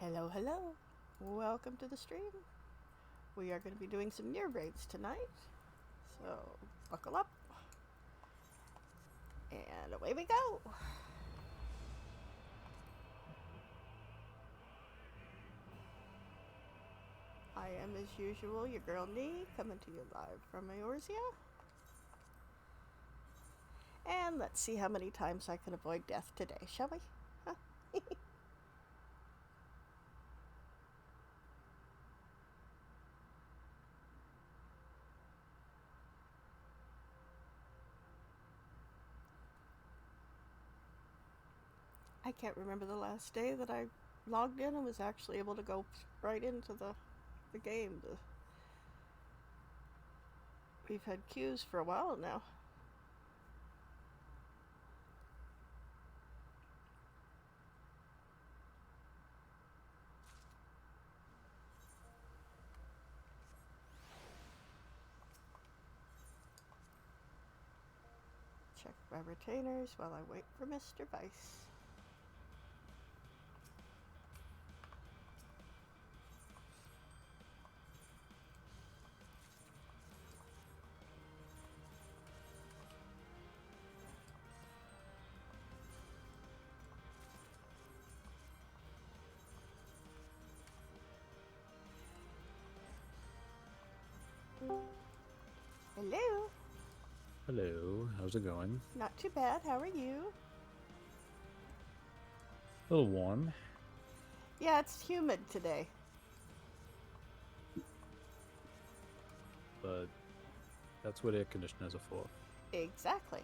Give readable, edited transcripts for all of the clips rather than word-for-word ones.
Hello, hello. Welcome to the stream. We are going to be doing some NieR raids tonight. So, buckle up. And away we go. I am, as usual, your girl NieR, coming to you live from Eorzea. And let's see how many times I can avoid death today, shall we? Huh? I can't remember the last day that I logged in and was actually able to go right into the game. We've had queues for a while now. Check my retainers while I wait for Mr. Vice. Hello. Hello, how's it going? Not too bad. How are you? A little warm, Yeah, it's humid today. but that's what air conditioners are for. Exactly.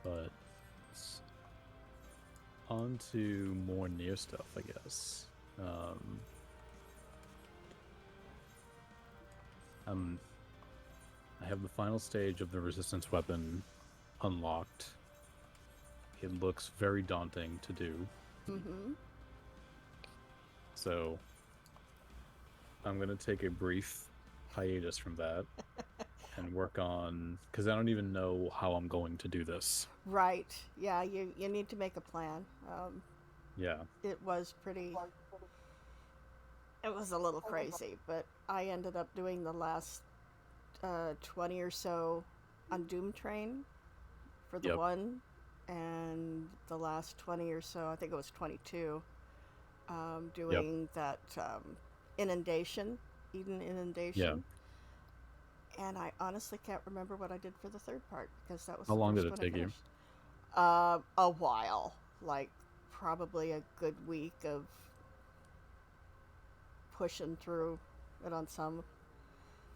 But it's on to more NieR stuff, I guess. I have the final stage of the resistance weapon unlocked. It looks very daunting to do. Mm-hmm. So I'm going to take a brief hiatus from that and work on, because I don't even know how I'm going to do this. Right. Yeah, you need to make a plan. Yeah. It was pretty. It was a little crazy, but I ended up doing the last 20 or so on Doom Train for the Yep. one, and the last 20 or so, I think it was 22, doing that inundation, Eden Yeah. inundation. And I honestly can't remember what I did for the third part because that was How the long did first it one I take you? finished. A while, like probably a good week of pushing through it on some.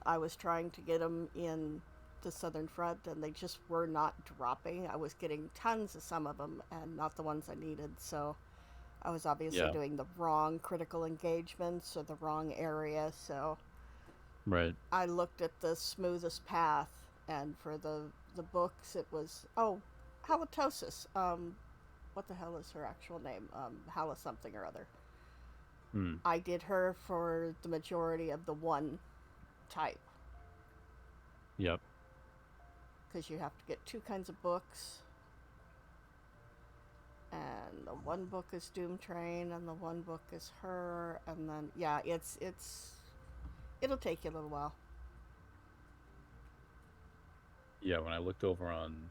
I was trying to get them in the Southern Front, and they just were not dropping. I was getting tons of some of them, and not the ones I needed. So I was obviously Yeah. doing the wrong critical engagements or the wrong area. So Right. I looked at the smoothest path, and for the books, it was halitosis. What the hell is her actual name? Hala something or other. Hmm. I did her for the majority of the one type Yep. because you have to get two kinds of books, and the one book is Doom Train, and the one book is her, and then yeah, it'll take you a little while. Yeah, when I looked over on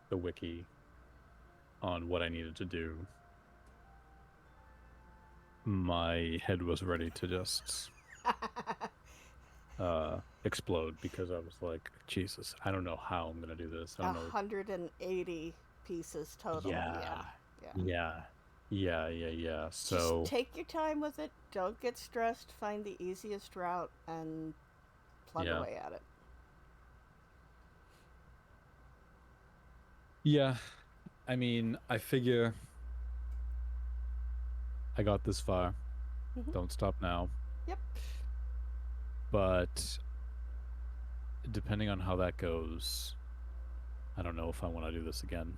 the wiki on what I needed to do, my head was ready to just explode because I was like, Jesus, I don't know how I'm gonna do this. I don't know. 180 pieces total. Yeah. Yeah, yeah. Yeah. Yeah. Just So take your time with it. Don't get stressed. Find the easiest route and plug yeah. away at it. Yeah. I mean, I figure I got this far. Mm-hmm. Don't stop now. Yep. But depending on how that goes, I don't know if I want to do this again.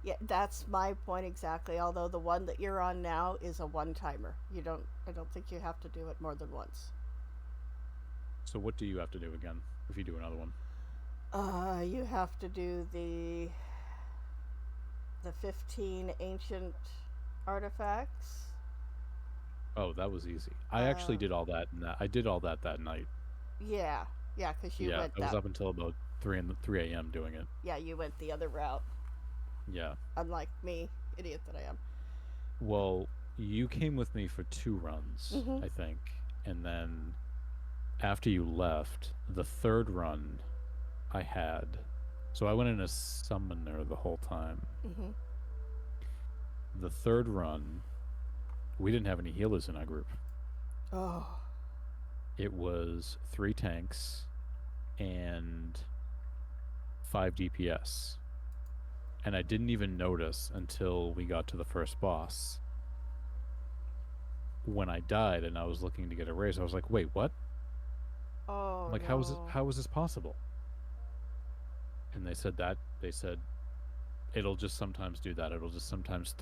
Yeah, that's my point exactly. Although the one that you're on now is a one timer. I don't think you have to do it more than once. So what do you have to do again if you do another one? You have to do the 15 ancient artifacts. Oh, that was easy. I actually Uh, did all that, and I did all that night. yeah, yeah, because you Yeah, went I was that. up until about 3 a.m. doing it. Yeah, you went the other route. Yeah. Unlike me, idiot that I am. Well, you came with me for 2 runs, Mm-hmm. I think, and then after you left, the third run I had. So I went in as summoner the whole time. Mm-hmm. The third run, we didn't have any healers in our group. Oh. It was 3 tanks and 5 DPS. And I didn't even notice until we got to the first boss. When I died and I was looking to get a raise, I was like, wait, what? I'm Oh like, no. how is this possible? And they said it'll just sometimes do that. It'll just sometimes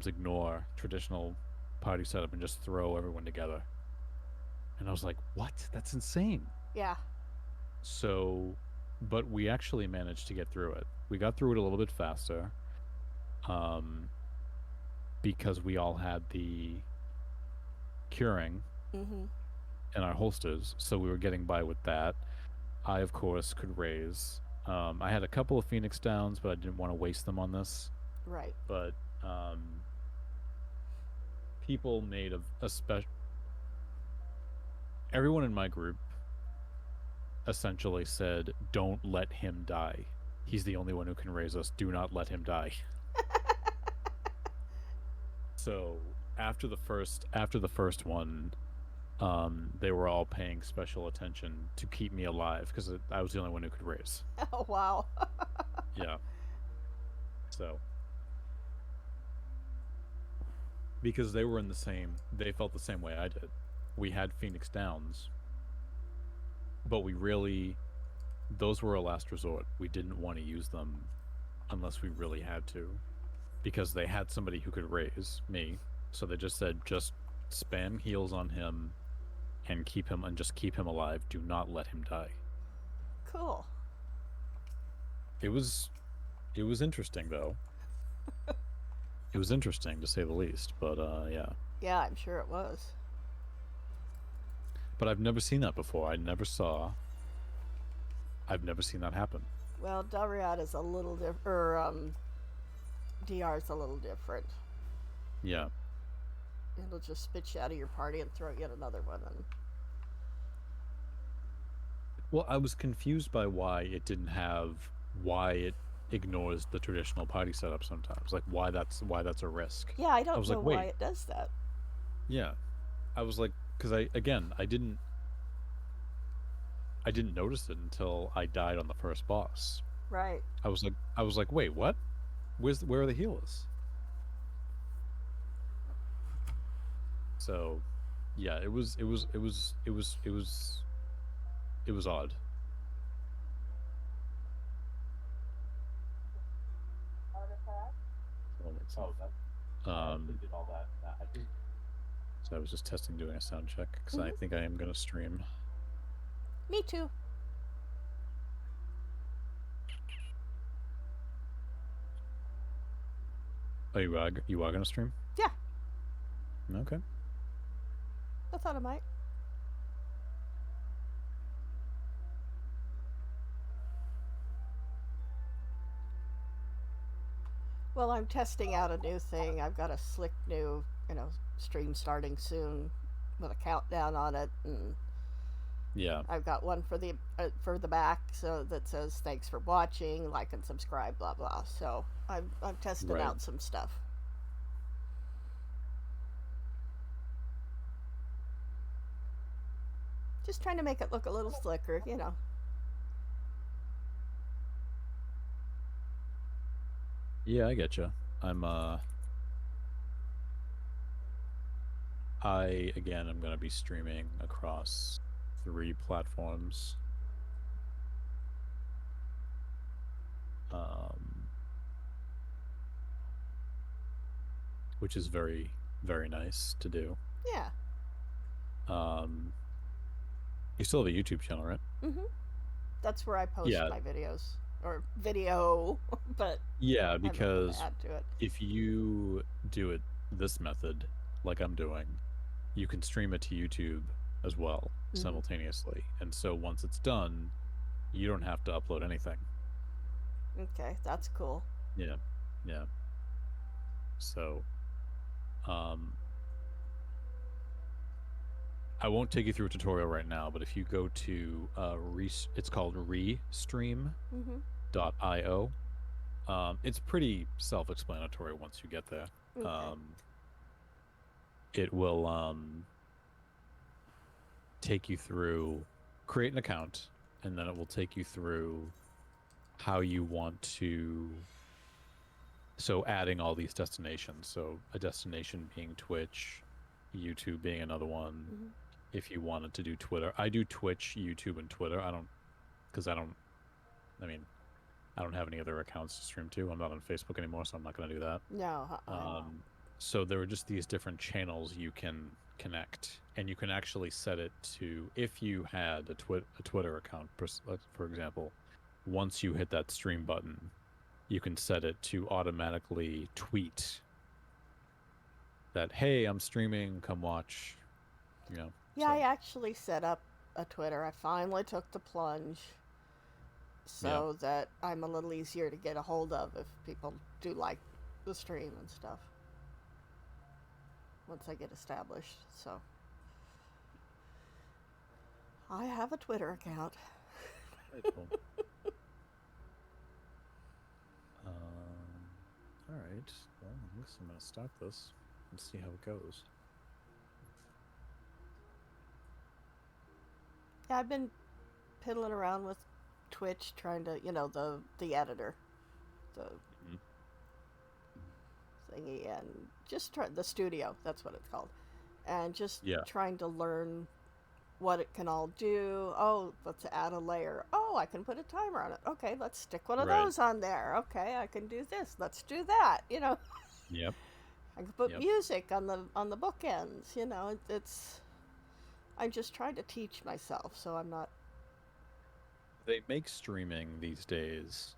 ignore traditional party setup and just throw everyone together. And I was like, what? That's insane. Yeah. So, but we actually managed to get through it. We got through it a little bit faster, um, because we all had the curing Mhm. in our holsters, so we were getting by with that. I, of course, could raise. I had a couple of Phoenix downs, but I didn't want to waste them on this. Right. But people made a special. Everyone in my group essentially said, "Don't let him die. He's the only one who can raise us. Do not let him die." So after the first one, they were all paying special attention to keep me alive because I was the only one who could raise. Oh wow. Yeah. So because they felt the same way I did. We had Phoenix Downs, but those were a last resort. We didn't want to use them unless we really had to because they had somebody who could raise me. So they just said, just spam heals on him and just keep him alive. Do not let him die. Cool. It was it was interesting though. It was interesting to say the least, but yeah. Yeah, I'm sure it was. But I've never seen that before. I've never seen that happen. Well, Dariad is a little different, or DR is a little different. Yeah. It'll just spit you out of your party and throw you in another one. And Well, I was confused by why it ignores the traditional party setup sometimes. Like why that's a risk. yeah, I I don't was know like, why wait, it does that. yeah. I was like, because I didn't notice it until I died on the first boss. Right. I was like, wait, what? Where are the healers? So, yeah, it was odd. Um, so I was just testing doing a sound check because I Mhm. think I am gonna stream. Me too. Oh, you are gonna stream? Yeah, Okay. I thought I might. Well, I'm testing out a new thing. I've got a slick new, stream starting soon with a countdown on it, and Yeah. I've got one for the back, so that says thanks for watching, like and subscribe, blah blah. So I'm testing Right. out some stuff. Just trying to make it look a little slicker. Yeah, I get you. I again am gonna be streaming across 3 platforms. Um, which is very, very nice to do. Yeah. Um, you still have a YouTube channel, right? Mhm. That's where I post Yeah. my videos or video, but Yeah, I have nothing to because add to it. if you do it this method, like I'm doing, you can stream it to YouTube as well Mhm. simultaneously. And so once it's done, you don't have to upload anything. Okay, that's cool. Yeah. Yeah. So, um, I won't take you through a tutorial right now, but if you go to it's called restream.io. Mhm. It's pretty self-explanatory once you get there. Okay. Um, it will take you through create an account, and then it will take you through how you want to, so adding all these destinations, so a destination being Twitch, YouTube being another one. Mm-hmm. If you wanted to do Twitter, I do Twitch, YouTube, and Twitter. I don't, because I mean, I don't have any other accounts to stream to. I'm not on Facebook anymore, so I'm not going to do that. No. Um, so there are just these different channels you can connect, and you can actually set it to, if you had a Twitter account, for example, once you hit that stream button, you can set it to automatically tweet that, hey, I'm streaming, come watch, you know. Yeah, I So actually set up a Twitter. I finally took the plunge yeah, so that I'm a little easier to get a hold of if people do like the stream and stuff once I get established. So I have a Twitter account. very cool. All right. Well, I guess I'm gonna start this and see how it goes. Yeah, I've been piddling around with Twitch trying to, the editor, the Mhm. thingy, and just try the studio. That's what it's called, and just Yeah. trying to learn what it can all do. Oh, let's add a layer. Oh, I can put a timer on it. Okay, let's stick one of Right. those on there. Okay, I can do this. Let's do that. Yep. I can put Yep. music on the bookends. It's I'm just trying to teach myself, so I'm not. They make streaming these days.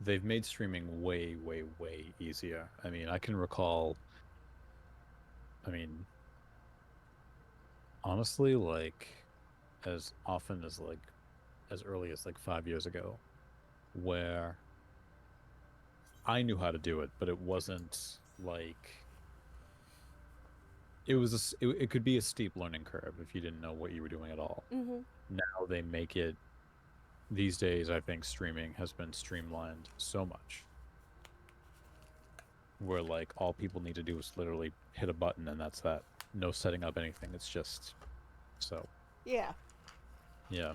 They've made streaming way, way, way easier. I mean, I can recall. I mean, honestly, like as often as like as early as like 5 years ago, where I knew how to do it, but it wasn't like it was it could be a steep learning curve if you didn't know what you were doing at all. Mm-hmm. Now they make it these days. I think streaming has been streamlined so much where like all people need to do is literally hit a button and that's that. No setting up anything. It's just so Yeah. yeah.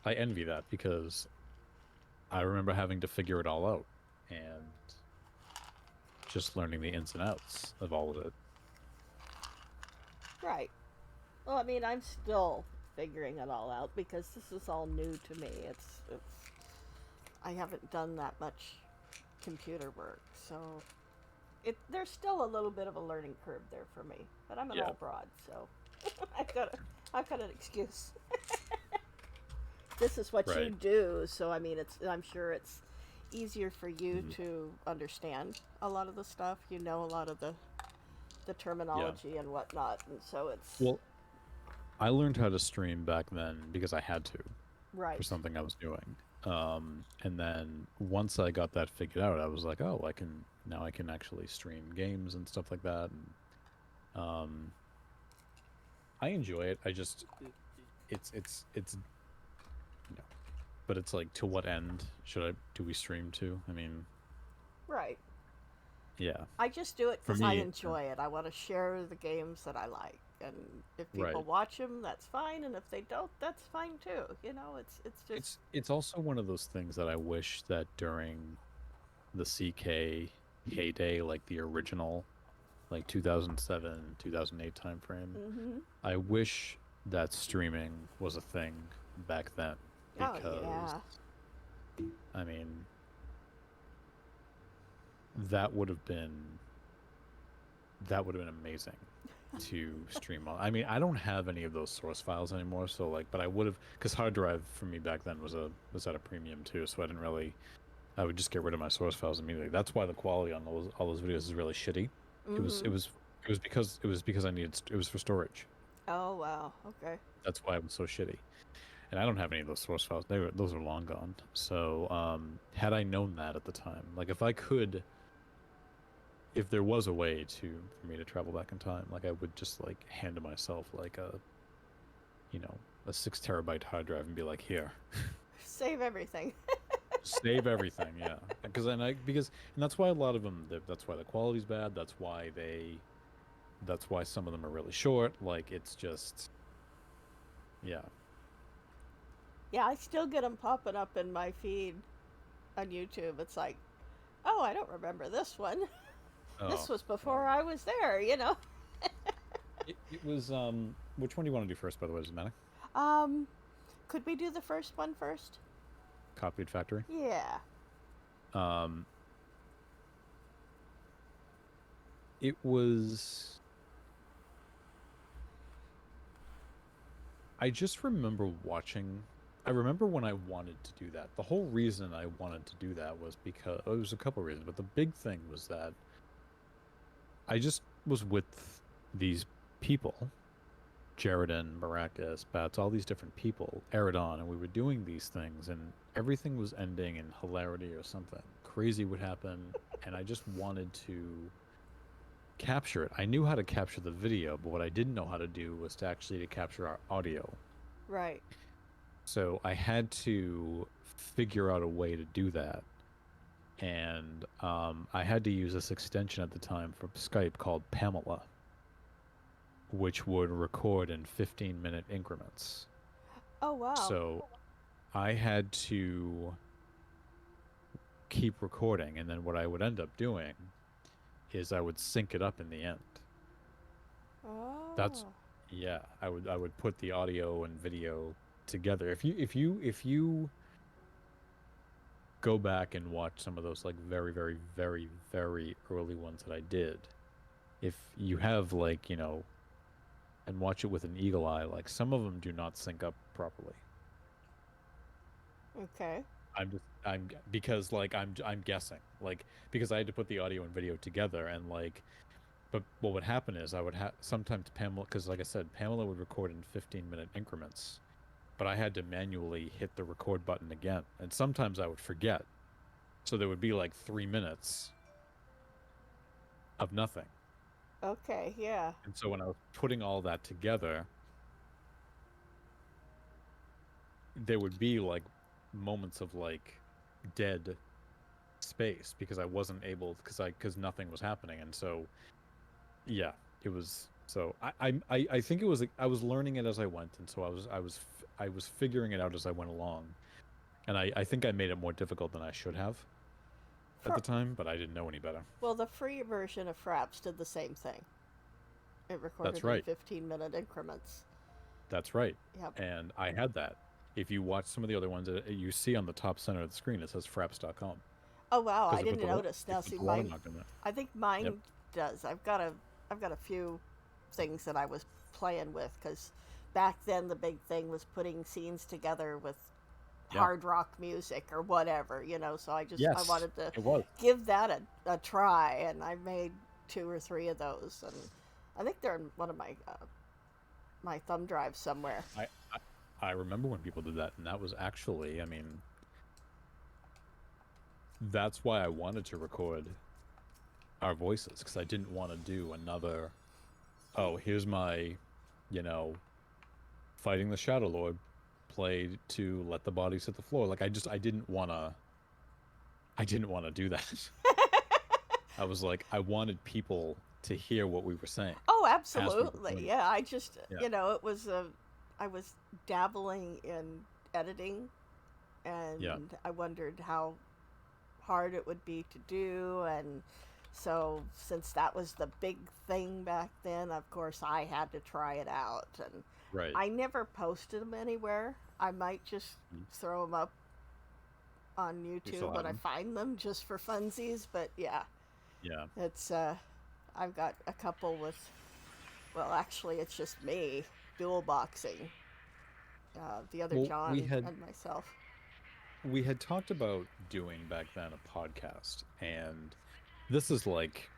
I envy that because I remember having to figure it all out and just learning the ins and outs of all of it. Right. Well, I mean, I'm still figuring it all out because this is all new to me. It's I haven't done that much computer work, so there's still a little bit of a learning curve there for me. But I'm an Yeah. old broad, so I've got an excuse. This is what you Right. do, so I mean, I'm sure it's easier for you Mhm. to understand a lot of the stuff. You know a lot of the Yeah. terminology and whatnot, and so it's Well, I learned how to stream back then because I had to for right. something I was doing. And then once I got that figured out, I was like, oh, I can actually stream games and stuff like that. And I enjoy it. It's you know, but it's like to what end do we stream to? I mean, Right. yeah, I just do it for because I me, enjoy it. I want to share the games that I like, and if people right. watch them, that's fine, and if they don't, that's fine too. It's just It's also one of those things that I wish that during the CK heyday, like the original, like 2007, 2008 time frame, mm-hmm. I wish that streaming was a thing back then Oh because yeah, I mean that would have been amazing to stream on. I mean, I don't have any of those source files anymore, so like, but I would have because hard drive for me back then was at a premium too, so I didn't really. I would just get rid of my source files immediately. That's why the quality on all those videos is really shitty. It was mm-hmm. it was it was because it was for storage. Oh wow, okay. That's why it was so shitty. And I don't have any of those source files. Those are long gone. So had I known that at the time, like if there was a way for me to travel back in time, like I would just like hand to myself like a 6 terabyte hard drive and be like, here, Save everything. save everything. Yeah, because and that's why a lot of them. That's why the quality's bad. That's why That's why some of them are really short. Like it's just, yeah, Yeah, I still get them popping up in my feed on YouTube. It's like, oh, I don't remember this one. This Oh, was well, before I was there, you know? it was which one do you want to do first, by the way? Does it matter? Um, could we do the first one first? Copied Factory. Yeah. Um, it was. I just remember watching. I remember when I wanted to do that. The whole reason I wanted to do that was because it was a couple of reasons, but the big thing was that I just was with these people, Jaredin, Maracas, Bats, all these different people, Eridon, and we were doing these things, and everything was ending in hilarity or something. Crazy would happen, and I just wanted to capture it. I knew how to capture the video, but what I didn't know how to do was to actually to capture our audio. Right. So I had to figure out a way to do that. And I had to use this extension at the time from Skype called Pamela, which would record in 15-minute increments. Oh, wow. So I had to keep recording, and then what I would end up doing is I would sync it up in the end. That's Oh. yeah, I would put the audio and video together. If you go back and watch some of those like very very very very early ones that I did, if you have like, and watch it with an eagle eye, like some of them do not sync up properly. Okay. I'm because like I'm guessing, like, because I had to put the audio and video together, and like, but what would happen is I would have sometimes Pamela, because like I said, Pamela would record in 15-minute increments, but I had to manually hit the record button again, and sometimes I would forget, so there would be like 3 minutes of nothing. Okay, yeah. And so when I was putting all that together, there would be like moments of like dead space because I wasn't able, because nothing was happening. And so yeah, it was, so I think it was like I was learning it as I went, and so I was figuring it out as I went along, and I think I made it more difficult than I should have at For, the time, but I didn't know any better. well, the free version of Fraps did the same thing. It That's recorded in right. 15-minute increments. That's right. Yep. And I had that. If you watch some of the other ones, you see on the top center of the screen it says fraps.com, Oh, wow. because I didn't notice. they Now, put see, the mine, watermark in there. I think Yep. mine does. I've got a few things that I was playing with because back then the big thing was putting scenes together with Yeah. hard rock music or whatever, you know. So I Yes, wanted to it was. give that a try, and I made two or three of those, and I think they're in one of my thumb drives somewhere. I, I I remember when people did that, and that was actually, I mean, that's why I wanted to record our voices, because I didn't want to do another. Oh, here's my, you know, fighting the Shadow Lord, played to let the bodies hit the floor. Like I didn't want to. I didn't want to do that. I was like, I wanted people to hear what we were saying Oh, as we were absolutely. doing it. Yeah, I just, Yeah. it was I was dabbling in editing, Yeah. and I wondered how hard it would be to do, and so since that was the big thing back then, of course I had to try it out, and Right. I never posted them anywhere. I might just Mm. throw them up on You still YouTube have when I them. find them just for funsies, but yeah, Yeah. it's I've got a couple with, well, actually it's just me dual boxing, the other Well, we John had and myself. we had talked about doing back then a podcast, and this is like,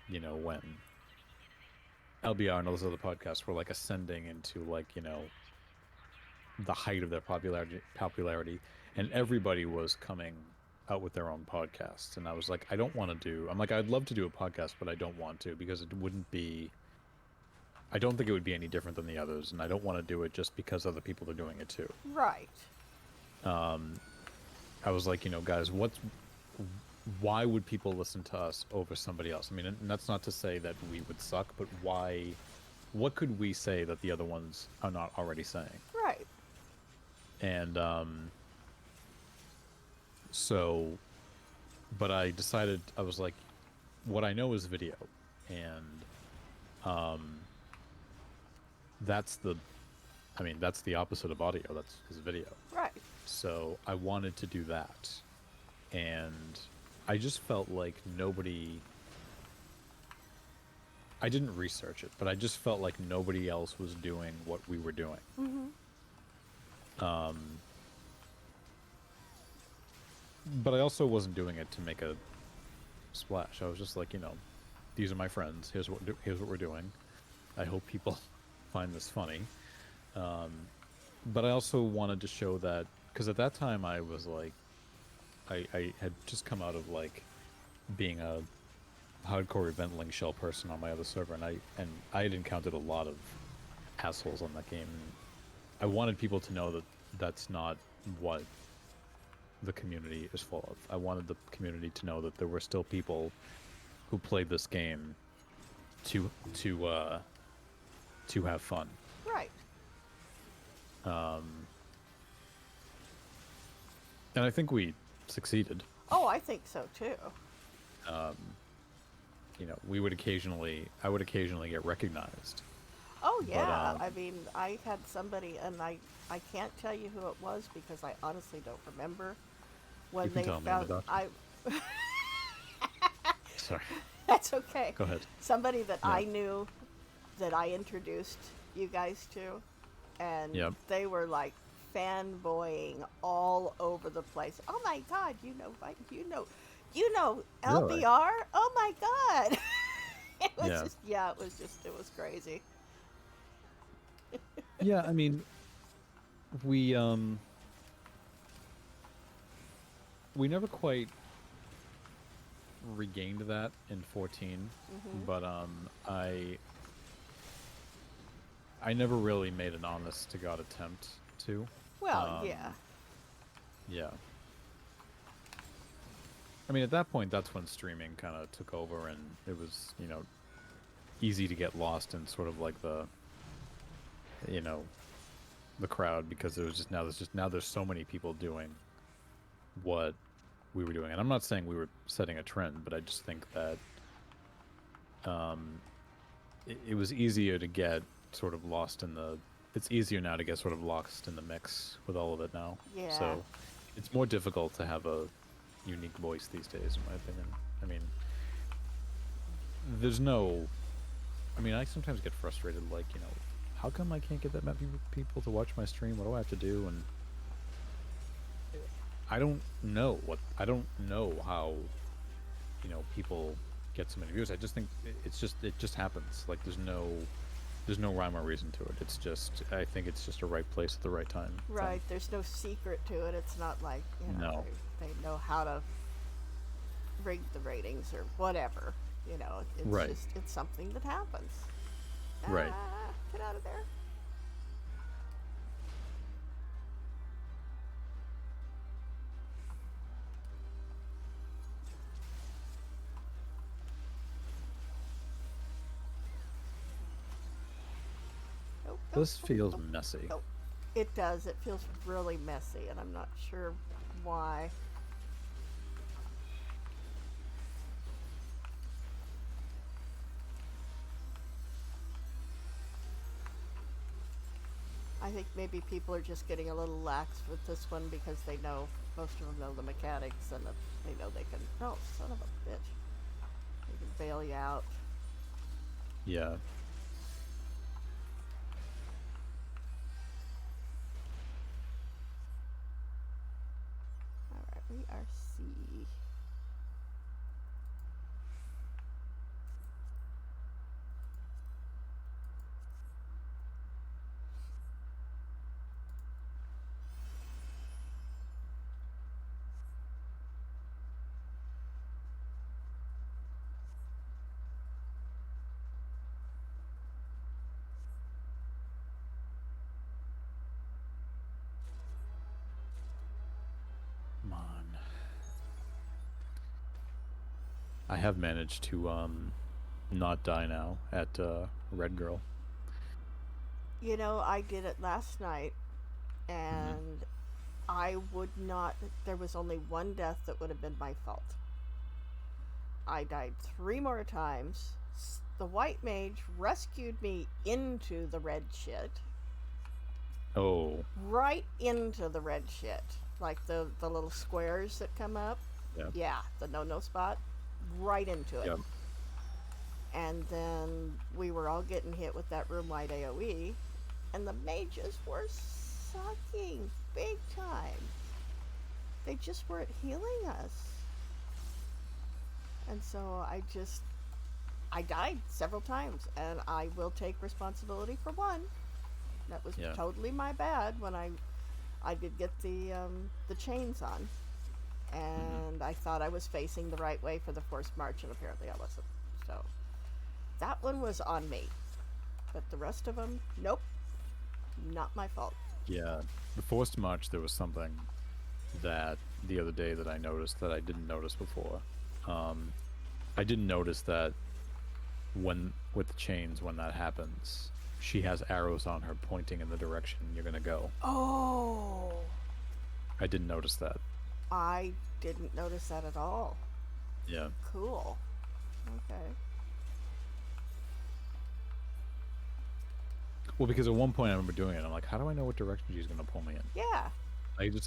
when LBR and those other podcasts were like ascending into, like, the height of their popularity, and everybody was coming out with their own podcasts, and I was like, I don't want to do. I'm like, I'd love to do a podcast, but I don't want to, because it wouldn't be. I don't think it would be any different than the others, and I don't want to do it just because other people are doing it too. Right. Um, I was like, guys, why would people listen to us over somebody else? I mean, and that's not to say that we would suck, but why? What could we say that the other ones are not already saying? Right. And so, but I decided, I was like, what I know is video, and um, that's the, I mean, that's the opposite of audio. That's is video. Right. So I wanted to do that, and I just felt like nobody. I didn't research it, but I just felt like nobody else was doing what we were doing. Mm-hmm. Um, but I also wasn't doing it to make a splash. I was just like, these are my friends. Here's what we're doing. I hope people find this funny. Um, but I also wanted to show that because at that time I was like, I had just come out of like being a hardcore event link shell person on my other server, and I had encountered a lot of assholes on that game. I wanted people to know that that's not what the community is full of. I wanted the community to know that there were still people who played this game to have fun. Right. And I think we succeeded. Oh, I think so too. I would occasionally get recognized. Oh yeah. But, I mean, I had somebody, and I can't tell you who it was because I honestly don't remember. When you can they tell me found about I Sorry. That's okay. Go ahead. Somebody that Yeah. I knew, that I introduced you guys to, and Yep. they were like fanboying all over the place. Oh my God, you know Really? LBR? Oh my God. Yeah. It was crazy. Yeah, I mean, we we never quite regained that in 14, Hmm. but I never really made an honest to God attempt to. Well, Um, yeah. yeah. I mean, at that point, that's when streaming kind of took over, and it was, easy to get lost in sort of like you know, the crowd because there's so many people doing what we were doing, and I'm not saying we were setting a trend, but I just think that it was easier to get sort of lost in the. It's easier now to get sort of lost in the mix with all of it now. Yeah. So it's more difficult to have a unique voice these days, in my opinion. I mean, there's no. I mean, I sometimes get frustrated, like, how come I can't get that many people to watch my stream? What do I have to do? And I don't know how, people get so many views. I just think it just happens. Like there's no rhyme or reason to it. It's just, I think it's just a right place at the right time. Right. There's no secret to it. It's not like, No. they know how to rig the ratings or whatever. It's Right. just, it's something that happens. Right. Get out of there. Nope, nope, This nope, feels nope, messy. nope. It does. It feels really messy, and I'm not sure why. I think maybe people are just getting a little lax with this one because most of them know the mechanics, and if they know they can. Oh, son of a bitch! They can bail you out. Yeah. All right, we are C. Come on. I have managed to not die now at Red Girl. I did it last night, Mm-hmm. and I would not. There was only one death that would have been my fault. I died 3 more times. The white mage rescued me into the red shit, Oh, right into the red shit, like the little squares that come up. yeah, Yeah, the no spot, right into it. yeah, And then we were all getting hit with that room wide AOE, and the mages were sucking big time. They just weren't healing us. And so I died several times, and I will take responsibility for one. That was yeah. totally my bad when I did get the chains on, Mm-hmm. and I thought I was facing the right way for the forced march, and apparently I wasn't. So that one was on me, but the rest of them, nope, not my fault. Yeah. The forced march, there was something that the other day that I noticed that I didn't notice before. Um, I didn't notice that when with the chains, when that happens, she has arrows on her pointing in the direction you're gonna go. Oh, I didn't notice that. I didn't notice that at all. Yeah. Cool. Okay. Well, because at one point I remember doing it, I'm like, how do I know what direction she's gonna pull me in? Yeah.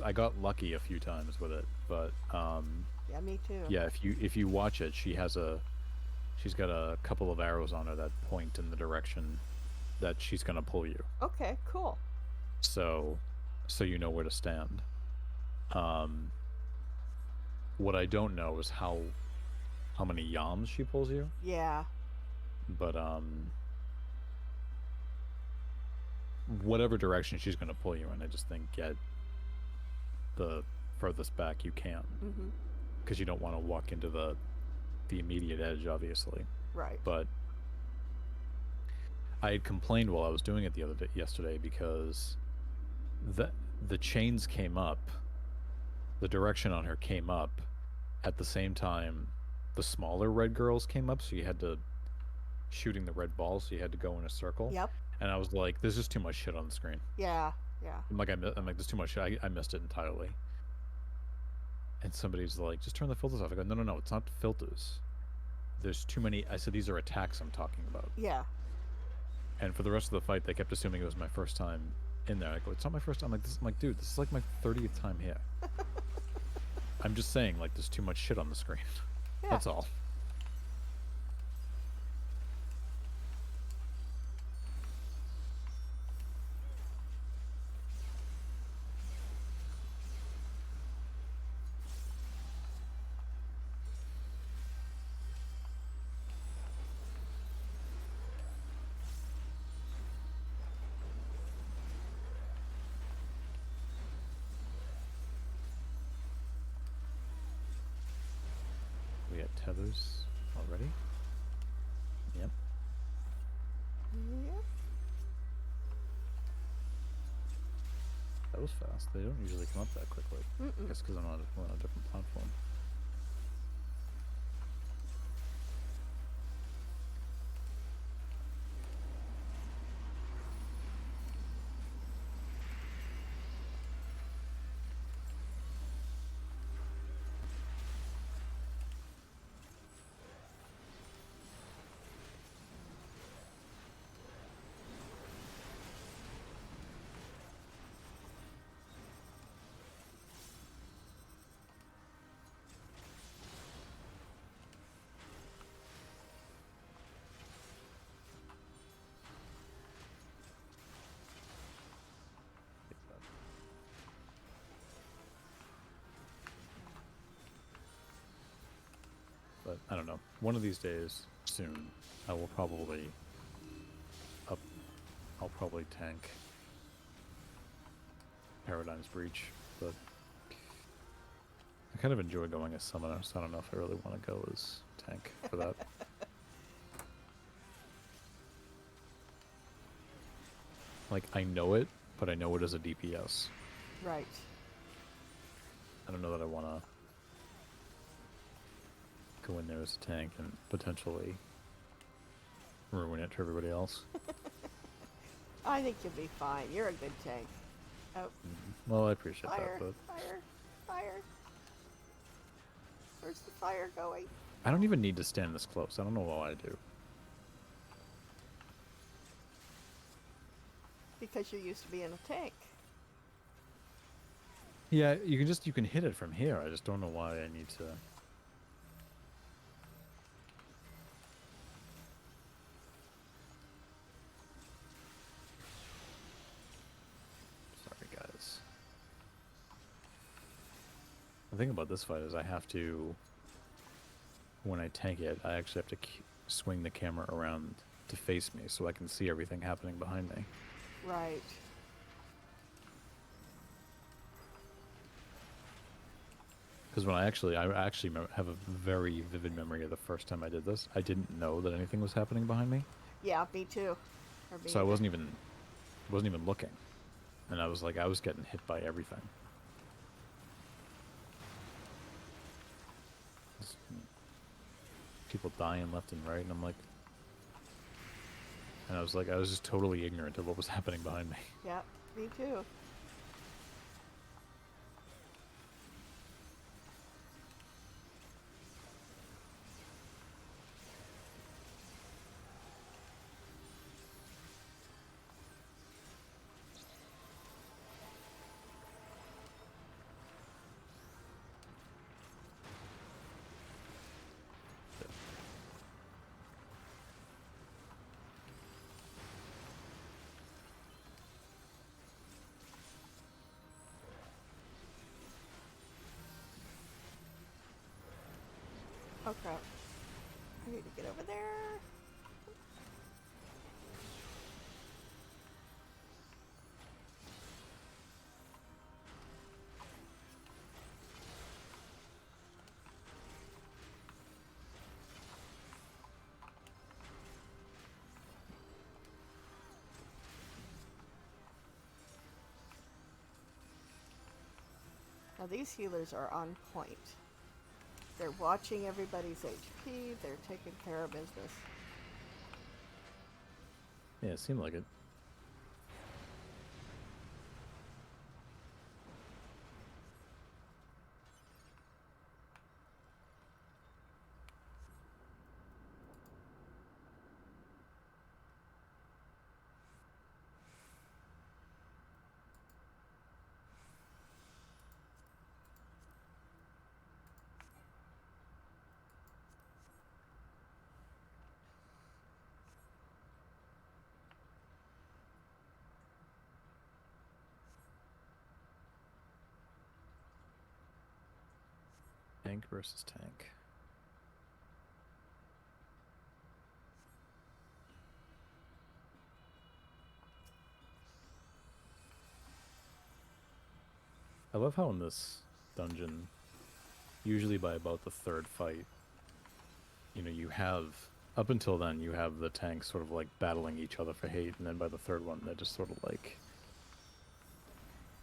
I got lucky a few times with it, but Yeah, me too. yeah, if you watch it, she's got a couple of arrows on her that point in the direction that she's gonna pull you. Okay, cool. So so you know where to stand. Um what I don't know is how many yams she pulls you, Yeah. but whatever direction she's gonna pull you in, I just think get the furthest back you can, Mm-hmm. because you don't want to walk into the immediate edge, obviously. Right. But I had complained while I was doing it the other day, yesterday, because the the chains came up, the direction on her came up at the same time the smaller red girls came up, so you had to shooting the red balls, so you had to go in a circle. Yep. And I was like, "There's just too much shit on the screen." Yeah. Yeah. I'm like, "There's too much shit. I missed it entirely." And somebody's like, "Just turn the filters off." I go, "No, no, no. It's not filters. There's too many." I said, "These are attacks I'm talking about." Yeah. And for the rest of the fight, they kept assuming it was my first time in there. I go, "It's not my first time." I'm like, "Dude, this is like my 30th time here." I'm just saying, like, there's too much shit on the screen. Yeah. That's all. We had tethers already. Yep. Yep. That was fast. They don't usually come up that quickly. I Mm-mm. guess because we're on a different platform. Take that. But I don't know. One of these days, soon, I will probably up. I'll probably tank Paradigm's Breach, but I kind of enjoy going as summoner, so I don't know if I really want to go as tank for that. Like, I know it, but I know it as a DPS. Right. I don't know that I want to go in there as a tank and potentially ruin it for everybody else. I think you'll be fine. You're a good tank. Oh, Well, I appreciate that, fire, but fire, fire. Where's the fire going? I don't even need to stand this close. I don't know why I do. Because you're used to being a tank. Yeah, you can hit it from here. I just don't know why I need to. Sorry, guys. The thing about this fight is I have to, when I tank it, I actually have to swing the camera around to face me so I can see everything happening behind me. Right. Because I actually have a very vivid memory of the first time I did this. I didn't know that anything was happening behind me, Yeah, me too. Or me so I either. wasn't even looking, and I was getting hit by everything. Just people dying left and right, and I was just totally ignorant of what was happening behind me. Yeah, me too. Oh crap. I need to get over there. Now these healers are on point. They're watching everybody's HP. They're taking care of business. Yeah, it seemed like it. Tank versus tank. I love how in this dungeon, usually by about the third fight, you have, up until then, you have the tanks sort of like battling each other for hate, and then by the third one, they just sort of like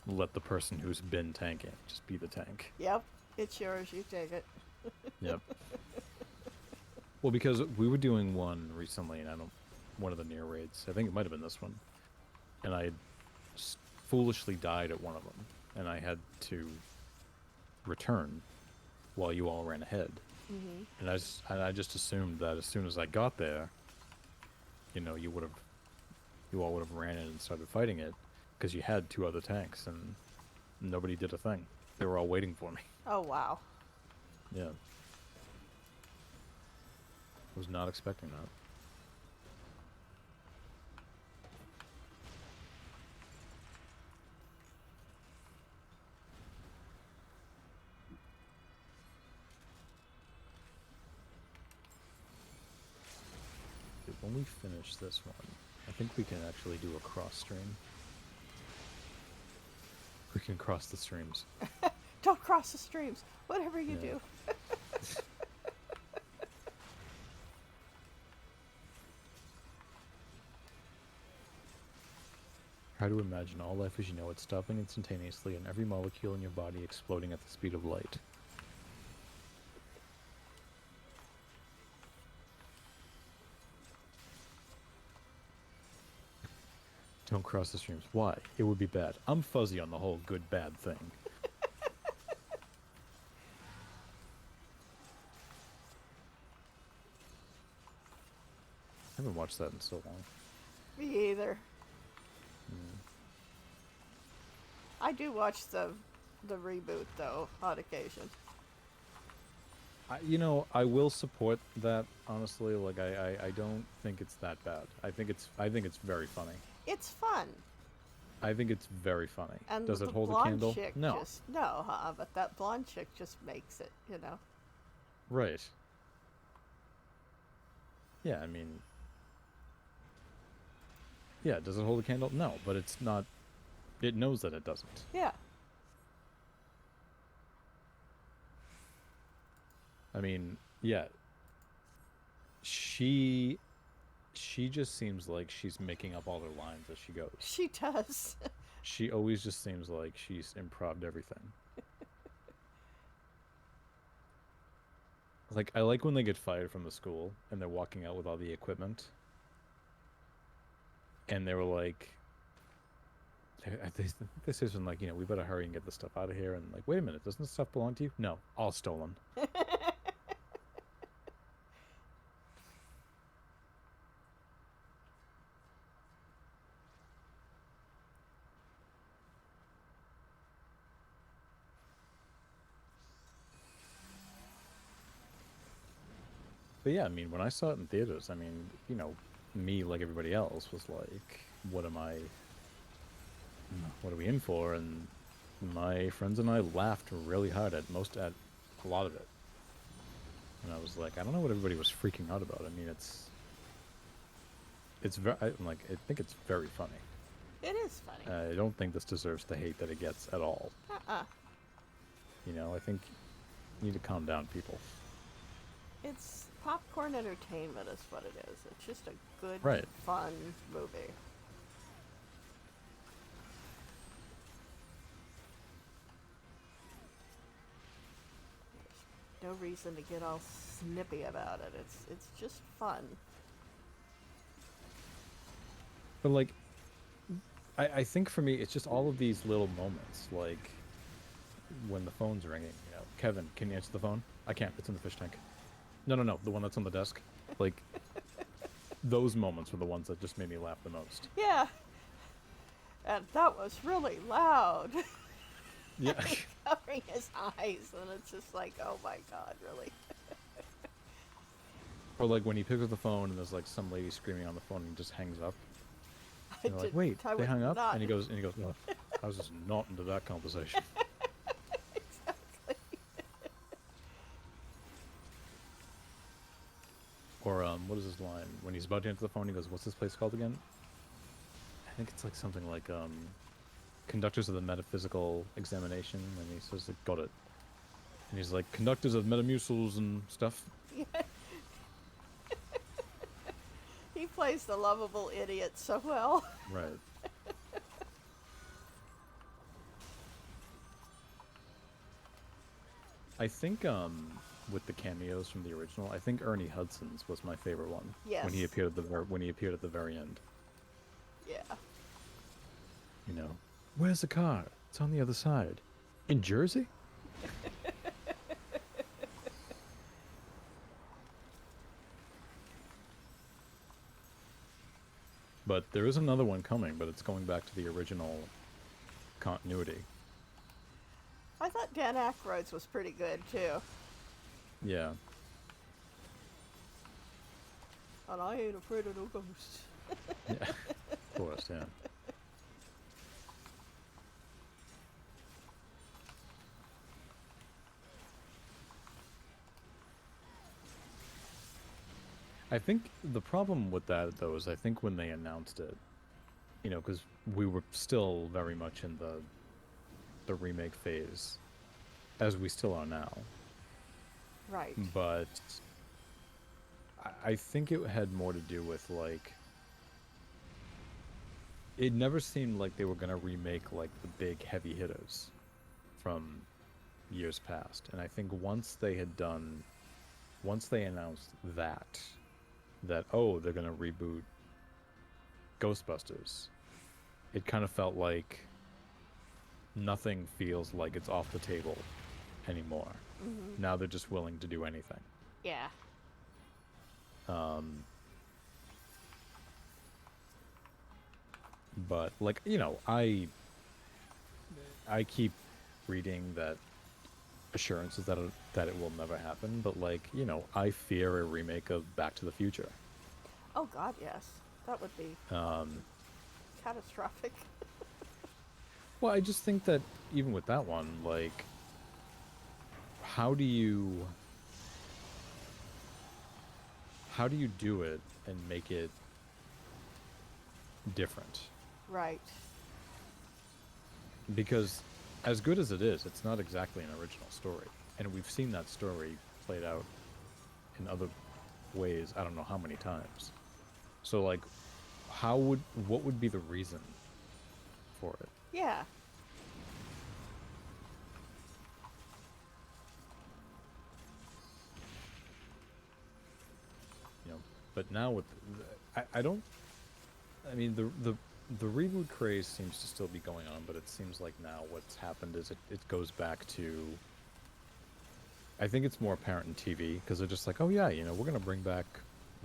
let the person who's been tanking just be the tank. Yep, it's yours. You take it. Yep. Well, because we were doing one recently, and one of the NieR raids, I think it might have been this one, and I foolishly died at one of them, and I had to return while you all ran ahead. Mm-hmm. And I just assumed that as soon as I got there, you all would have ran in and started fighting it, because you had two other tanks, and nobody did a thing. They were all waiting for me. Oh wow. Yeah. Was not expecting that. When we finish this one, I think we can actually do a cross stream. We can cross the streams. Don't cross the streams. Whatever you Yeah. do. Try to imagine all life as you know it stopping instantaneously and every molecule in your body exploding at the speed of light. Don't cross the streams. Why? It would be bad. I'm fuzzy on the whole good bad thing. I haven't watched that in so long. Me either. Mm. I do watch the reboot though on occasion. I will support that honestly. Like I don't think it's that bad. I think it's very funny. It's fun. I think it's very funny. And Does it the hold a blonde candle? chick No. just no, but that blonde chick just makes it, Right. Yeah, I mean, yeah, does it hold a candle? No, but it's not. It knows that it doesn't. Yeah. I mean, yeah, she she just seems like she's making up all her lines as she goes. She does. She always just seems like she's improv'd everything. Like I like when they get fired from the school and they're walking out with all the equipment, and they were like, they say something like, we better hurry and get this stuff out of here. And like, wait a minute, doesn't this stuff belong to you? No, all stolen. But yeah, I mean, when I saw it in theaters, I mean, me like everybody else was like, what are we in for? And my friends and I laughed really hard at a lot of it. And I was like, I don't know what everybody was freaking out about. I mean, it's very, like, I think it's very funny. It is funny. I don't think this deserves the hate that it gets at all. Uh-uh. I think you need to calm down, people. It's popcorn entertainment is what it is. It's just a good, Right. fun movie. There's no reason to get all snippy about it. It's just fun. But like, I think for me, it's just all of these little moments, like when the phone's ringing. Kevin, can you answer the phone? I can't. It's in the fish tank. No, the one that's on the desk. Like, those moments were the ones that just made me laugh the most. Yeah. And that was really loud. Yeah. Covering his eyes, and it's just like, oh my god, really? Or like when he picks up the phone and there's like some lady screaming on the phone and he just hangs up. And they're like, wait, they hung up? And he goes, no, I was just not into that conversation. Exactly. Or what is his line? When he's about to answer the phone, he goes, what's this place called again? I think it's like something like conductors of the metaphysical examination, and he says like, got it. And he's like, conductors of metamucils and stuff. Yeah. He plays the lovable idiot so well. Right. I think with the cameos from the original, I think Ernie Hudson's was my favorite one. Yes. When he appeared at the very end. Yeah. Where's the car? It's on the other side. In Jersey? But there is another one coming, but it's going back to the original continuity. I thought Dan Aykroyd's was pretty good too. Yeah. And I ain't afraid of no ghosts. Yeah. Of course, yeah. I think the problem with that, though, is I think when they announced it, because we were still very much in the remake phase, as we still are now. Right. But I think it had more to do with, like, it never seemed like they were going to remake, like, the big heavy hitters from years past. And I think once they announced that, oh, they're going to reboot Ghostbusters, it kind of felt like nothing feels like it's off the table anymore. Mm-hmm. Now they're just willing to do anything. Yeah. Um, but like, you know, I keep reading that assurances that it will never happen, but like, you know, I fear a remake of Back to the Future. Oh God, yes. That would be Um, catastrophic. well, I just think that even with that one, like, how do you how do you do it and make it different? Right. Because as good as it is, it's not exactly an original story, and we've seen that story played out in other ways. I don't know how many times. So like, what would be the reason for it? Yeah. You know, but now with I don't. I mean the reboot craze seems to still be going on, but it seems like now what's happened is it goes back to. I think it's more apparent in TV because they're just like, oh yeah, you know, we're gonna bring back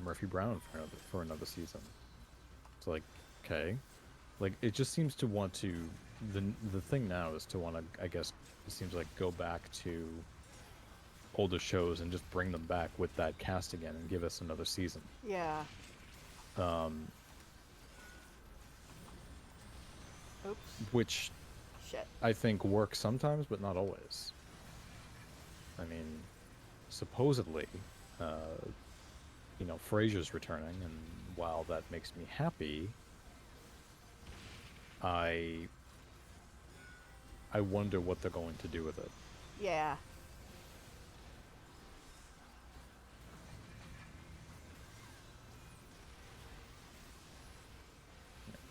Murphy Brown for another season. It's like, okay, like it just seems to want to. The thing now is to want to, I guess, it seems like go back to older shows and just bring them back with that cast again and give us another season. Yeah. Um, Oops. which Shit. I think works sometimes, but not always. I mean, supposedly, uh, you know, Frasier's returning, and while that makes me happy, I I wonder what they're going to do with it. Yeah.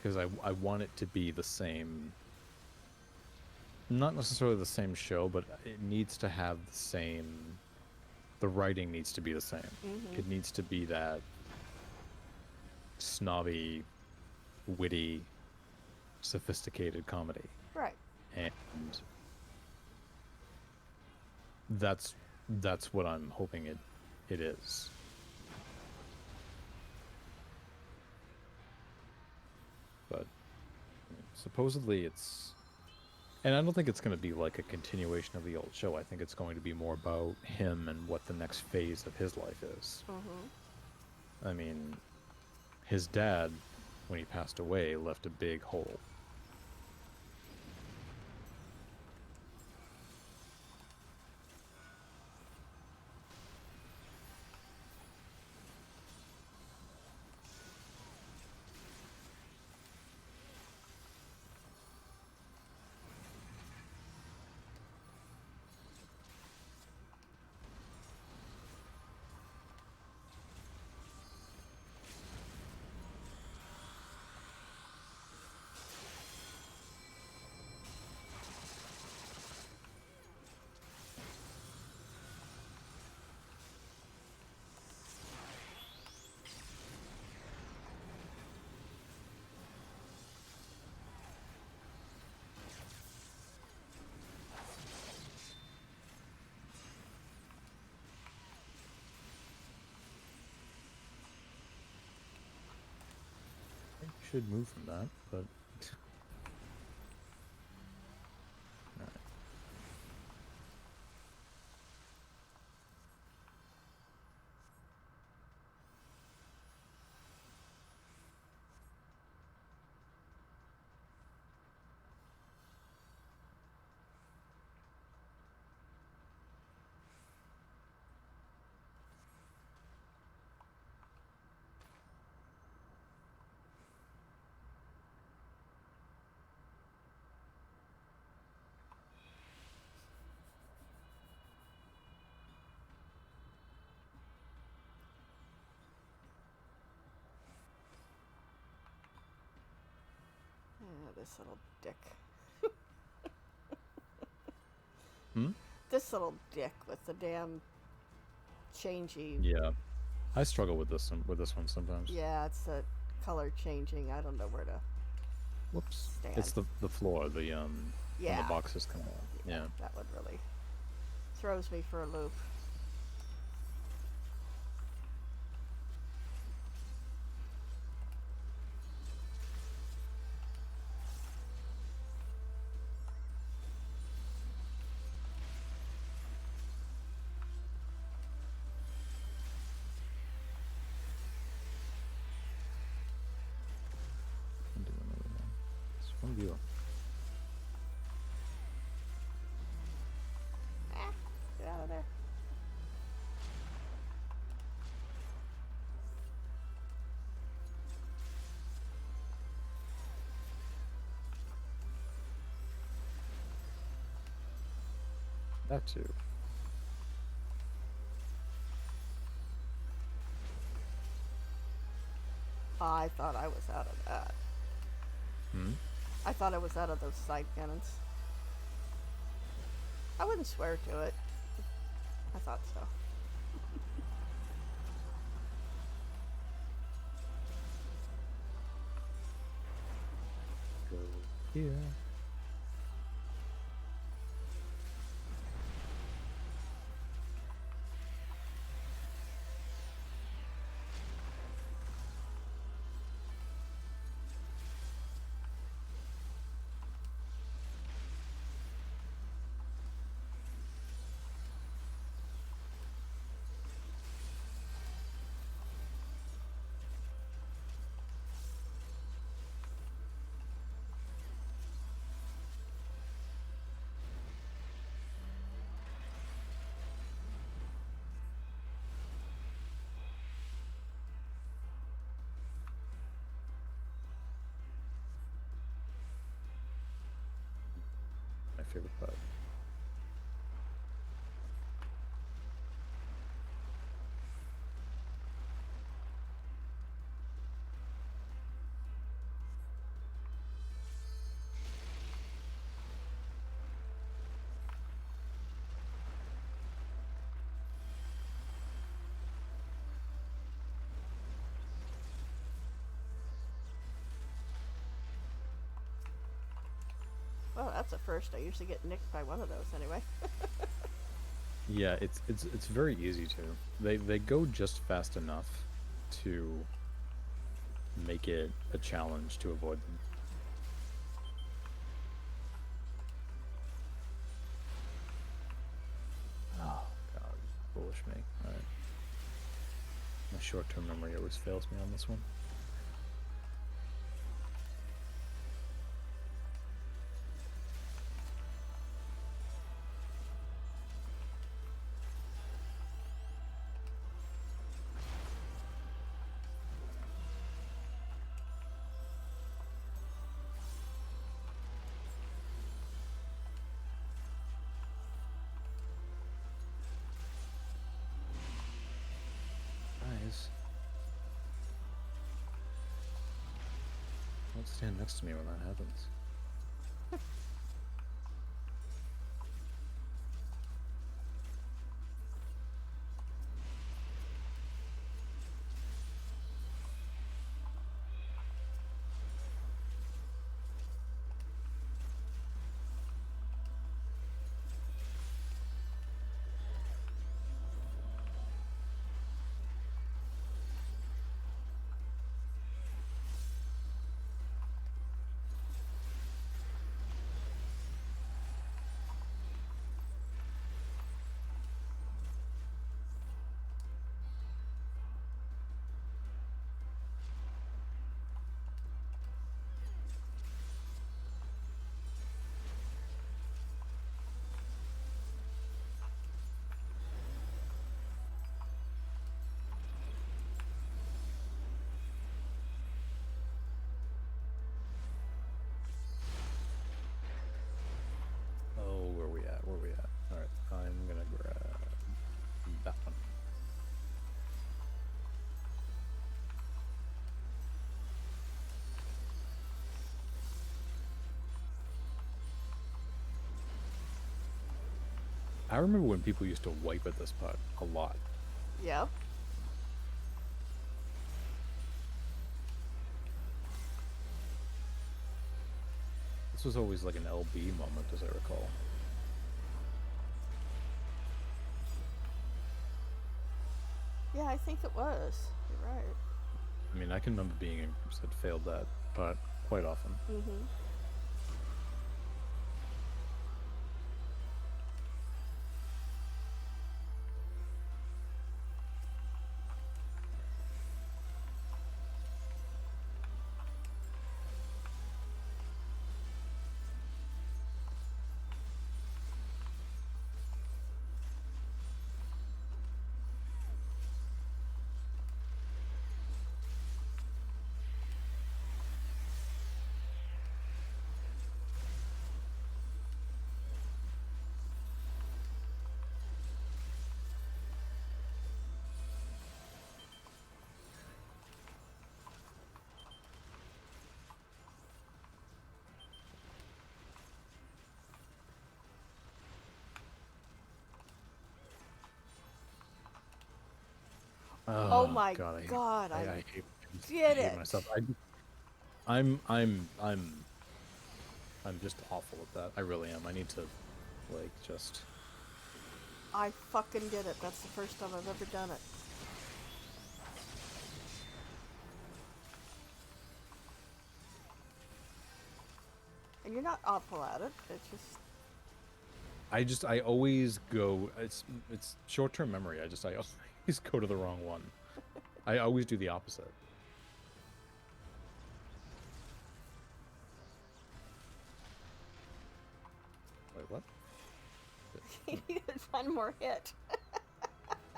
Because I want it to be the same, not necessarily the same show, but it needs to have the same, the writing needs to be the same. Mm-hmm. It needs to be that snobby, witty, sophisticated comedy. Right. And that's what I'm hoping it is. But I mean, supposedly it's, and I don't think it's going to be like a continuation of the old show. I think it's going to be more about him and what the next phase of his life is. Mm-hmm. I mean, his dad, when he passed away, left a big hole. I think we should move from that, but alright. Yeah, this little dick. Hmm? This little dick with the damn changey. Yeah, I struggle with this one sometimes. Yeah, it's the color changing. I don't know where to. Whoops. It's stand. the floor, when the Yeah, boxes come out. yeah, Yeah. that one really throws me for a loop. I'll do another one. It's one view. Ah, get out of there. That too. I thought I was out of that. Hmm? I thought I was out of those side cannons. I wouldn't swear to it. I thought so. Go here. My favorite part. Well, that's a first. I usually get nicked by one of those anyway. Yeah, it's very easy to. They go just fast enough to make it a challenge to avoid them. Oh god, bullish me. Alright. My short-term memory always fails me on this one. Guys, don't stand next to me when that happens. Oh, where we at? Where we at? Alright, I'm gonna grab that one. I remember when people used to wipe at this putt a lot. Yep. This was always like an LB moment, as I recall. Yeah, I think it was. You're right. I mean, I can remember being in groups that failed that, but quite often. Mm-hmm. Oh Oh my God, god, I I hate, I did hate it! myself. I'm just awful at that. I really am. I need to, like, just. I fucking did it. That's the first time I've ever done it. And you're not awful at it. It's just I always go. It's short term memory. I always go to the wrong one. I always do the opposite. Wait, what? you needed one more hit.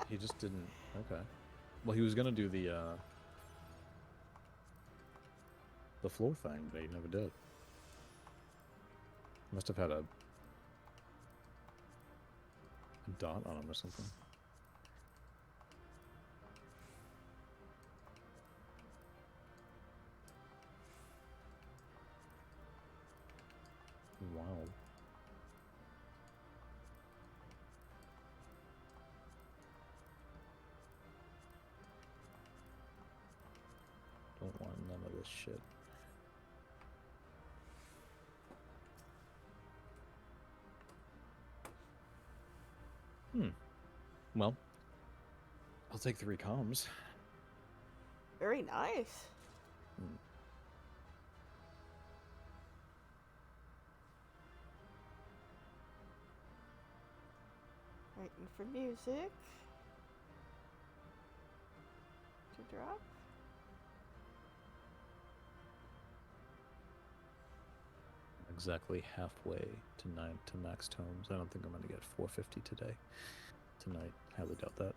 He just didn't. Okay. Well, he was gonna do the floor thing, but he never did. Must have had a dot on him or something. Wow. Don't want none of this shit. Well, I'll take 3 comms. Very nice. Waiting for music to drop. Exactly halfway to max tomes. I don't think I'm gonna get 450 tonight. Highly doubt that.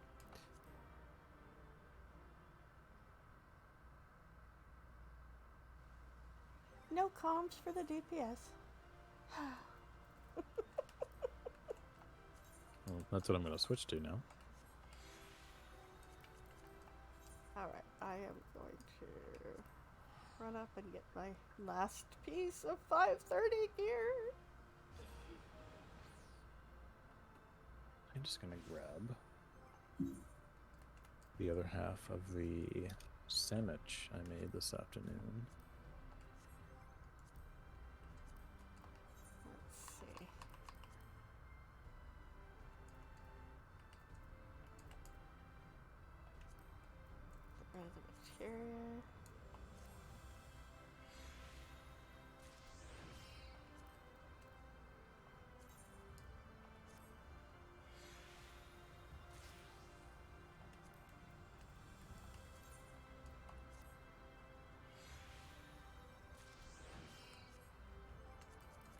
No comms for the DPS. Well, that's what I'm gonna switch to now. Alright, I am going to run up and get my last piece of 530 gear. I'm just gonna grab the other half of the sandwich I made this afternoon. Let's see. Get rid of the materia.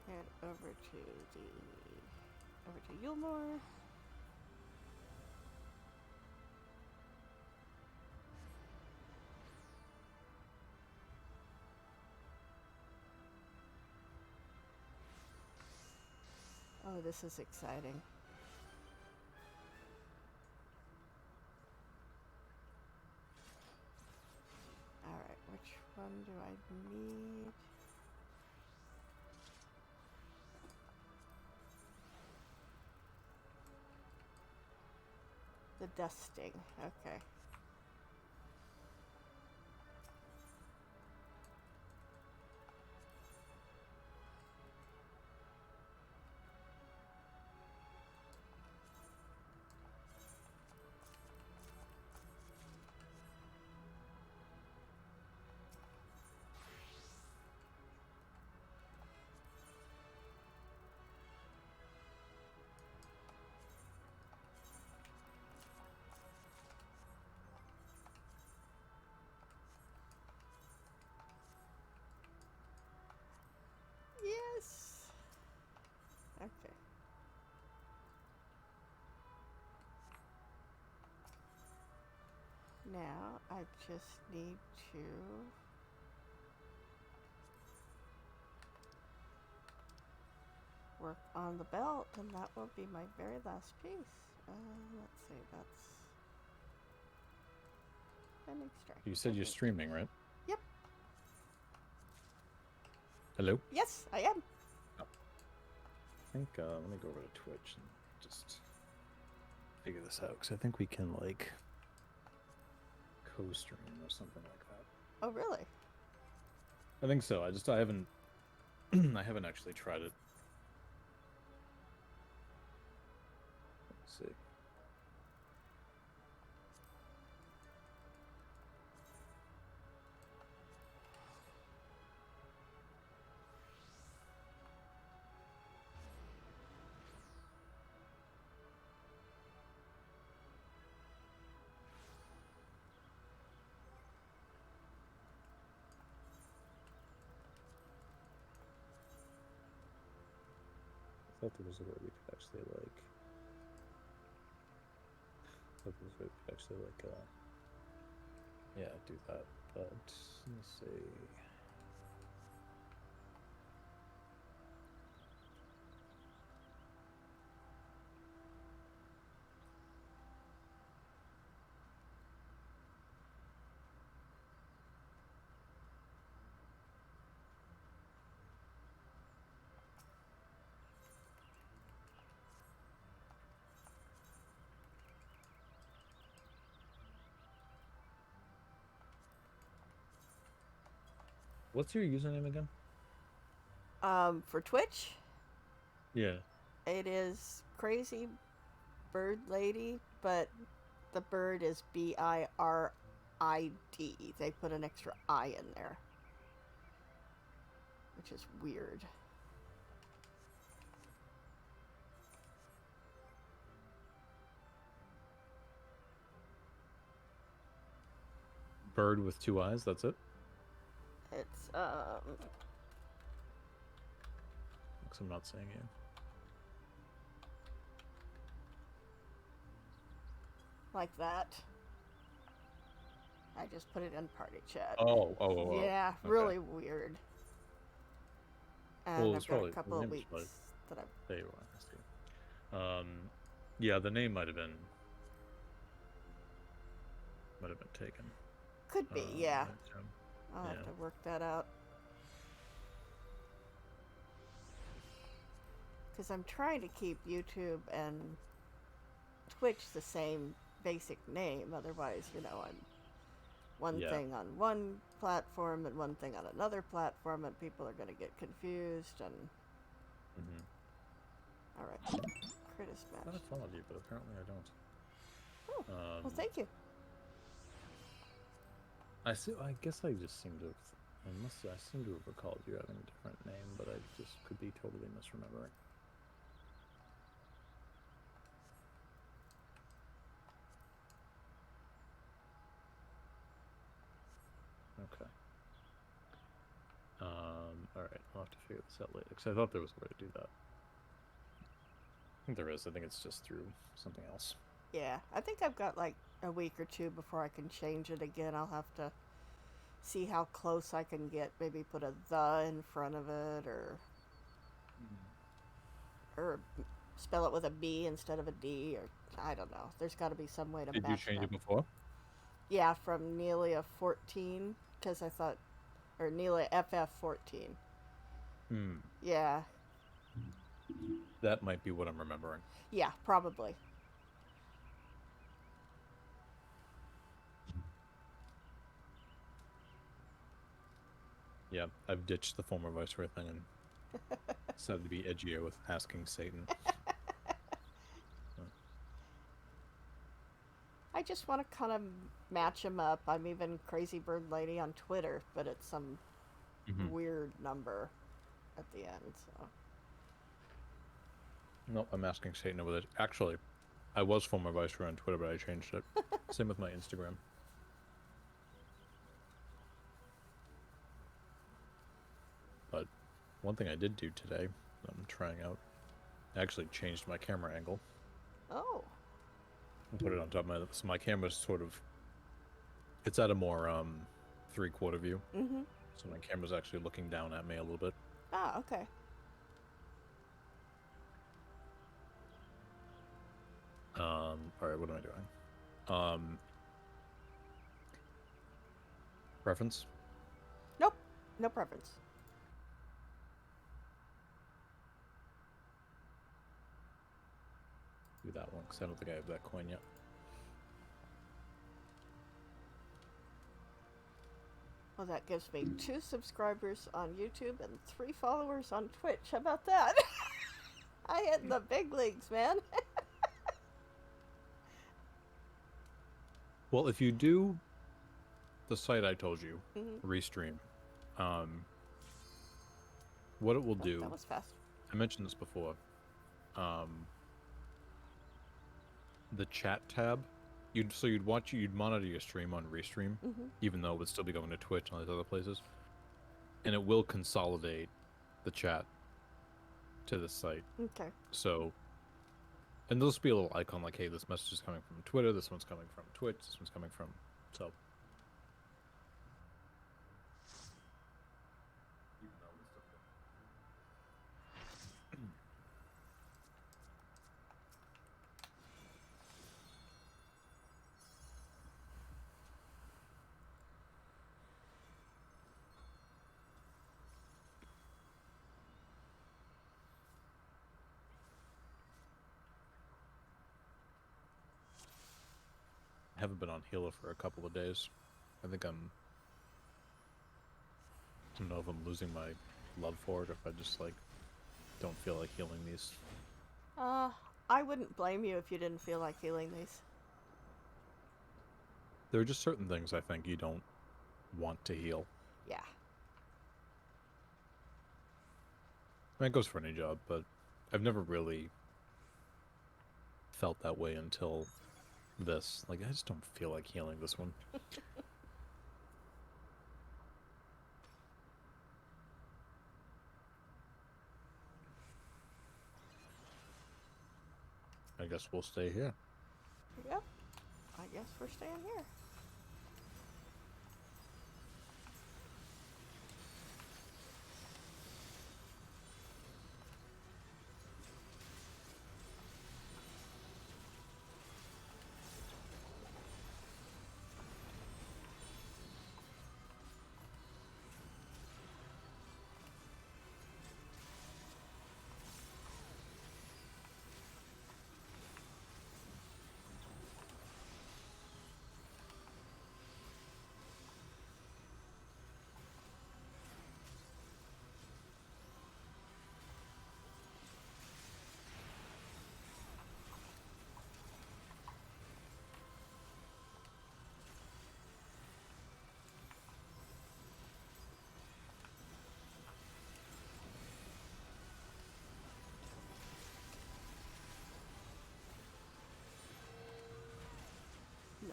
Head over to Yulmore. Oh, this is exciting. Alright, which one do I need? The dusting, okay. now I just need to work on the belt, and that will be my very last piece. Let's see, that's an extract. You said you're streaming, right? Yep. Hello? Yes, I am. Oh. I think, let me go over to Twitch and just figure this out, because I think we can, like, co-stream or something like that. Oh, really? I think so. I haven't, I haven't actually tried it. Let's see. I thought there was a way we could actually, like, yeah, do that, but let me see. What's your username again? For Twitch, Yeah. it is Crazy Bird Lady, but the bird is BIRID. They put an extra I in there, which is weird. Bird with 2 eyes, that's it? It's, Because I'm not seeing you. like that. I just put it in party chat. Oh. Yeah, Okay. really weird. And Well, I've got a couple of weeks that I've... There you are, I see. Yeah, the name might have been taken. Could be, yeah. I'll yeah. have to work that out. Because I'm trying to keep YouTube and Twitch the same basic name. Otherwise, you know, I'm one thing on one platform and one thing on another platform, and people are going to get confused. And all right, Critis match. I followed you, but apparently I don't. Oh, well, thank you. I guess I just seem to have... I seem to have recalled you having a different name, but I just could be totally misremembering. Okay. Alright, I'll have to figure this out later, because I thought there was a way to do that. I think there is. I think it's just through something else. Yeah, I think I've got like a week or two before I can change it again. I'll have to see how close I can get. Maybe put a "the" in front of it, or spell it with a B instead of a D, or I don't know. There's got to be some way to match Did you change that. it before? Yeah, from Nelia 14, because I thought, or Nelia FF 14. Yeah. That might be what I'm remembering. Yeah, probably. Yeah, I've ditched the former Viceroy thing and decided to be edgier with asking Satan. I just want to kind of match them up. I'm even Crazy Bird Lady on Twitter, but it's some weird number at the end. So. No, I'm asking Satan over it. Actually, I was former Viceroy on Twitter, but I changed it. Same with my Instagram. But one thing I did do today, I'm trying out, I actually changed my camera angle. Oh. And put it on top of my... So my camera's sort of It's at a more 3/4 view, Mm-hmm. so my camera's actually looking down at me a little bit. Ah, okay. All right, what am I doing? Preference? Nope. No preference. Do that one because I don't think I have that coin yet. Well, that gives me 2 subscribers on YouTube and 3 followers on Twitch. How about that? I hit the big leagues, man. Well, if you do the site I told you, Mm-hmm. Restream, what it will Oh, do, that was fast. I mentioned this before, the chat tab, you'd monitor your stream on Restream, Mm-hmm. even though it would still be going to Twitch and all these other places, and it will consolidate the chat to the site. Okay. So, and there'll just be a little icon like, hey, this message is coming from Twitter, this one's coming from Twitch, this one's coming from, so. I haven't been on healer for a couple of days. I think I don't know if I'm losing my love for it, or if I just like don't feel like healing these. I wouldn't blame you if you didn't feel like healing these. There are just certain things I think you don't want to heal. Yeah. I mean, it goes for any job, but I've never really felt that way until this. Like, I just don't feel like healing this one. I guess we'll stay here. Yep. I guess we're staying here.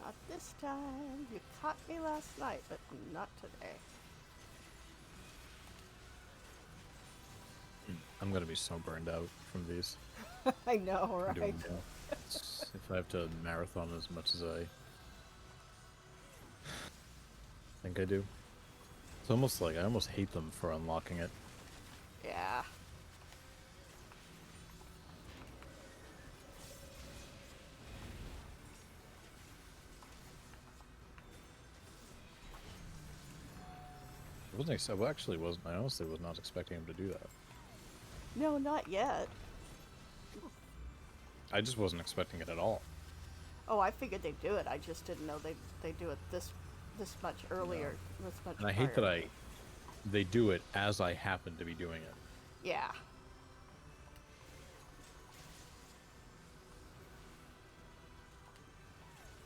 Not this time. You caught me last night, but not today. I'm gonna be so burned out from these. I know, right? If I have to marathon as much as I think I do. It's almost like I almost hate them for unlocking it. Yeah. I wasn't. Well, actually, wasn't. I honestly was not expecting him to do that. No, not yet. I just wasn't expecting it at all. Oh, I figured they'd do it. I just didn't know they'd do it this much earlier, this much. And I hate that they do it as I happen to be doing it. Yeah.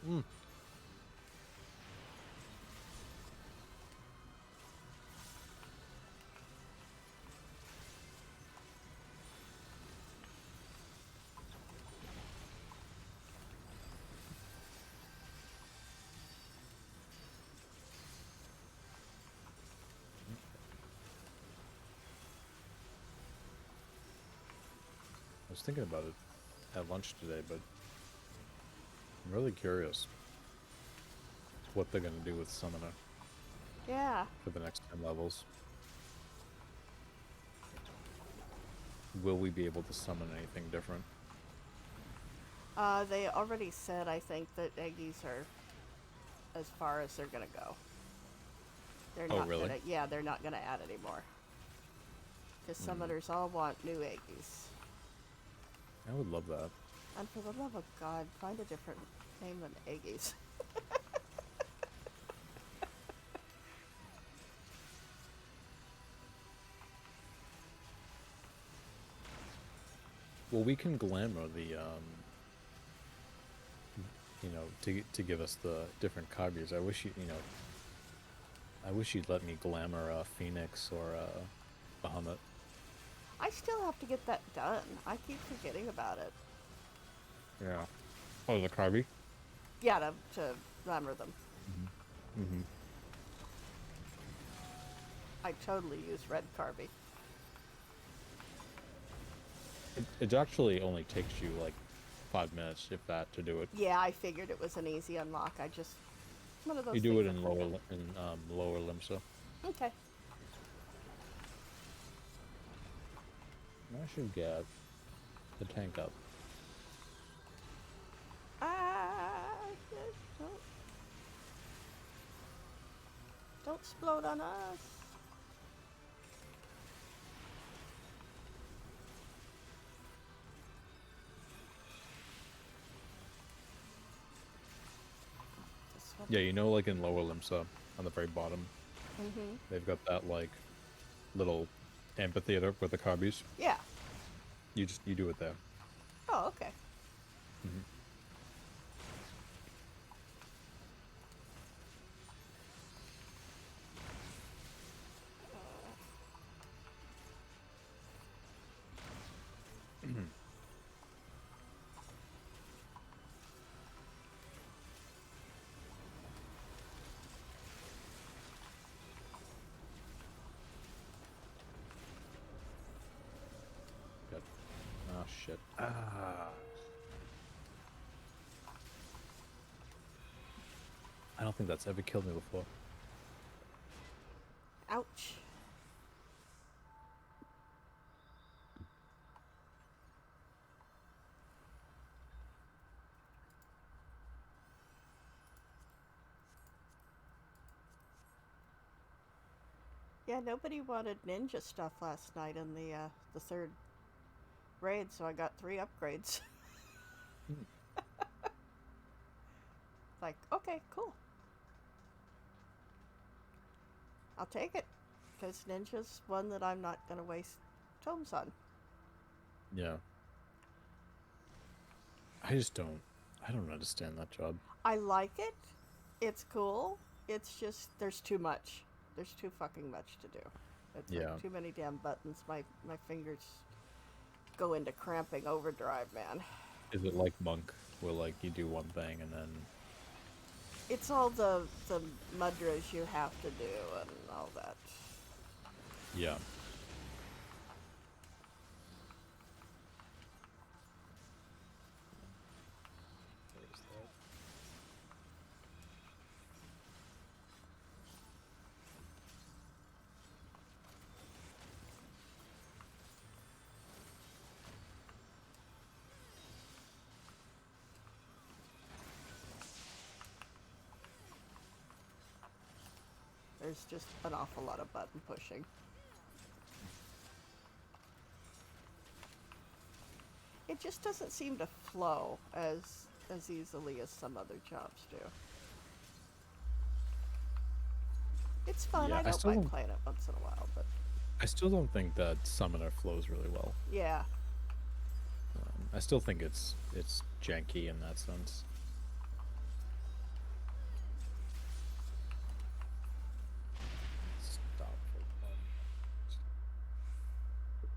Mm. I was thinking about it at lunch today, but I'm really curious. what they're gonna do with Summoner Yeah. for the next 10 levels. Will we be able to summon anything different? They already said, I think, that Eggies are as far as they're gonna go. They're Oh, not really? gonna, yeah, they're not gonna add any more. Because summoners all want new Eggies. I would love that. And for the love of God, find a different name than Eggies. Well, we can glamour the you know, to give us the different Kaguras. I wish I wish you'd let me glamour Phoenix or Bahamut. I still have to get that done. I keep forgetting about it. Yeah. Oh, the Kagu? Yeah, to glamour them. Mm-hmm. I totally use red Carby. It actually only takes you like 5 minutes, if that, to do it. Yeah, I figured it was an easy unlock. I just one of those. You do it things in I forget. lower Limsa. Okay. I should get the tank up. Don't, don't explode on us. This one. Yeah, you know, like in lower Limsa, on the very bottom, Mm-hmm. they've got that like little amphitheater with the Kagus. Yeah. You do it there. Oh, okay. Mm-hmm. Good. Oh shit. Ah. I don't think that's ever killed me before. Ouch. Yeah, nobody wanted ninja stuff last night in the third raid, so I got 3 upgrades. Like, okay, cool. I'll take it, because ninja's one that I'm not gonna waste tomes on. Yeah. I don't understand that job. I like it. It's cool. It's just there's too much. There's too fucking much to do. It's Yeah. like too many damn buttons. My fingers go into cramping overdrive, man. Is it like Monk, where like you do one thing and then It's all the mudras you have to do and all that. yeah. There's that. There's just an awful lot of button pushing. It just doesn't seem to flow as easily as some other jobs do. It's fun. Yeah, I don't mind playing it once in a while, but I still don't think that Summoner flows really well. yeah. I still think it's janky in that sense. Stop for one.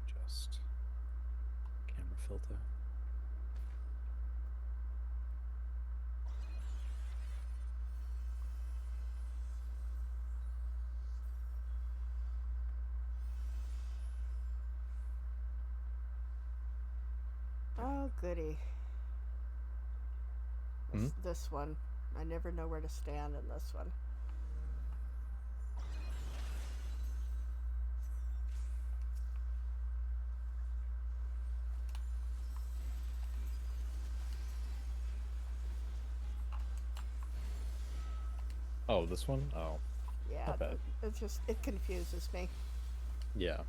Just camera filter. Oh, goody. This one. I never know where to stand in this one. Oh, this one? Oh, Yeah, not bad. it's just, it confuses me. Yeah.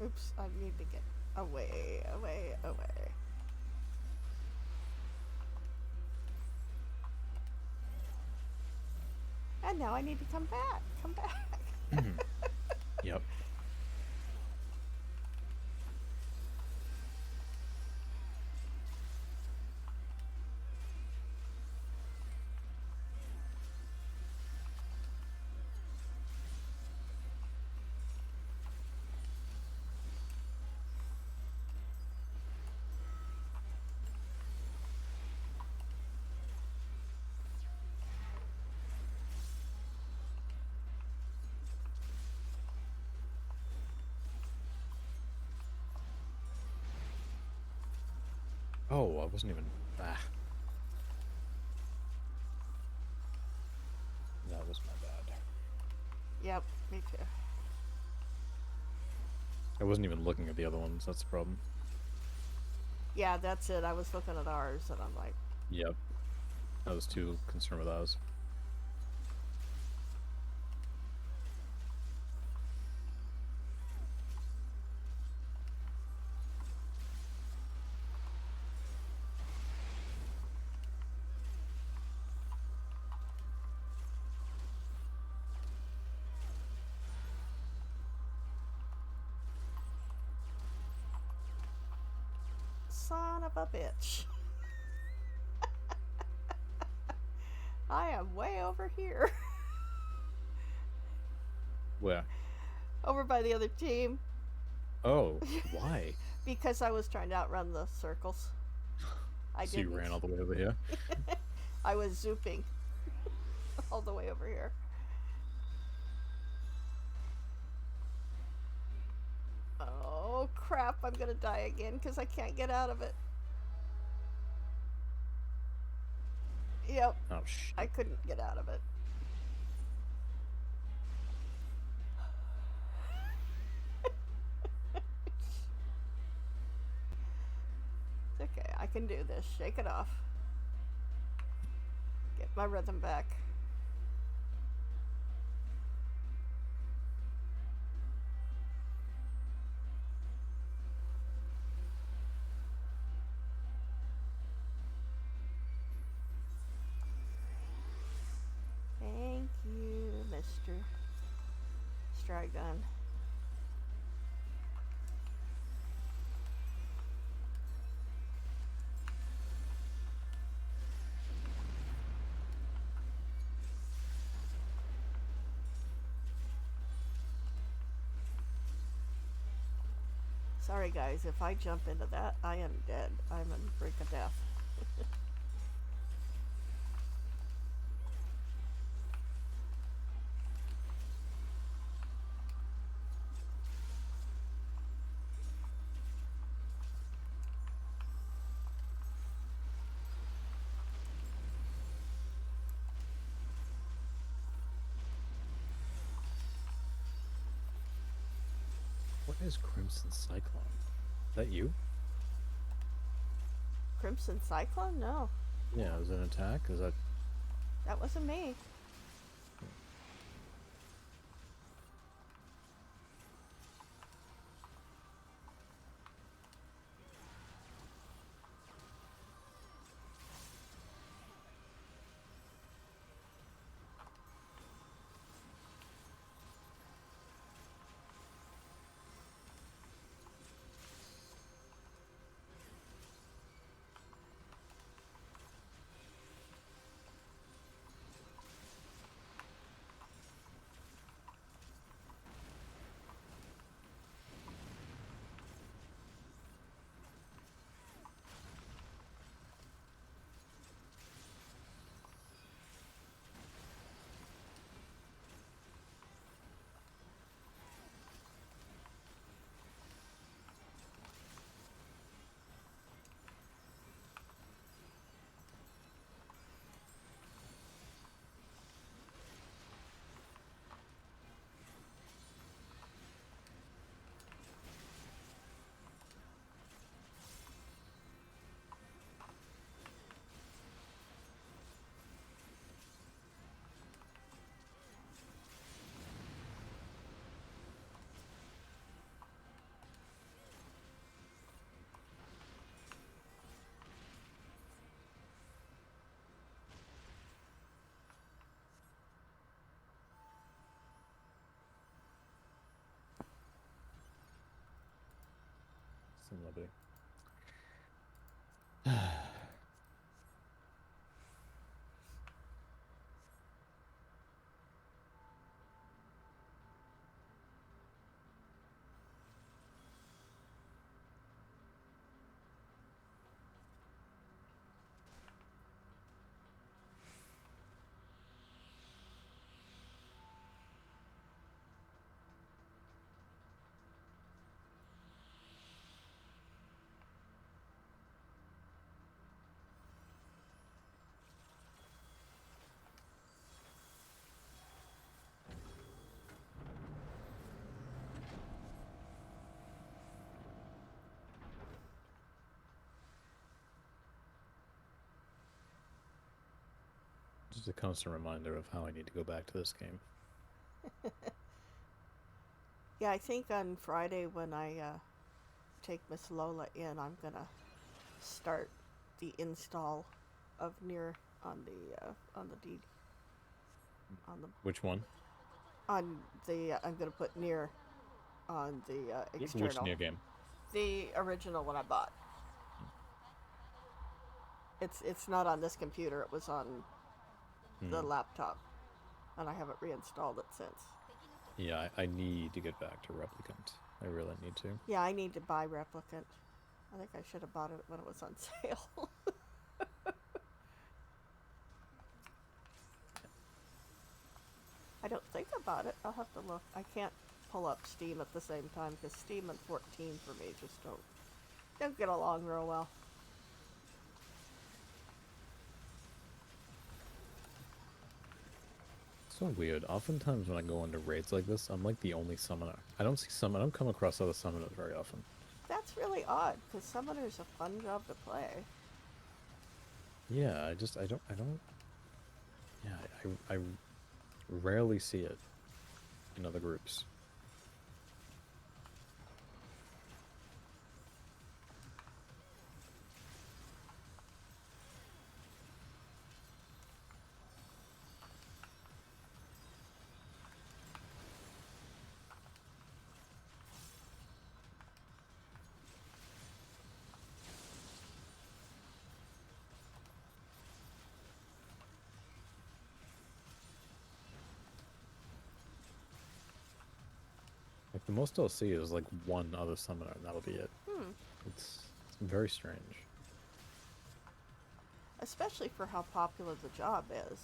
Oops, I need to get away, away, away. And now I need to come back, come back. Yep. Oh, I wasn't even. Ah, that was my bad. Yep, me too. I wasn't even looking at the other ones. That's the problem. Yeah, that's it. I was looking at ours and I'm like, Yep. I was too concerned with ours. son of a bitch. I am way over here. Where? Over by the other team. Oh, why? Because I was trying to outrun the circles. I So you didn't. ran all the way over here? I was zooping all the way over here. Oh crap, I'm gonna die again because I can't get out of it. Yep, Oh, I shit. couldn't get out of it. It's okay, I can do this. Shake it off. Get my rhythm back. Thank you, Mr. Strigon. Sorry guys, if I jump into that, I am dead. I'm on the brink of death. What is Crimson Cyclone? Is that you? Crimson Cyclone? No, Yeah, is it an attack? Is that. that wasn't me. nobody. Just a constant reminder of how I need to go back to this game. Yeah, I think on Friday when I take Miss Lola in, I'm gonna start the install of NieR on the D on the Which one? I'm gonna put NieR on the Which external, NieR game? the original one I bought. It's not on this computer. It was on the laptop, and I haven't reinstalled it since. Yeah, I need to get back to Replicant. I really need to. Yeah, I need to buy Replicant. I think I should have bought it when it was on sale. I don't think about it. I'll have to look. I can't pull up Steam at the same time because Steam and 14 for me just don't get along real well. It's so weird. Oftentimes when I go into raids like this, I'm like the only summoner. I don't come across other summoners very often. That's really odd because Summoner's a fun job to play. Yeah, I don't. Yeah, I rarely see it in other groups. Like the most I'll see is like one other summoner, and that'll be it. It's very strange. Especially for how popular the job is.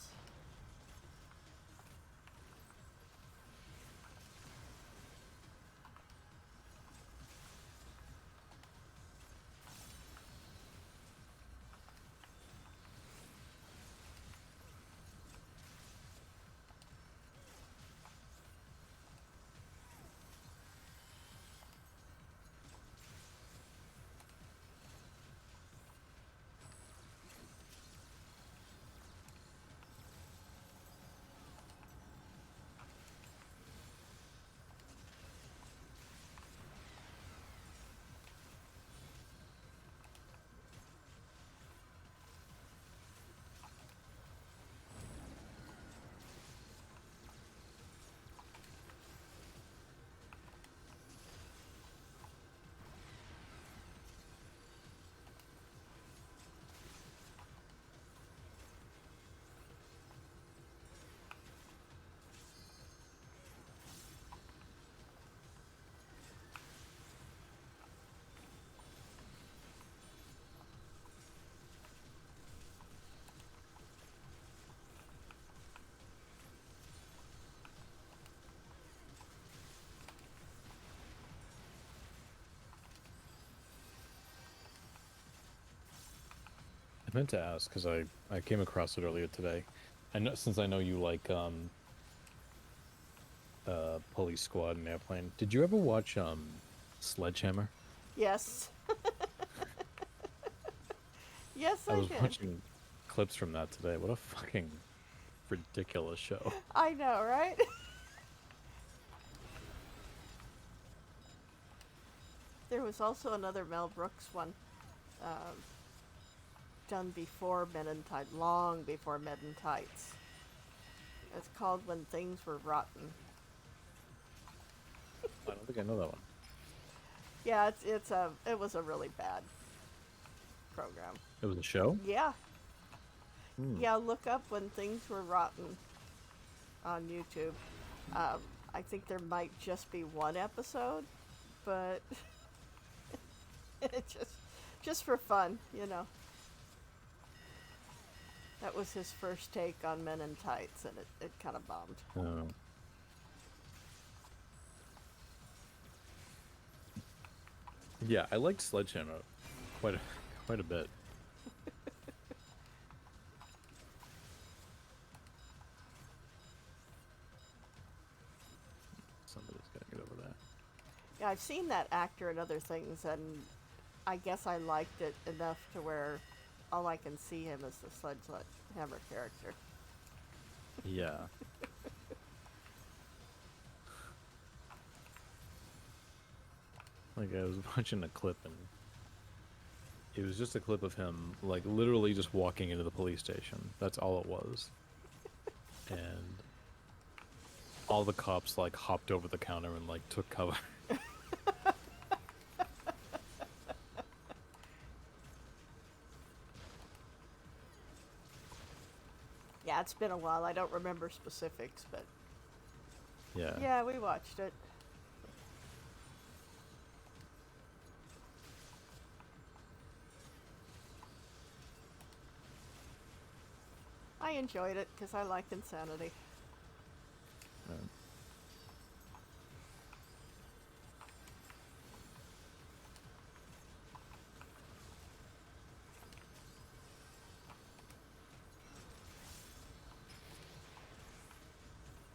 I meant to ask because I came across it earlier today. I know since I know you like Police Squad and Airplane. Did you ever watch Sledgehammer? Yes. Yes, I I was did. watching clips from that today. What a fucking ridiculous show. I know, right? There was also another Mel Brooks one um, done before Men in Tights, long before Men in Tights. It's called When Things Were Rotten. I don't think I know that one. Yeah, it was a really bad program. It was a show. Yeah, Hmm. yeah. Look up when things were rotten on YouTube. I think there might just be one episode, but it just for fun, you know. That was his first take on Men in Tights, and it kind of bombed. Oh. Yeah, I liked Sledgehammer quite a quite a bit. Somebody's gotta get over that. Yeah, I've seen that actor in other things, and I guess I liked it enough to where all I can see him is the Sledgehammer character. Yeah. Like I was watching a clip and it was just a clip of him like literally just walking into the police station. That's all it was. And all the cops like hopped over the counter and like took cover. Yeah, it's been a while. I don't remember specifics, but Yeah. yeah, we watched it. I enjoyed it because I like insanity. Um,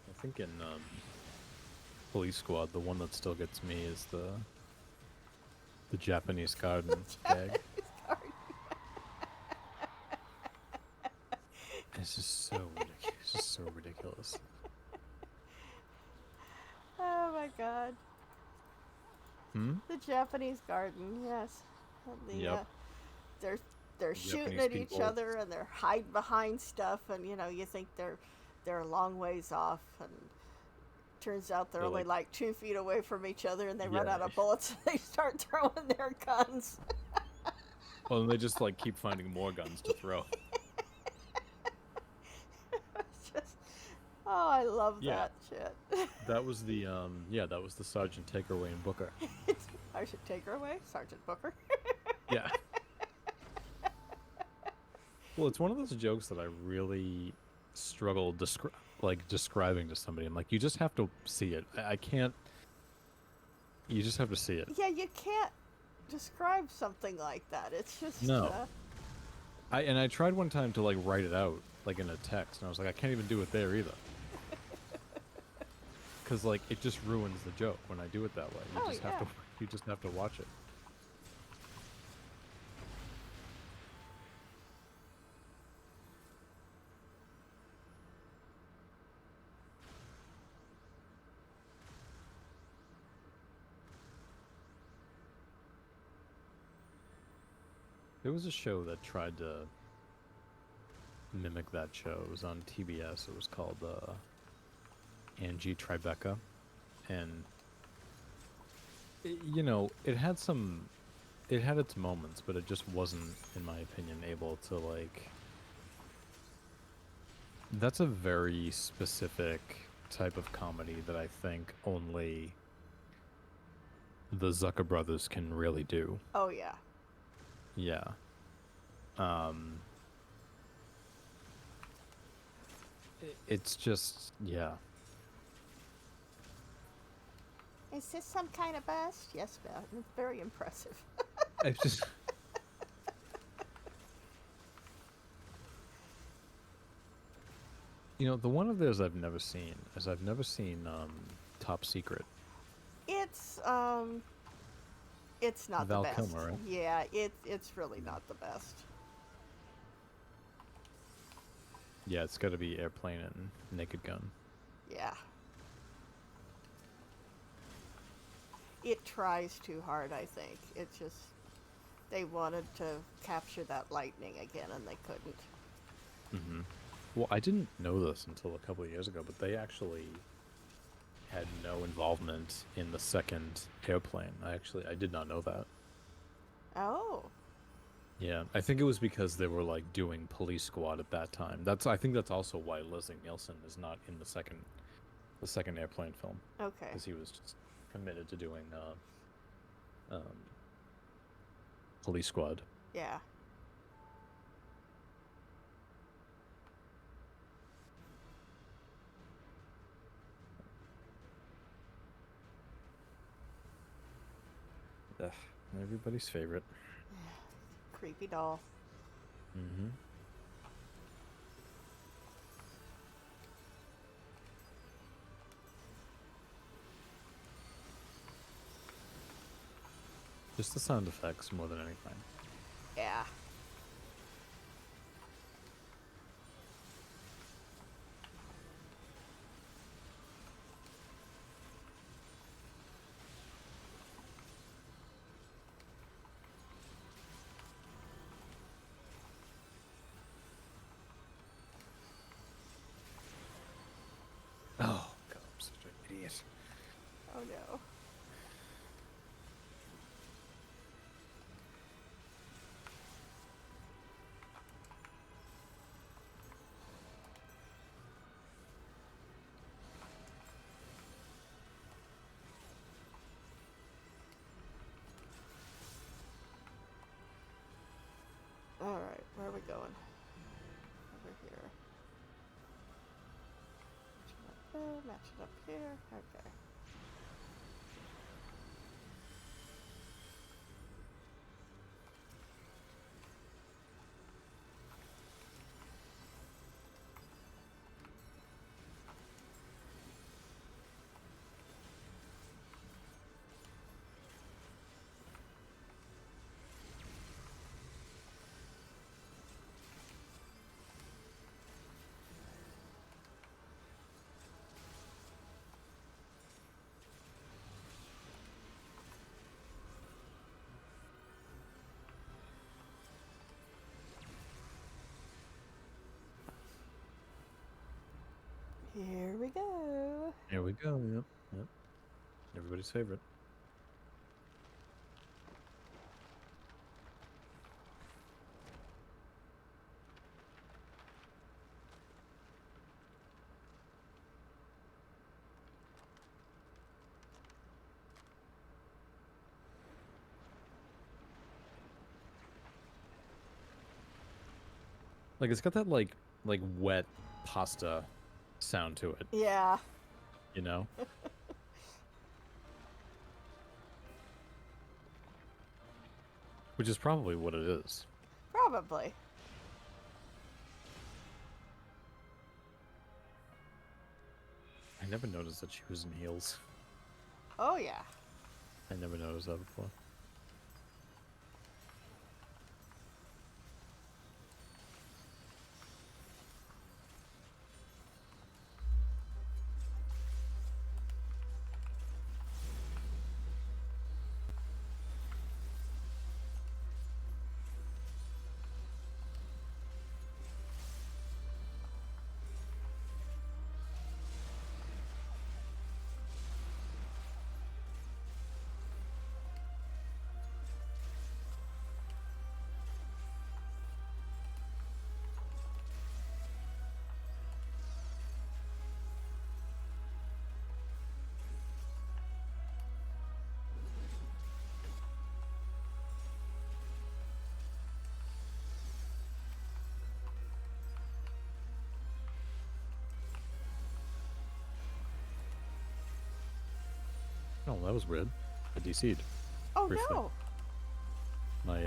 I think in Police Squad, the one that still gets me is the Japanese garden gag. It's just so ridiculous. It's just so ridiculous. Oh my god. Hmm? The Japanese garden, yes. And the, Yep. they're they're shooting Japanese at each people. other and they're hiding behind stuff, and you know you think they're a long ways off, and turns out they're They're only like, like 2 feet away from each other, and they run yeah. out of bullets and they start throwing their guns. Well, and they just like keep finding more guns to throw. It's just, oh, I love Yeah. that shit. That was the yeah, that was the Sergeant Takeaway in Booker. I should take her away, Sergeant Booker. Yeah. Well, it's one of those jokes that I really struggle describing to somebody. I'm like, you just have to see it. I can't. You just have to see it. Yeah, you can't describe something like that. It's just No. I tried one time to like write it out like in a text, and I was like, I can't even do it there either. Because like it just ruins the joke when I do it that way. You Oh, just yeah. have to you just have to watch it. There was a show that tried to mimic that show. It was on TBS. It was called Angie Tribeca, and you know, it had its moments, but it just wasn't, in my opinion, able to like. That's a very specific type of comedy that I think only the Zucker brothers can really do. oh yeah. Yeah. Um. It's just yeah. Is this some kind of bust? Yes, ma'am. It's very impressive. It's just. You know, the one of theirs I've never seen is I've never seen Top Secret. It's it's not Val the best. Kilmer, right? Yeah, it's really not the best. Yeah, it's got to be Airplane and Naked Gun. Yeah. It tries too hard, I think. It just they wanted to capture that lightning again and they couldn't. Mm-hmm. Well, I didn't know this until a couple of years ago, but they actually had no involvement in the second airplane. I did not know that. Oh. Yeah, I think it was because they were like doing Police Squad at that time. I think that's also why Leslie Nielsen is not in the second airplane film, Okay. because he was just committed to doing um, Police Squad. Yeah. Ugh, everybody's favorite. Creepy doll. Mm-hmm. Just the sound effects more than anything. Yeah. Oh God, I'm such an idiot. Oh no. Alright, where are we going? Over here. Match it up here. Okay. Here we go. Here we go. Yep. Yep. Everybody's favorite. Like it's got that like wet pasta sound to it, Yeah. you know? Which is probably what it is. Probably. I never noticed that she was in heels. Oh yeah. I never noticed that before. Oh, that was weird. I DC'd. Oh Briefly. no. My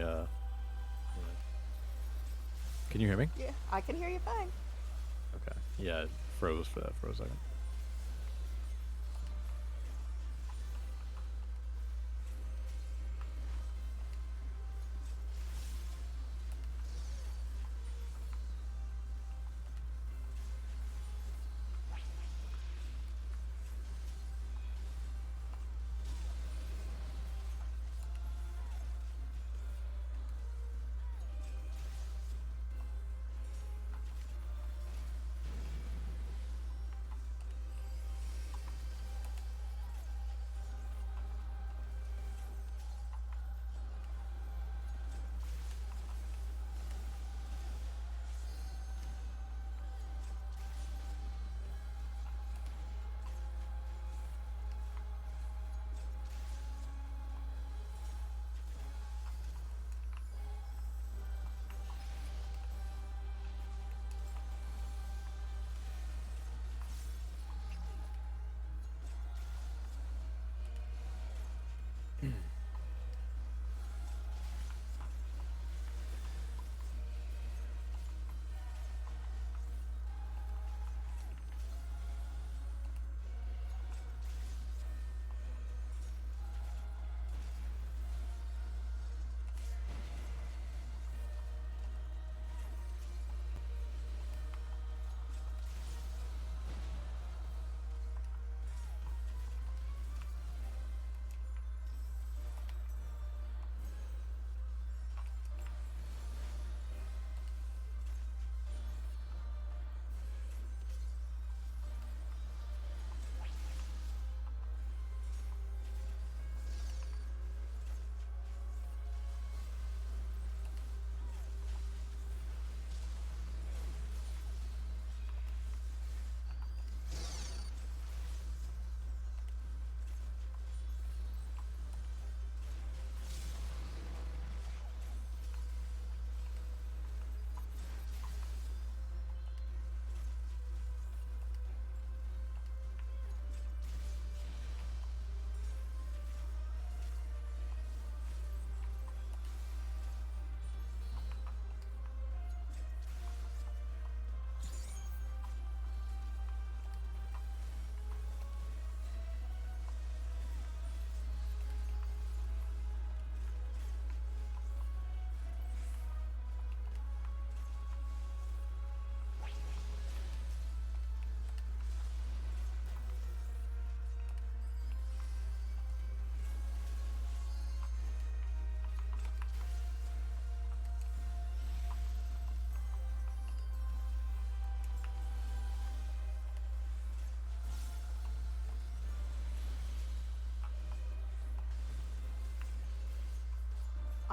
Can you hear me? Yeah, I can hear you fine. Okay. Yeah, it froze for a second.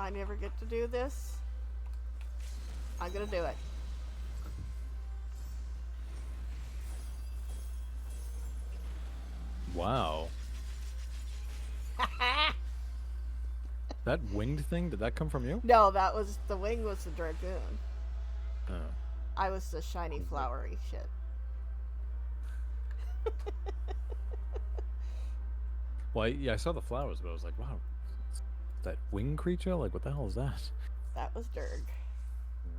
I never get to do this. I'm gonna do it. Wow. That winged thing, did that come from you? No, that was the wing was the dragoon. Oh. I was the shiny flowery shit. Well, I saw the flowers, but I was like, wow, is that wing creature? Like, what the hell is that? That was Dirg. Yeah.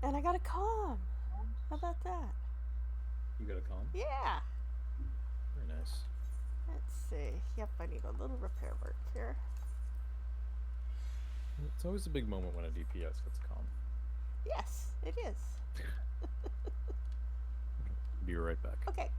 And I got a calm. How about that? You got a calm? Yeah. Very nice. Let's see. Yep, I need a little repair work here. It's always a big moment when a DPS gets calm. Yes, it is. Be right back. Okay.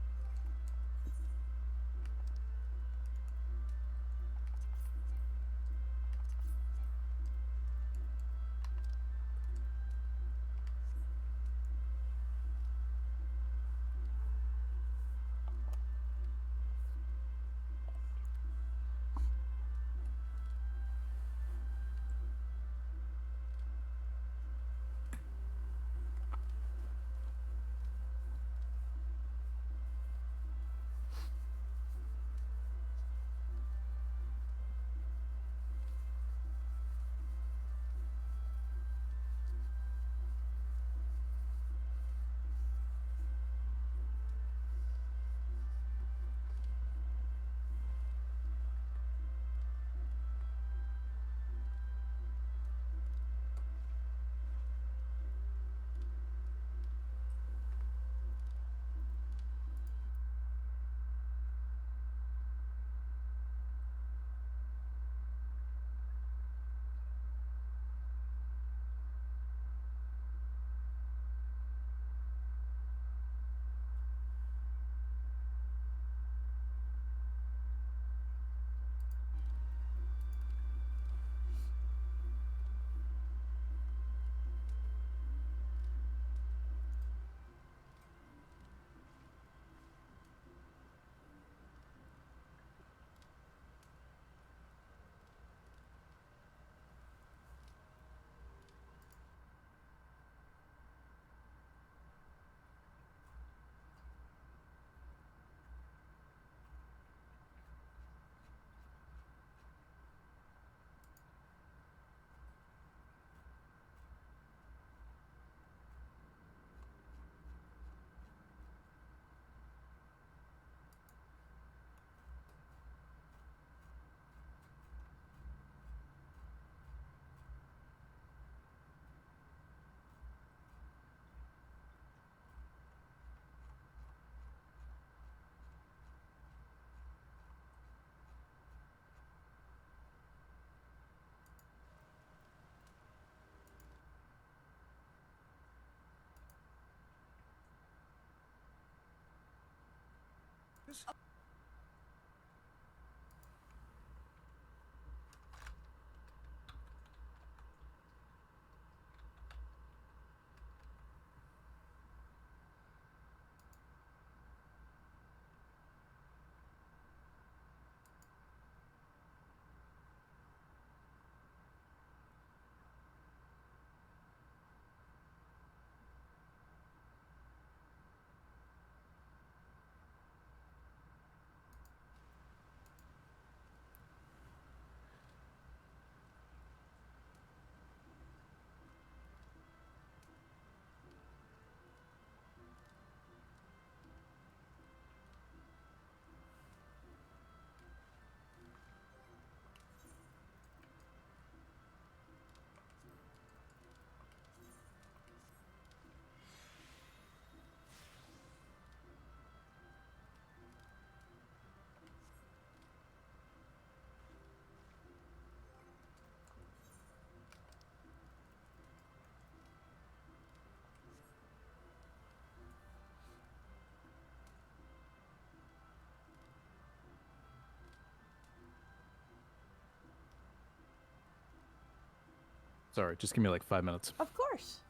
Sorry, just give me like 5 minutes. Of course.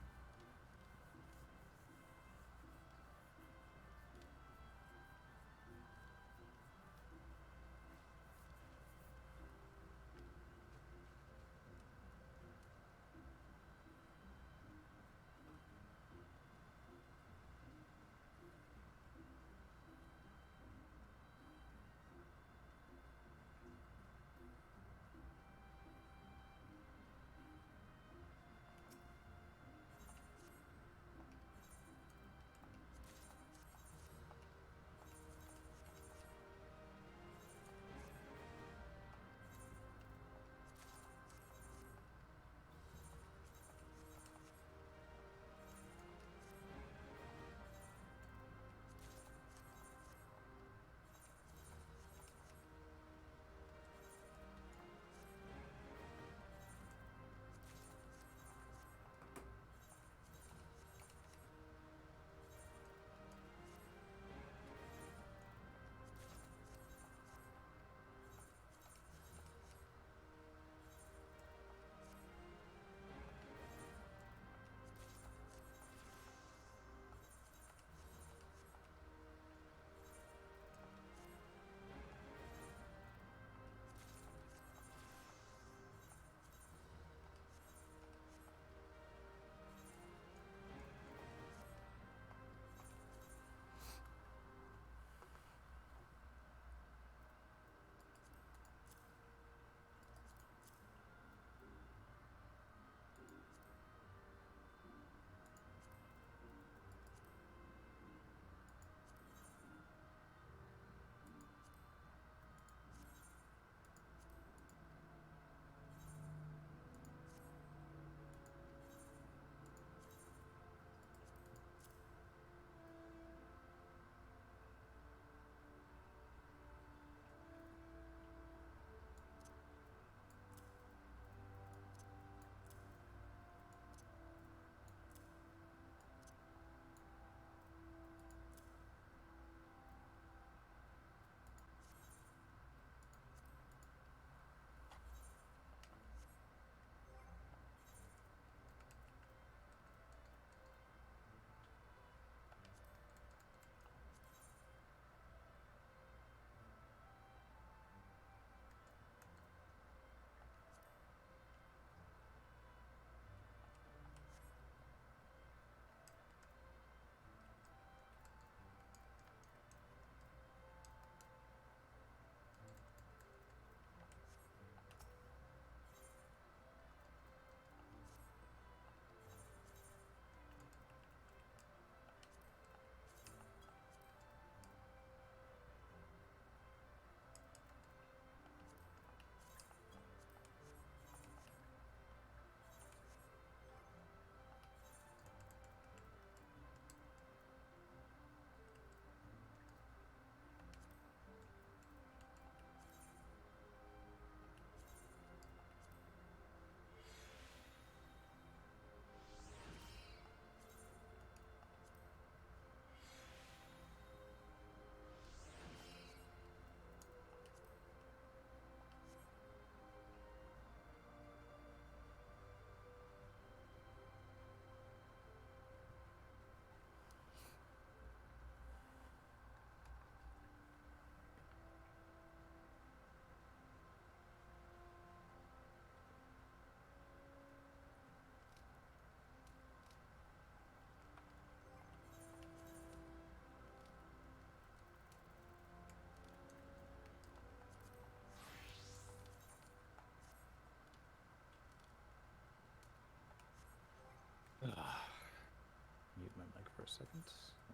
Mute my mic for a second.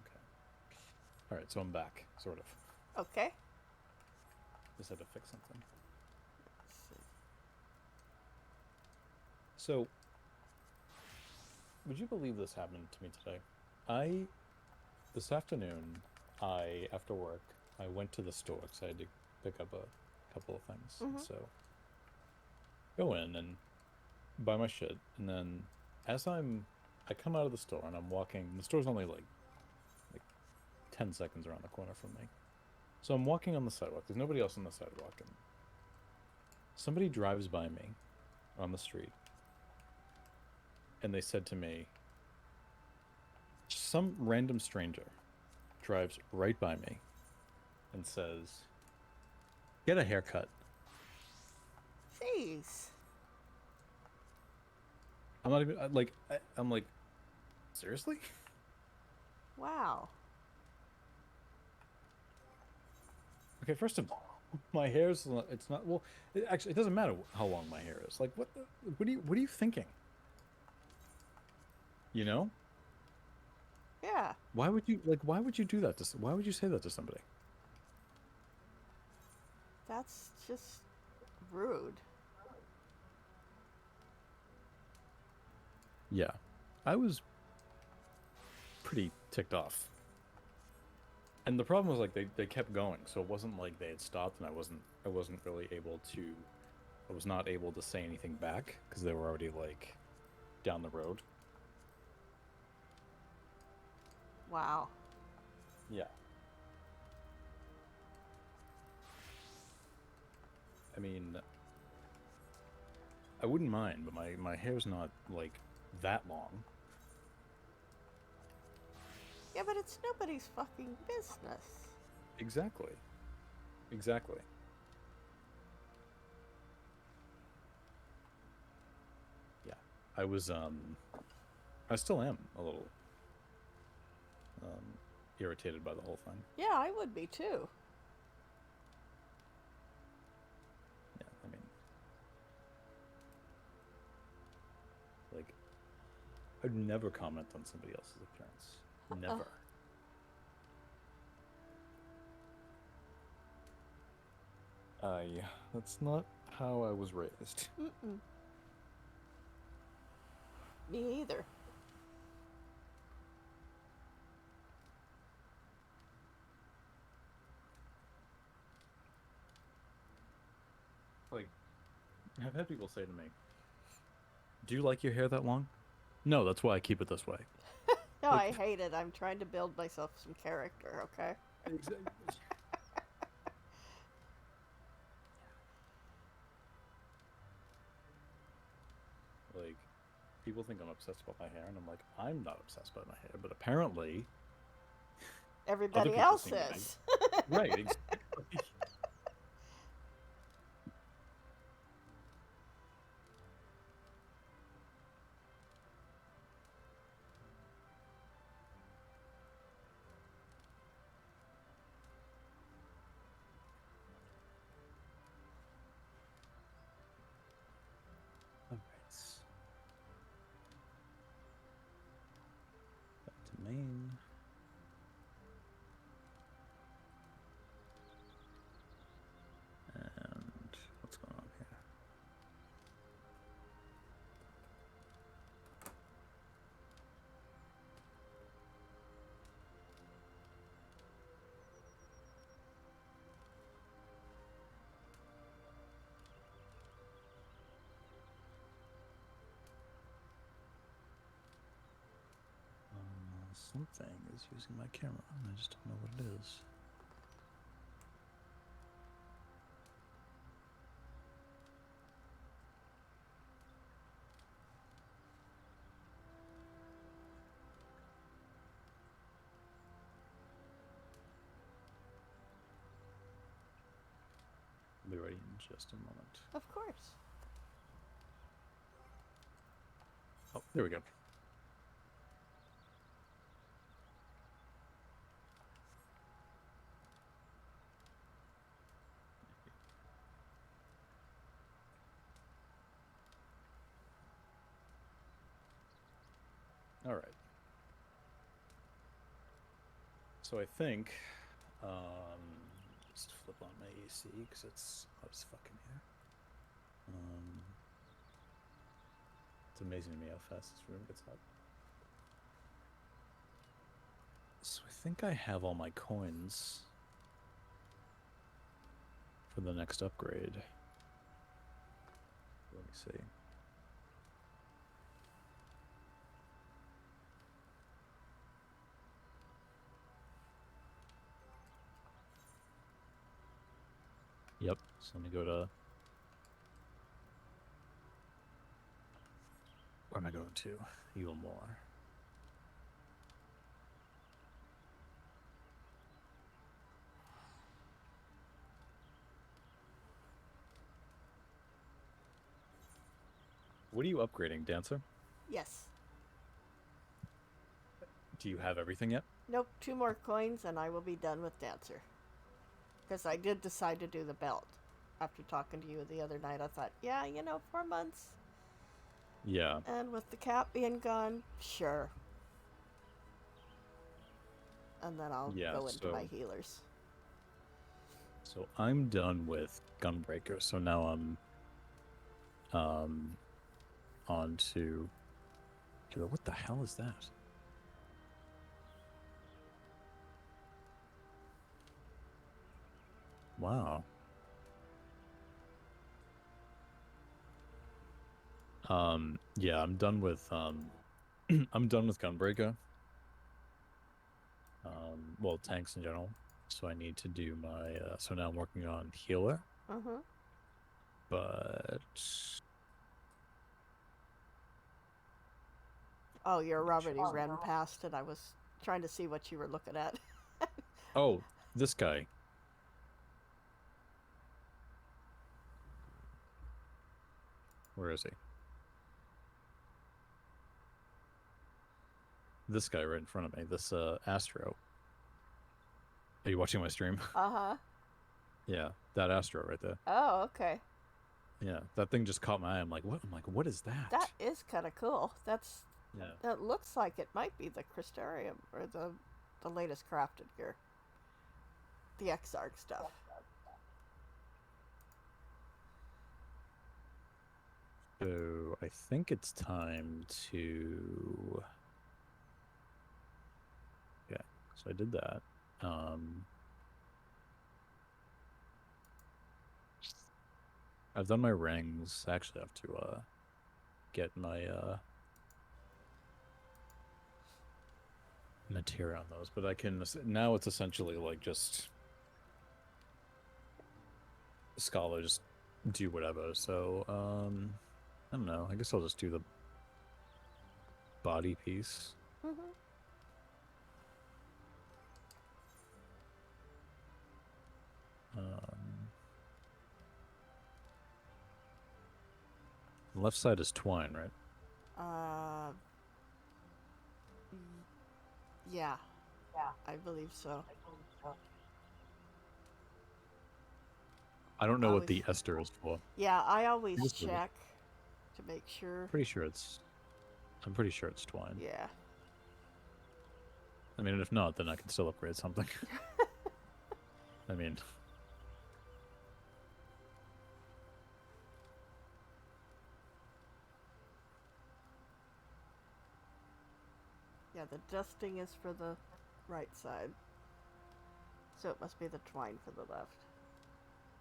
Okay. All right, so I'm back, sort of. Okay. Just had to fix something. Let's see. So, would you believe this happened to me today? This afternoon, after work, I went to the store because I had to pick up a couple of things. Mhm. So, go in and buy my shit, and then I come out of the store and I'm walking. The store's only like 10 seconds around the corner from me. So I'm walking on the sidewalk. There's nobody else on the sidewalk, and somebody drives by me on the street, and they said to me, some random stranger drives right by me and says, "Get a haircut." Jeez. I'm not even like I'm like, seriously? Wow. Okay, first of all, my hair's it's not well. Actually, it doesn't matter how long my hair is. Like, what are you thinking? You know, Yeah. why would you do that to? Why would you say that to somebody? That's just rude. Yeah, I was pretty ticked off. And the problem was like they kept going, so it wasn't like they had stopped, and I wasn't really able to I was not able to say anything back because they were already like down the road. Wow. Yeah. I mean, I wouldn't mind, but my hair's not like that long. Yeah, but it's nobody's fucking business. Exactly. Exactly. Yeah. I was I still am a little irritated by the whole thing. Yeah, I would be too. Yeah, I mean, like I'd never comment on somebody else's appearance. Uh, Never. I That's not how I was raised. mm-mm. Me either. Like I've had people say to me, "Do you like your hair that long?" No, that's why I keep it this way. No, Like I hate it. I'm trying to build myself some character, okay? exactly. Like people think I'm obsessed about my hair, and I'm like, I'm not obsessed by my hair, but apparently other Everybody people else seem to be. is. Right, exactly. All right, back to main. And what's going on here? Something is using my camera, and I just don't know what it is. I'll be ready in just a moment. Of course. Oh, there we go. All right. So I think, just flip on my AC because it's hot as fucking here. It's amazing to me how fast this room gets hot. So I think I have all my coins for the next upgrade. Let me see. Yep. So let me go to. Where am I going to? Heal more. What are you upgrading, Dancer? Yes. Do you have everything yet? Nope, 2 more coins and I will be done with Dancer. Because I did decide to do the belt. After talking to you the other night, I thought, yeah, 4 months. Yeah. And with the cap being gone, sure. And then I'll Yeah, go into my healers. So I'm done with Gunbreaker, so now I'm on to what the hell is that? Wow. Yeah, I'm done with I'm done with Gunbreaker. Well, tanks in general. So I need to do my so now I'm working on healer. Mm-hmm. But Oh, you're already ran past it. I was trying to see what you were looking at. oh, this guy. Where is he? This guy right in front of me. This Astro. Are you watching my stream? Uh-huh. Yeah, that Astro right there. Oh, okay. Yeah, that thing just caught my eye. I'm like, what? I'm like, what is that? That is kind of cool. Yeah. That looks like it might be the Crystarium or the latest crafted gear. The Exarch stuff. So I think it's time to. Yeah. So I did that. I've done my rings. I actually have to get my material on those, but I can now. It's essentially like just scholars do whatever. So I don't know. I guess I'll just do the body piece. Mm-hmm. Left side is twine, right? Yeah. I believe so. I don't know what the ester is for. Yeah, I always check to make sure. I'm pretty sure it's twine. Yeah. I mean, if not, then I can still upgrade something. I mean, yeah, the dusting is for the right side. So it must be the twine for the left.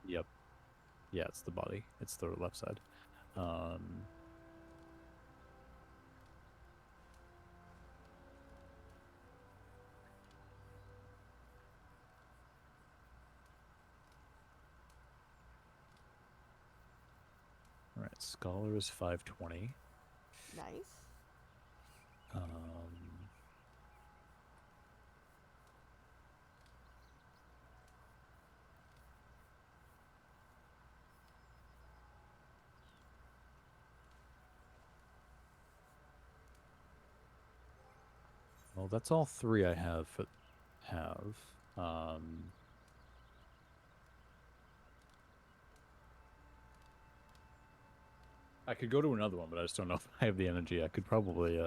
yep. Yeah, it's the body. It's the left side. All right, scholar is 520. Nice. Well, that's all 3 I have. I could go to another one, but I just don't know if I have the energy. I could probably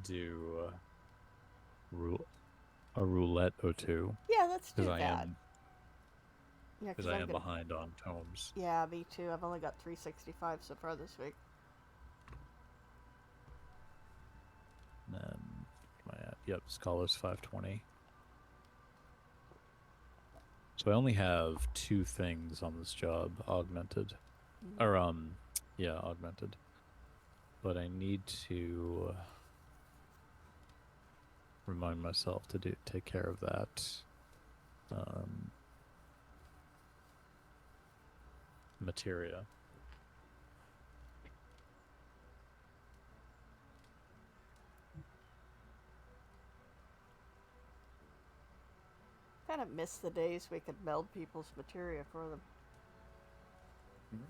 do a roulette or 2. Yeah, let's do that. Yeah, because I am behind on tomes. Yeah, me too. I've only got 365 so far this week. And then, where am I at? Yep, Scholar's 520. So I only have 2 things on this job augmented. Mm-hmm. Or, yeah, augmented. But I need to remind myself to take care of that. Materia. kind of miss the days we could meld people's materia for them. Mm-hmm.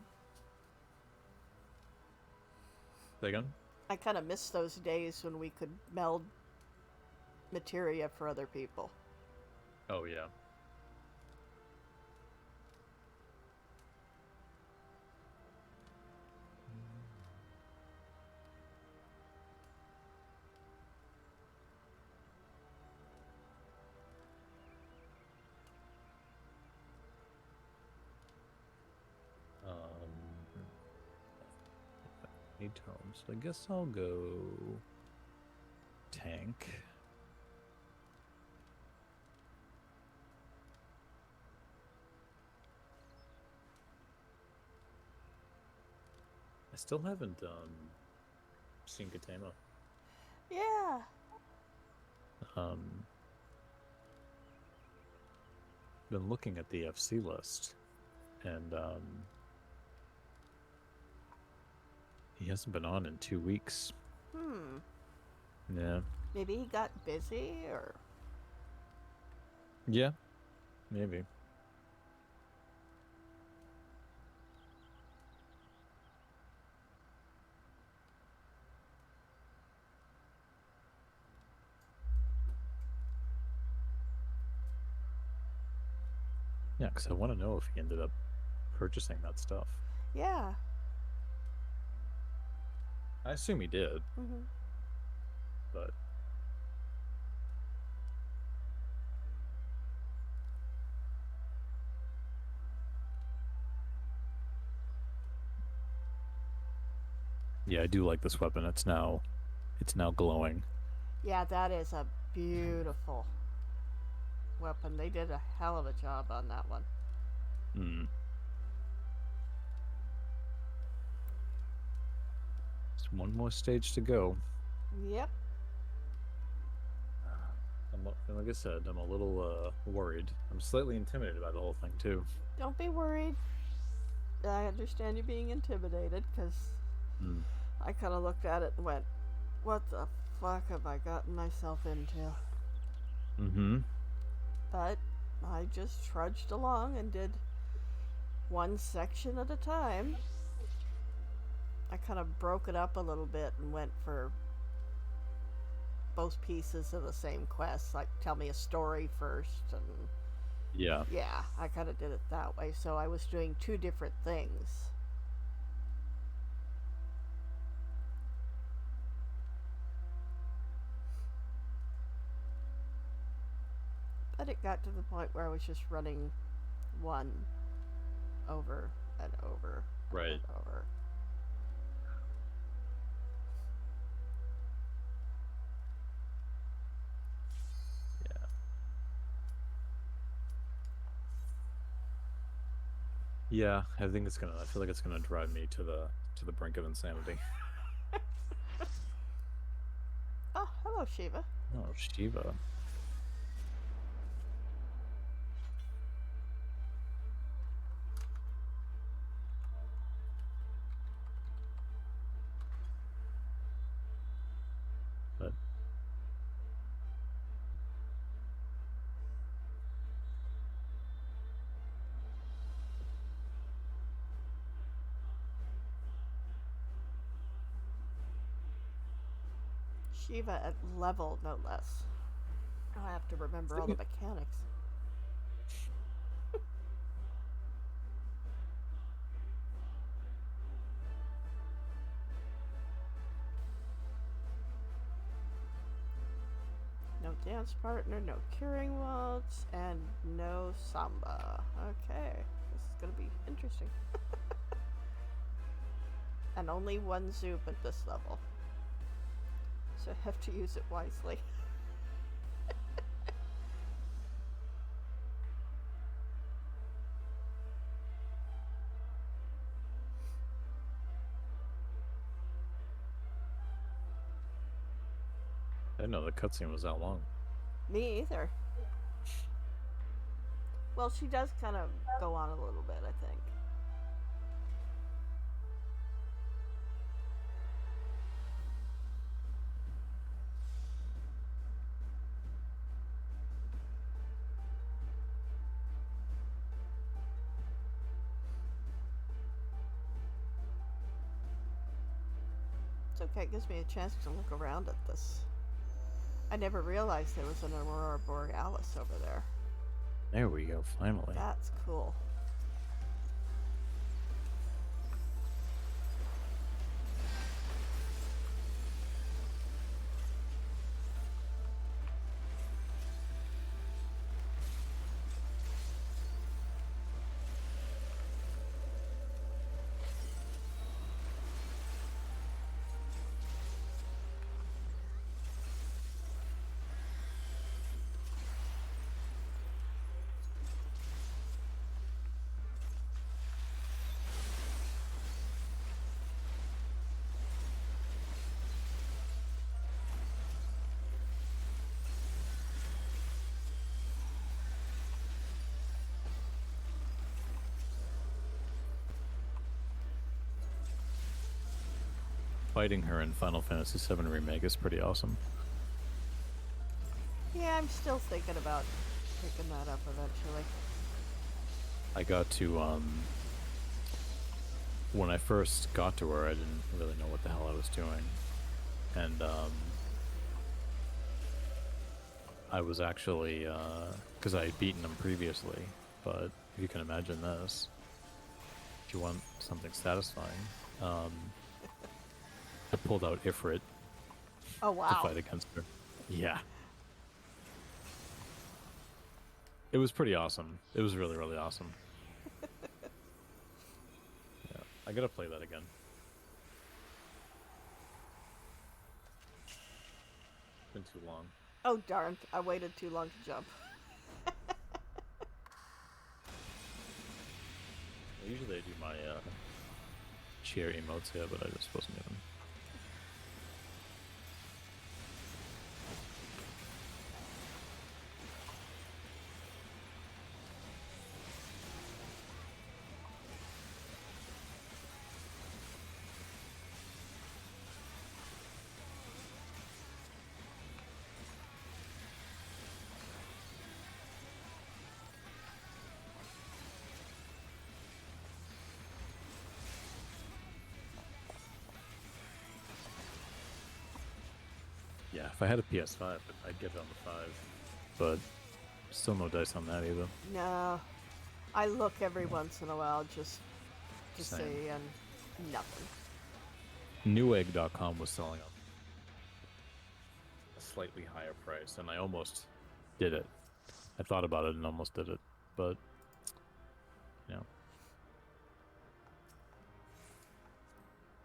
Say again? I kind of miss those days when we could meld materia for other people. Oh, yeah. Need tomes. I guess I'll go tank. I still haven't seen Katama. Yeah. Been looking at the FC list, and he hasn't been on in 2 weeks. Yeah. Maybe he got busy, or... Yeah, maybe. Yeah, because I want to know if he ended up purchasing that stuff. Yeah. I assume he did. Mm-hmm. But yeah, I do like this weapon. It's now glowing. Yeah, that is a beautiful weapon. They did a hell of a job on that one. Just one more stage to go. Yep. Like I said, I'm a little worried. I'm slightly intimidated by the whole thing too. Don't be worried. I understand you being intimidated, because I kind of looked at it and went, what the fuck have I gotten myself into? Mm-hmm. But I just trudged along and did one section at a time. I kind of broke it up a little bit and went for both pieces of the same quest, like tell me a story first, and yeah, I kind of did it that way. So I was doing 2 different things. But it got to the point where I was just running one over and over right. and over. Yeah, I think it's gonna. I feel like it's gonna drive me to the brink of insanity. Oh, hello, Shiva. Oh, Shiva. But Shiva at level, no less. I have to remember all the mechanics. No dance partner, no curing waltz, and no samba. Okay, this is gonna be interesting. And only one zoop at this level, so I have to use it wisely. I didn't know the cutscene was that long. Me either. Well, she does kind of go on a little bit, I think. okay. It gives me a chance to look around at this. I never realized there was an aurora borealis over there. There we go, finally. That's cool. Fighting her in Final Fantasy VII Remake is pretty awesome. Yeah, I'm still thinking about picking that up eventually. I got to, when I first got to her, I didn't really know what the hell I was doing. And, I was actually, because I had beaten him previously, but if you can imagine this, if you want something satisfying, I pulled out Ifrit Oh to wow. fight against her. Yeah. It was pretty awesome. It was really, really awesome. Yeah, I gotta play that again. It's been too long. Oh darn! I waited too long to jump. Usually I do my cheer emotes here, but I just wasn't even. Yeah, if I had a PS5, I'd get it on the 5, but still no dice on that either. No, I look every once in a while just to Same. see, and nothing. Newegg.com was selling up a slightly higher price, and I almost did it. I thought about it and almost did it, but you know,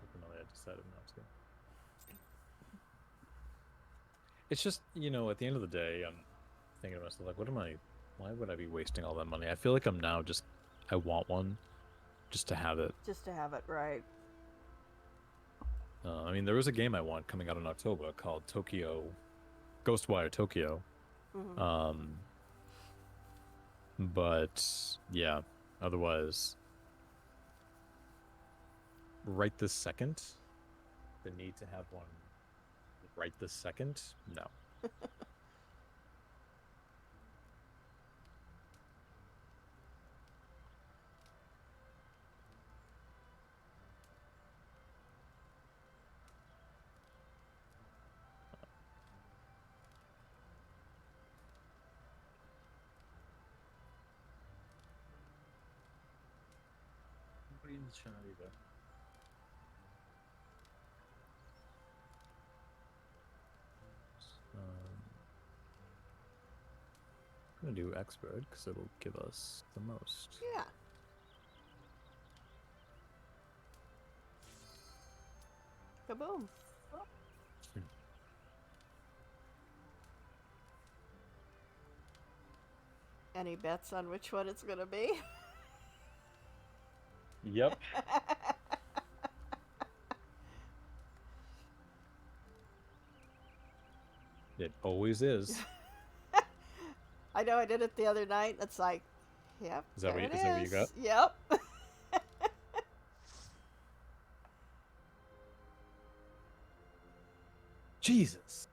ultimately I decided not to. It's just, at the end of the day, I'm thinking to myself, like, why would I be wasting all that money? I feel like I want one just to have it. Just to have it right. I mean, there is a game I want coming out in October called Ghostwire Tokyo. Mm-hmm. But yeah, otherwise, right this second, the need to have one right this second, no. Nobody in the chat either. I'm gonna do expert because it'll give us the most. Yeah. Kaboom. Any bets on which one it's gonna be? Yep. It always is. I know I did it the other night. It's like, yep, Is that there what it is that what you got? Yep. Jesus.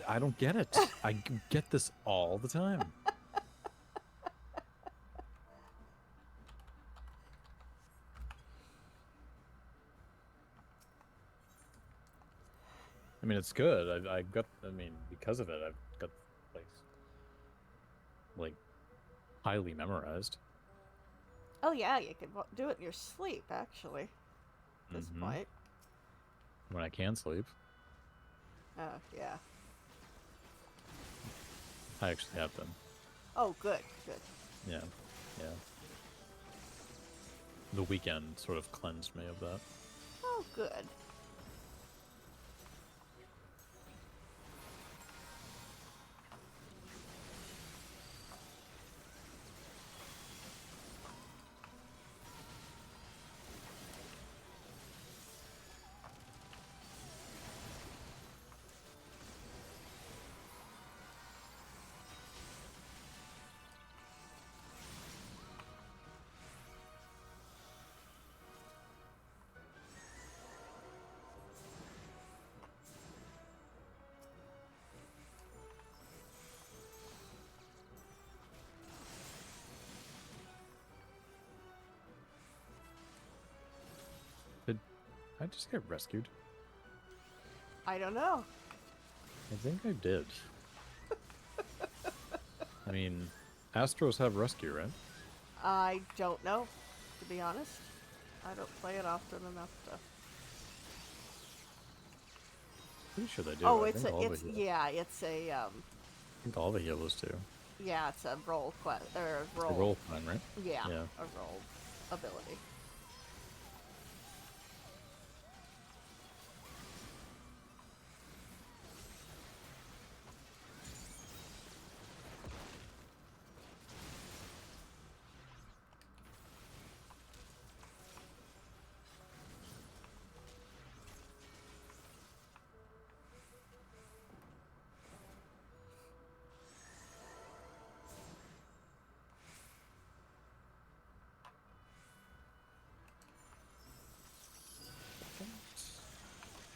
I don't get it. I get this all the time. I mean, it's good. I got. I mean, because of it, I've got the place like highly memorized. Oh yeah, you could do it in your sleep. Actually, at this Mm-hmm. point. When I can sleep, Oh yeah. I actually have been. Oh good, good. Yeah, yeah. The weekend sort of cleansed me of that. Oh good. Did I just get rescued? I don't know. I think I did. I mean, Astros have rescue, right? I don't know, to be honest. I don't play it often enough to. Pretty sure they do. Oh, I think all the heroes. it's a I think all the heroes do. yeah, it's a roll quest or a It's a roll. roll time, right? Yeah, Yeah. a roll ability.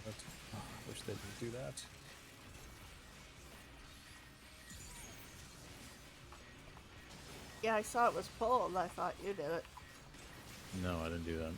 But, I wish they didn't do that. Yeah, I saw it was pulled. I thought you did it. No, I didn't do that.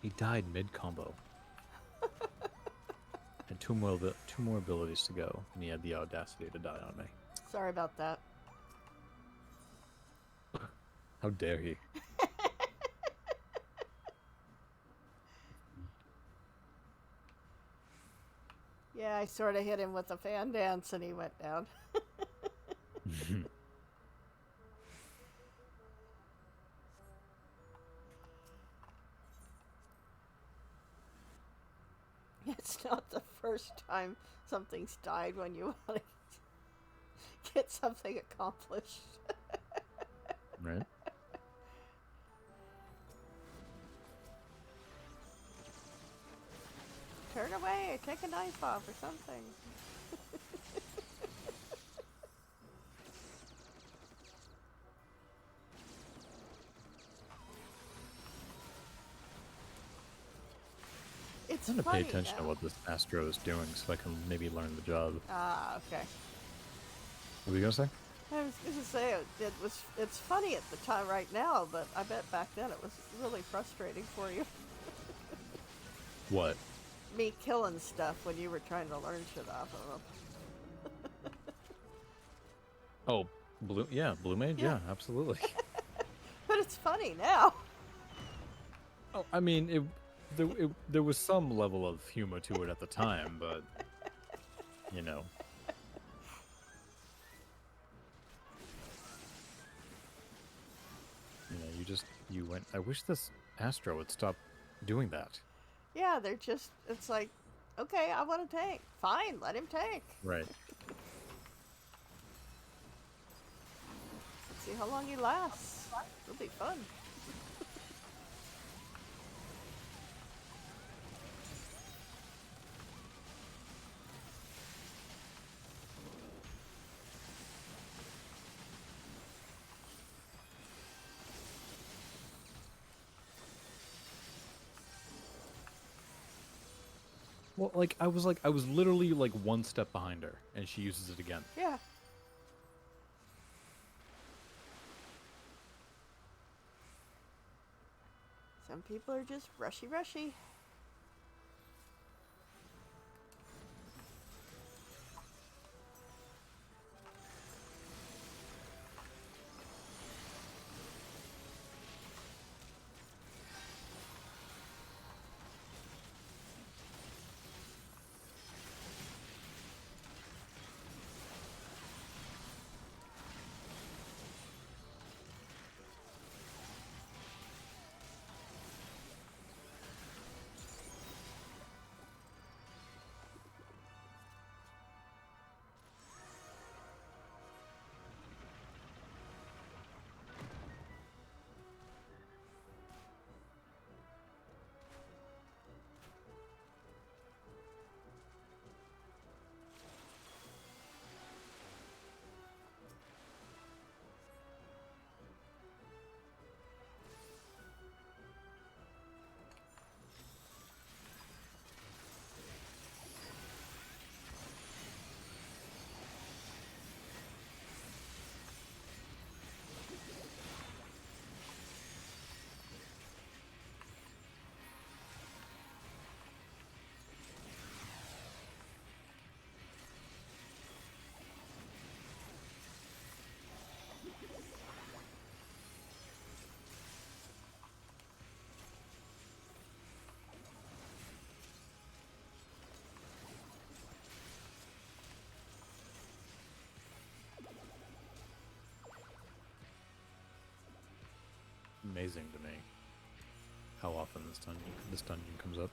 He died mid combo. And two more abilities to go, and he had the audacity to die on me. Sorry about that. How dare he? Yeah, I sort of hit him with a fan dance and he went down. It's not the first time something's died when you want to get something accomplished. Right? Turn away, take a knife off or something. It's I'm gonna funny pay attention now. to what this Astro is doing so I can maybe learn the job. Ah, okay. What were you gonna say? I was going to say it's funny at the time right now, but I bet back then it was really frustrating for you. What? Me killing stuff when you were trying to learn shit off of them. Oh, blue. Yeah, blue mage. Yeah. Yeah, absolutely. But it's funny now. Oh, I mean, there was some level of humor to it at the time, but you know, you went. I wish this Astro would stop doing that. Yeah, it's like, okay, I want to tank. Fine, let him tank. Right. Let's see how long he lasts. It'll be fun. Well, I was literally like one step behind her, and she uses it again. Yeah. Some people are just rushy. Amazing to me how often this dungeon comes up.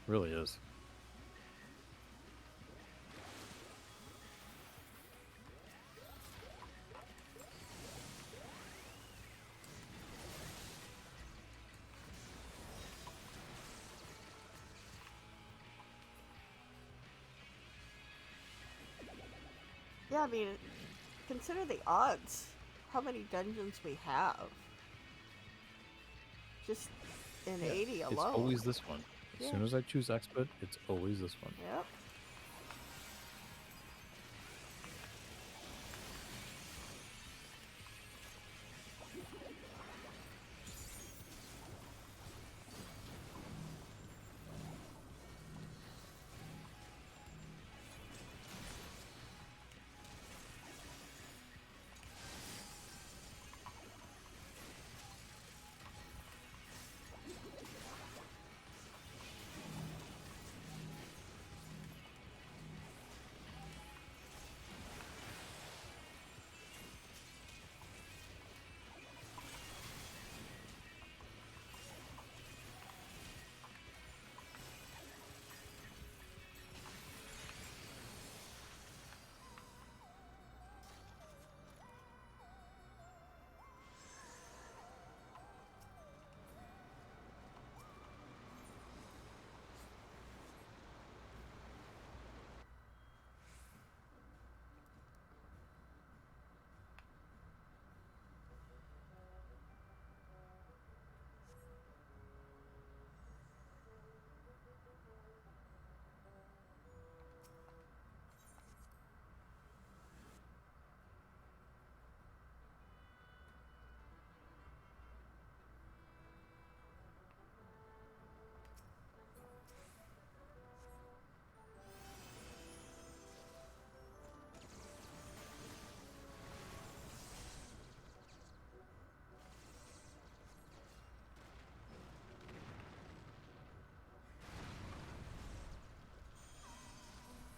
Really is. Yeah, I mean, consider the odds. How many dungeons we have. Just in Yeah, 80 alone. it's always this one. As Yeah. soon as I choose expert, it's always this one. Yep.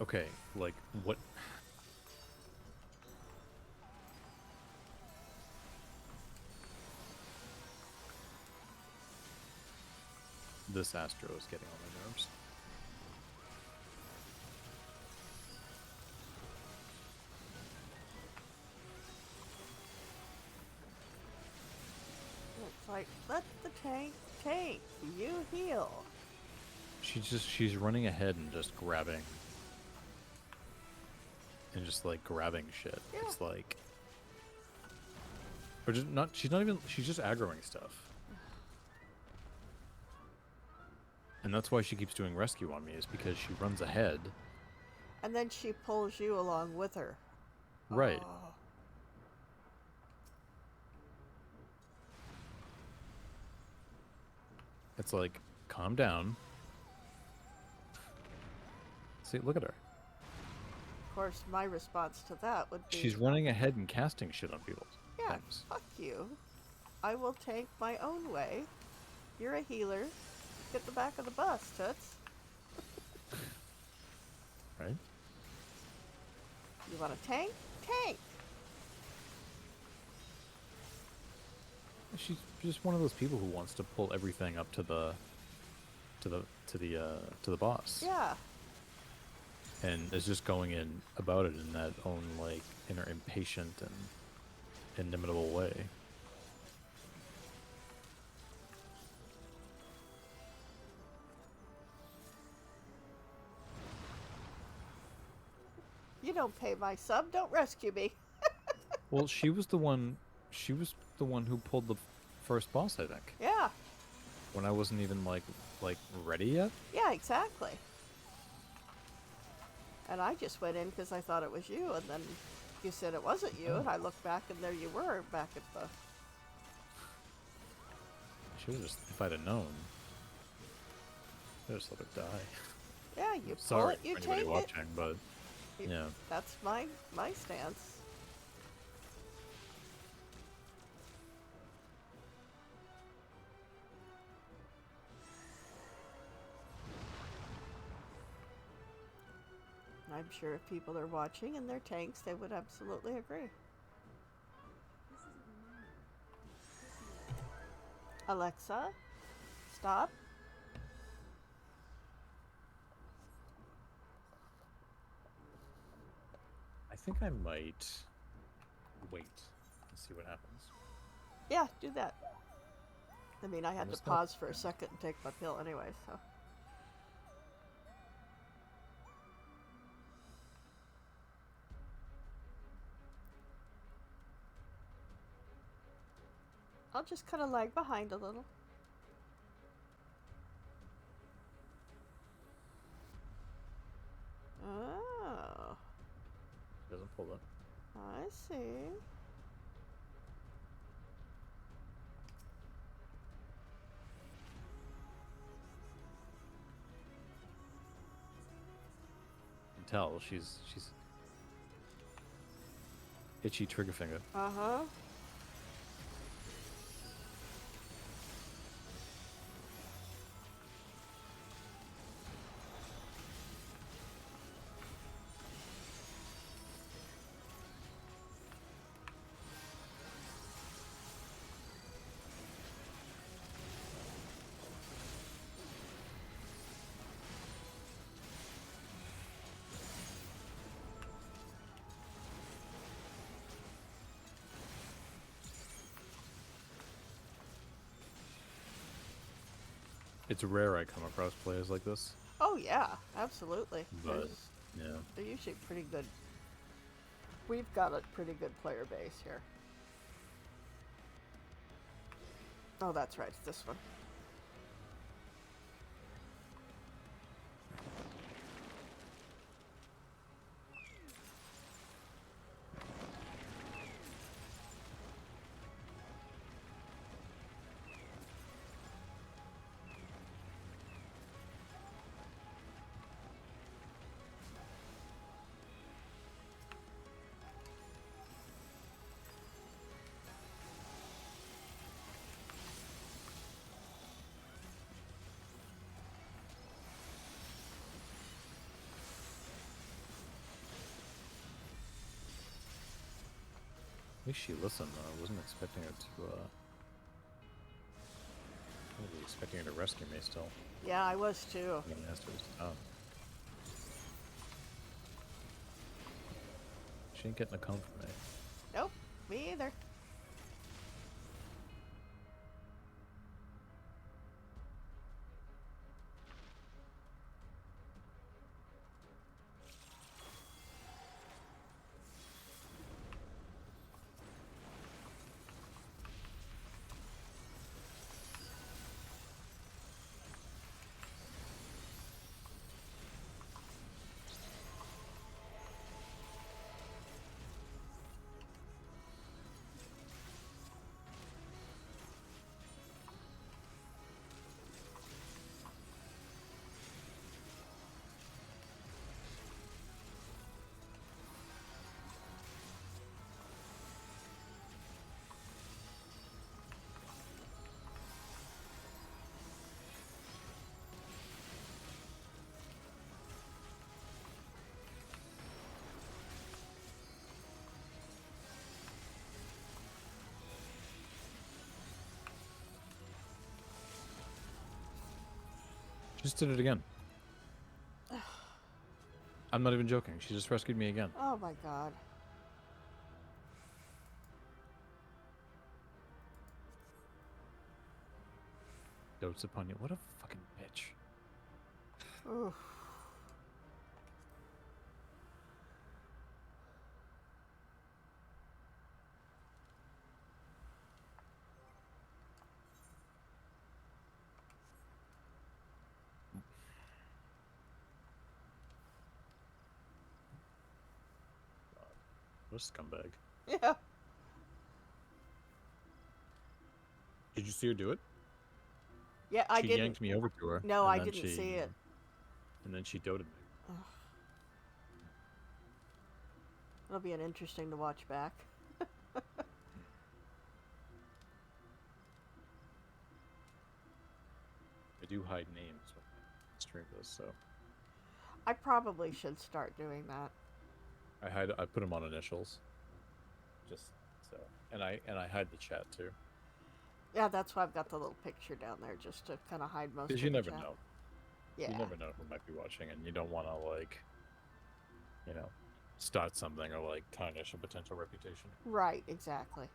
Okay, like, what? This Astro is getting on my nerves. It's like, let the tank. You heal. She's running ahead and just grabbing. And just, like, grabbing shit. Yeah. It's like... Or just not, she's not even, she's just aggroing stuff. And that's why she keeps doing rescue on me, is because she runs ahead. And then she pulls you along with her. Right. Oh. It's like, calm down. See, look at her. Of course, my response to that would be... She's running ahead and casting shit on people. Yeah, Things. fuck you. I will tank my own way. You're a healer. Get the back of the bus, Toots. Right? You want to tank? Tank! She's just one of those people who wants to pull everything up to the boss. Yeah. And is just going in about it in that own, like, inner impatient and inimitable way. You don't pay my sub, don't rescue me. Well, she was the one who pulled the first boss, I think. Yeah. When I wasn't even like ready yet. Yeah, exactly. And I just went in because I thought it was you, and then you said it wasn't you, and I looked back and there you were back at the... Should have just, if I'd have known, I'd just let her die. Yeah, you pull Sorry it, you for anybody take watching, but it. yeah. That's my stance. I'm sure if people are watching and they're tanks, they would absolutely agree. Alexa, stop. I think I might wait and see what happens. Yeah, do that. I mean, I had to Almost not- pause for a second and take my pill anyway, so. I'll just kind of lag behind a little. Oh, She doesn't pull it. I see. You can tell she's itchy trigger finger. Uh-huh. It's rare I come across players like this, Oh, yeah, absolutely. but yeah. They're usually pretty good. We've got a pretty good player base here. Oh, that's right, it's this one. least she listened, though. I wasn't expecting her to, I was expecting her to rescue me still. Yeah, I was too. The master was down. She ain't getting a comb from me. Nope, me either. She just did it again. I'm not even joking. She just rescued me again. Oh my god. Dotes upon you. What a fucking bitch. Oof. What a scumbag. Yeah. Did you see her do it? Yeah, I She didn't. yanked me over to her. No, and I then didn't see it. And then she doted me. Ugh. It'll be an interesting to watch back. I do hide names when I stream this, so I probably should start doing that. I put them on initials. Just so. And I hide the chat too. Yeah, that's why I've got the little picture down there, just to kind of hide most of Because the you never chat. know. Yeah. You never know who might be watching, and you don't want to, like, start something or, like, tarnish a potential reputation. Right, exactly.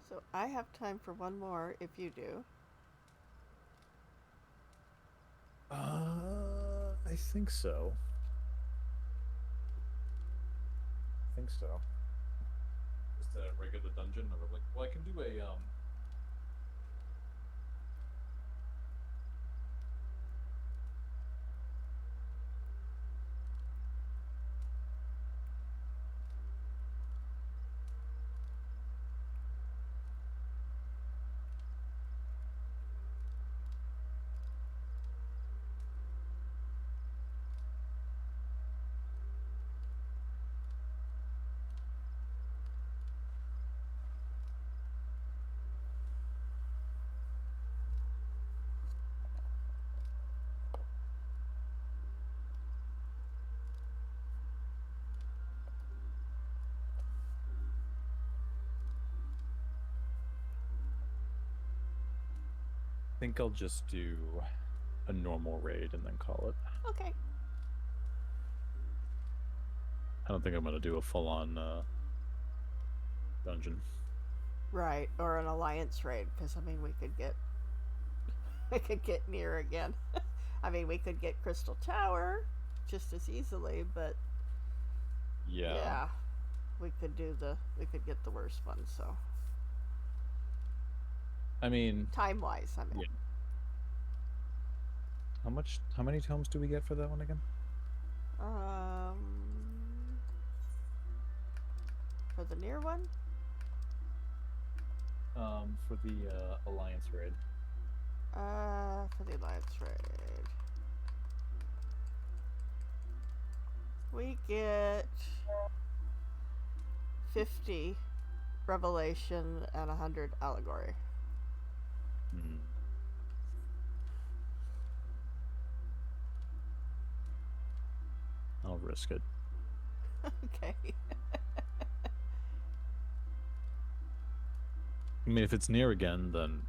So I have time for one more if you do. I think so. Just a regular dungeon, or like, well, I can do a I think I'll just do a normal raid and then call it. Okay. I don't think I'm gonna do a full-on dungeon. Right, or an alliance raid, because I mean we could get NieR again. I mean we could get Crystal Tower just as easily, but Yeah. yeah. we could get the worst one. So I mean, time wise, I mean, yeah. How many tomes do we get for that one again? um, for the NieR one, For the Alliance raid. for the Alliance raid, we get 50 revelation and 100 allegory. Hmm. I'll risk it. Okay. I mean, if it's NieR again, then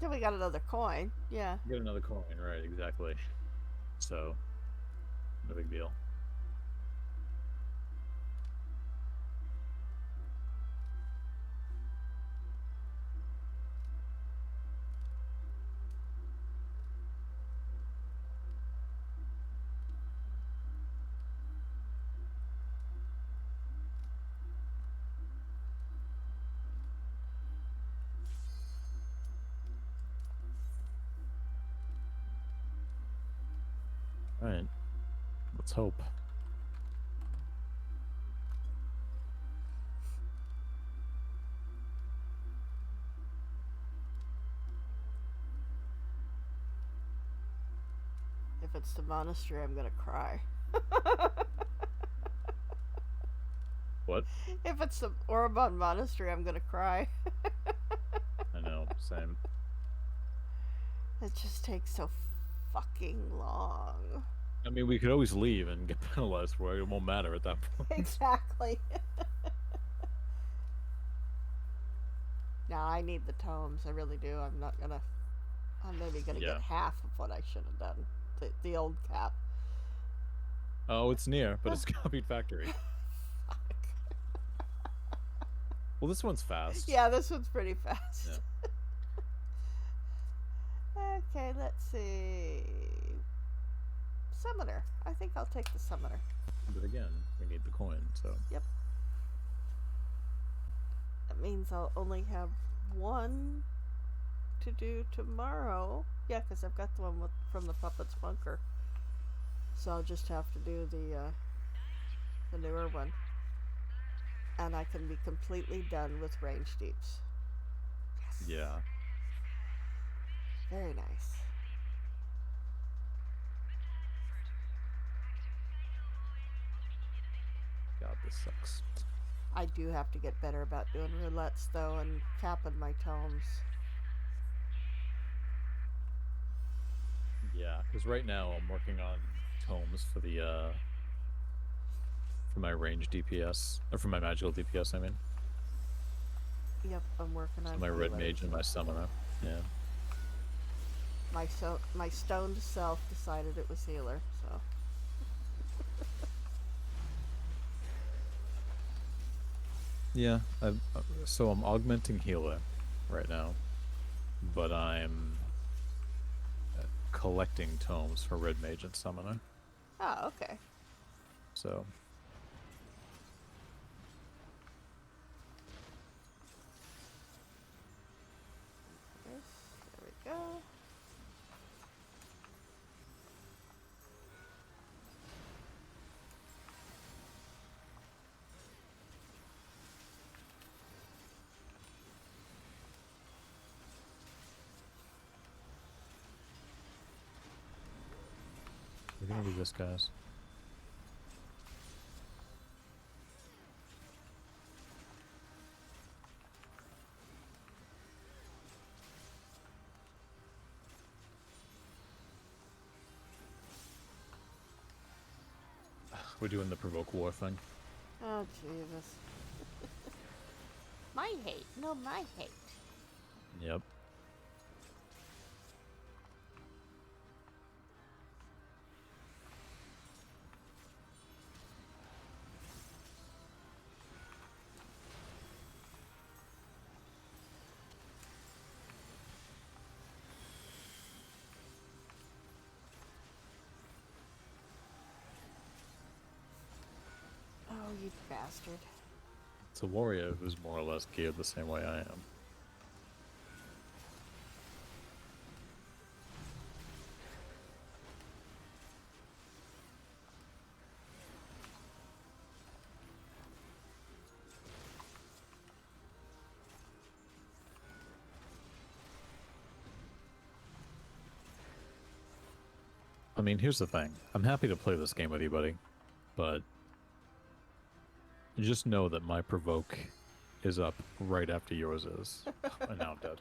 Then we got another coin. Yeah. get another coin, right? Exactly. So, no big deal. All right. Let's hope. If it's the monastery, I'm gonna cry. What? If it's the Orobon monastery, I'm gonna cry. I know. Same. It just takes so fucking long. I mean, we could always leave and get penalized for it. It won't matter at that point. Exactly. Now I need the tomes. I really do. I'm maybe gonna Yeah. get half of what I should have done. The old cap. Oh, it's NieR, but it's copied factory. Fuck. Well, this one's fast. Yeah, this one's pretty fast. Yeah. Okay, let's see. Summoner. I think I'll take the summoner. But again, we need the coin, so. Yep. That means I'll only have one to do tomorrow. Yeah, because I've got the one from the Puppet's Bunker. So I'll just have to do the newer one. And I can be completely done with range deeps. Yes. Yeah. Very nice. God, this sucks. I do have to get better about doing roulettes, though, and capping my tomes. Yeah, because right now I'm working on tomes for the for my range DPS, or for my magical DPS, I mean. Yep, I'm working So on my red healers. mage and my summoner. Yeah. My stoned self decided it was healer, so. Yeah, so I'm augmenting healer right now, but I'm collecting tomes for red mage and summoner. Oh, okay. So Yes, there we go. we're gonna do this, guys. We're doing the provoke war thing. Oh, Jesus. My hate. No, my hate. Yep. Oh, you bastard. It's a warrior who's more or less geared the same way I am. I mean, here's the thing. I'm happy to play this game with you, buddy, but just know that my provoke is up right after yours is. And now I'm dead.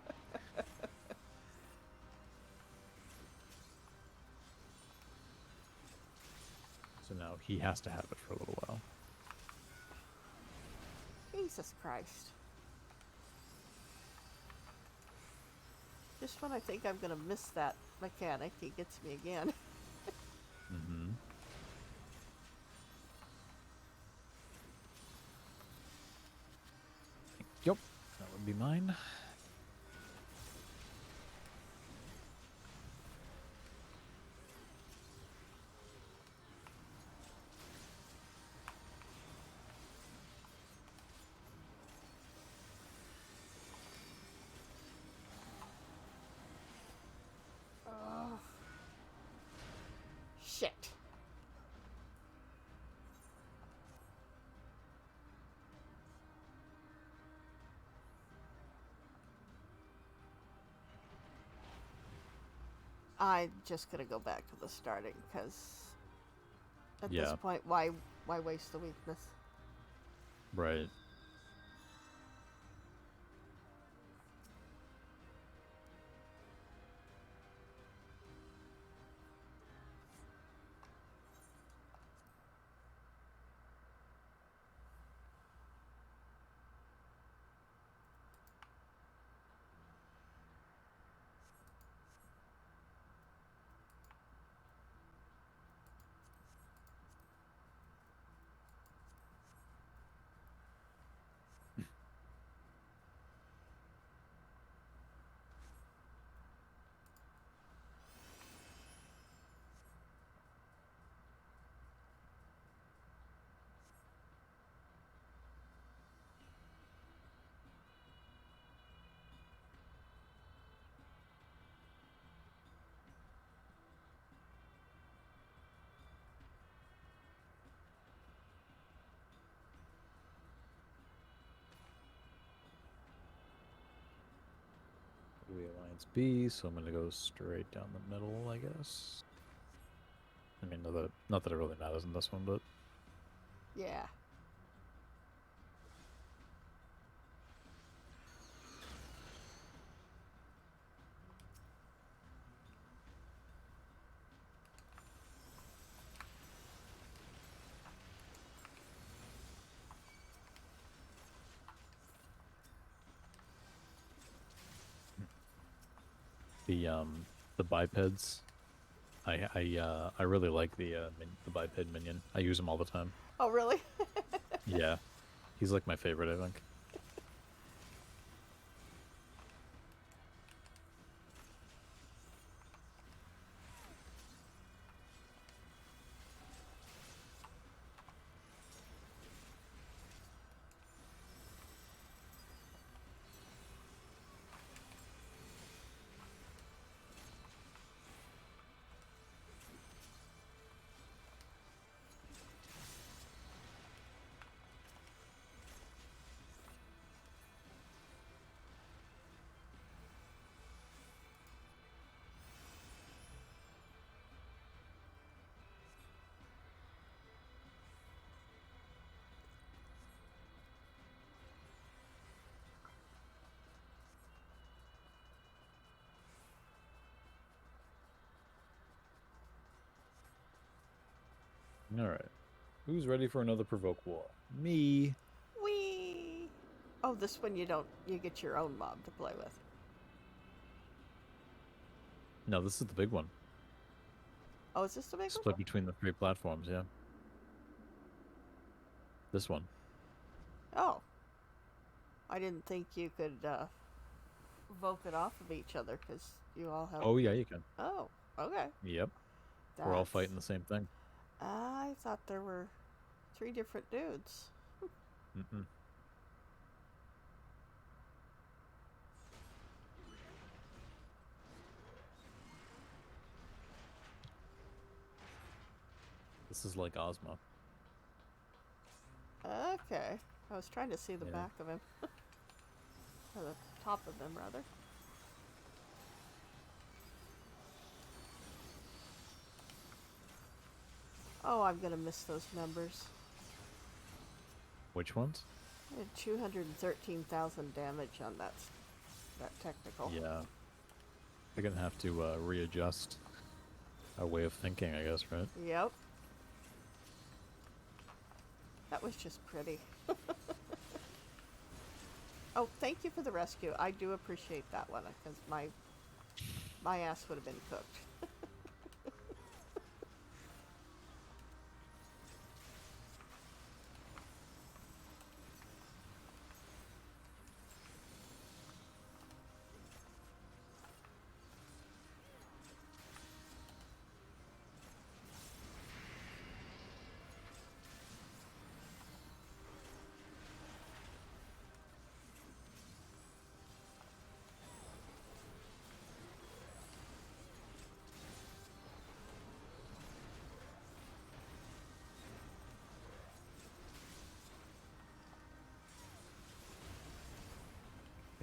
So now he has to have it for a little while. Jesus Christ. Just when I think I'm gonna miss that mechanic, he gets me again. Mm-hmm. Yep, that would be mine. Oh, shit. I'm just gonna go back to the starting because at this Yeah, point, why waste the weakness? right. We Alliance B, so I'm gonna go straight down the middle, I guess. I mean, not that it really matters in this one, but Yeah. the bipeds. I really like the biped minion. I use him all the time. Oh, really? Yeah, he's like my favorite, I think. All right, who's ready for another provoke war? Me. Wee. Oh, this one you get your own mob to play with. No, this is the big one. Oh, is this the big one? Split between the three platforms. Yeah, this one. Oh, I didn't think you could vote it off of each other because you all have. Oh yeah, you can. Oh, okay. Yep, we're all That's. fighting the same thing. I thought there were three different dudes. Mm-mm. This is like Ozma. Okay. I was trying to see the Yeah. back of him. Or the top of him, rather. Oh, I'm gonna miss those numbers. Which ones? I had 213,000 damage on that technical. Yeah. They're gonna have to readjust our way of thinking, I guess, right? Yep. That was just pretty. Oh, thank you for the rescue. I do appreciate that one because my ass would have been cooked.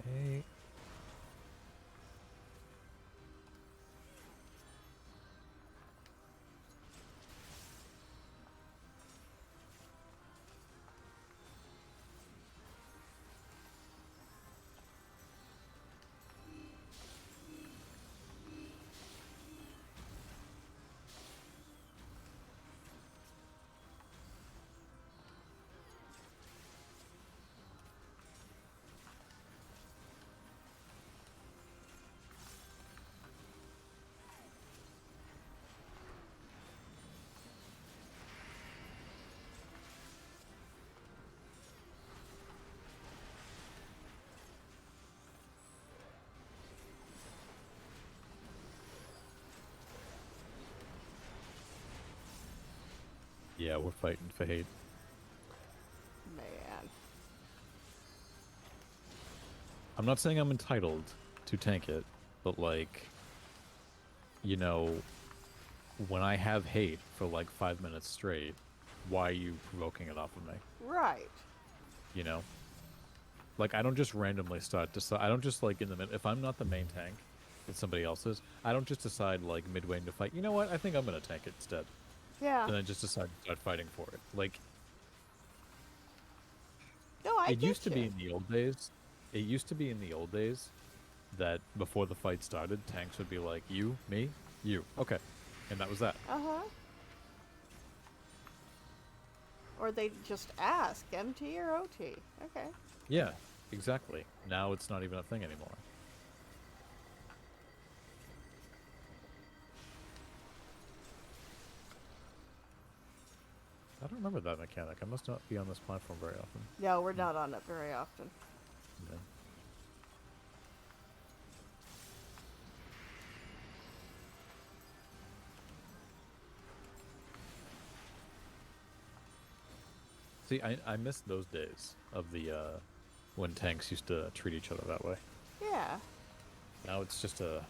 Hey. Yeah, we're fighting for hate. Man. I'm not saying I'm entitled to tank it, but like, you know, when I have hate for like 5 minutes straight, why are you provoking it off of me? Right. You know? Like, I don't just randomly start decide. I don't just like in the mid. If I'm not the main tank, it's somebody else's. I don't just decide like midway into fight. You know what? I think I'm gonna tank it instead, Yeah. and then just decide to start fighting for it. Like No, I it used get to be you. in the old days. It used to be in the old days that before the fight started, tanks would be like, "You, me, you, okay," and that was that. Uh huh. Or they just ask MT or OT. Okay. Yeah, exactly. Now it's not even a thing anymore. I don't remember that mechanic. I must not be on this platform very often. No, we're not on it very often. Yeah. See, I miss those days of the when tanks used to treat each other that way. Yeah, Now it's just a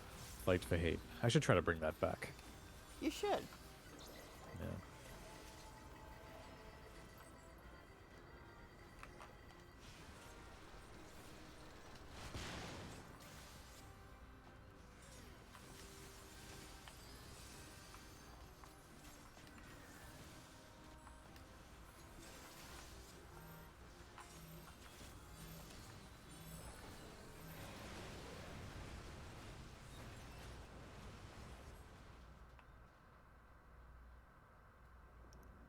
fight for hate. I should try to bring that back. you should. Yeah.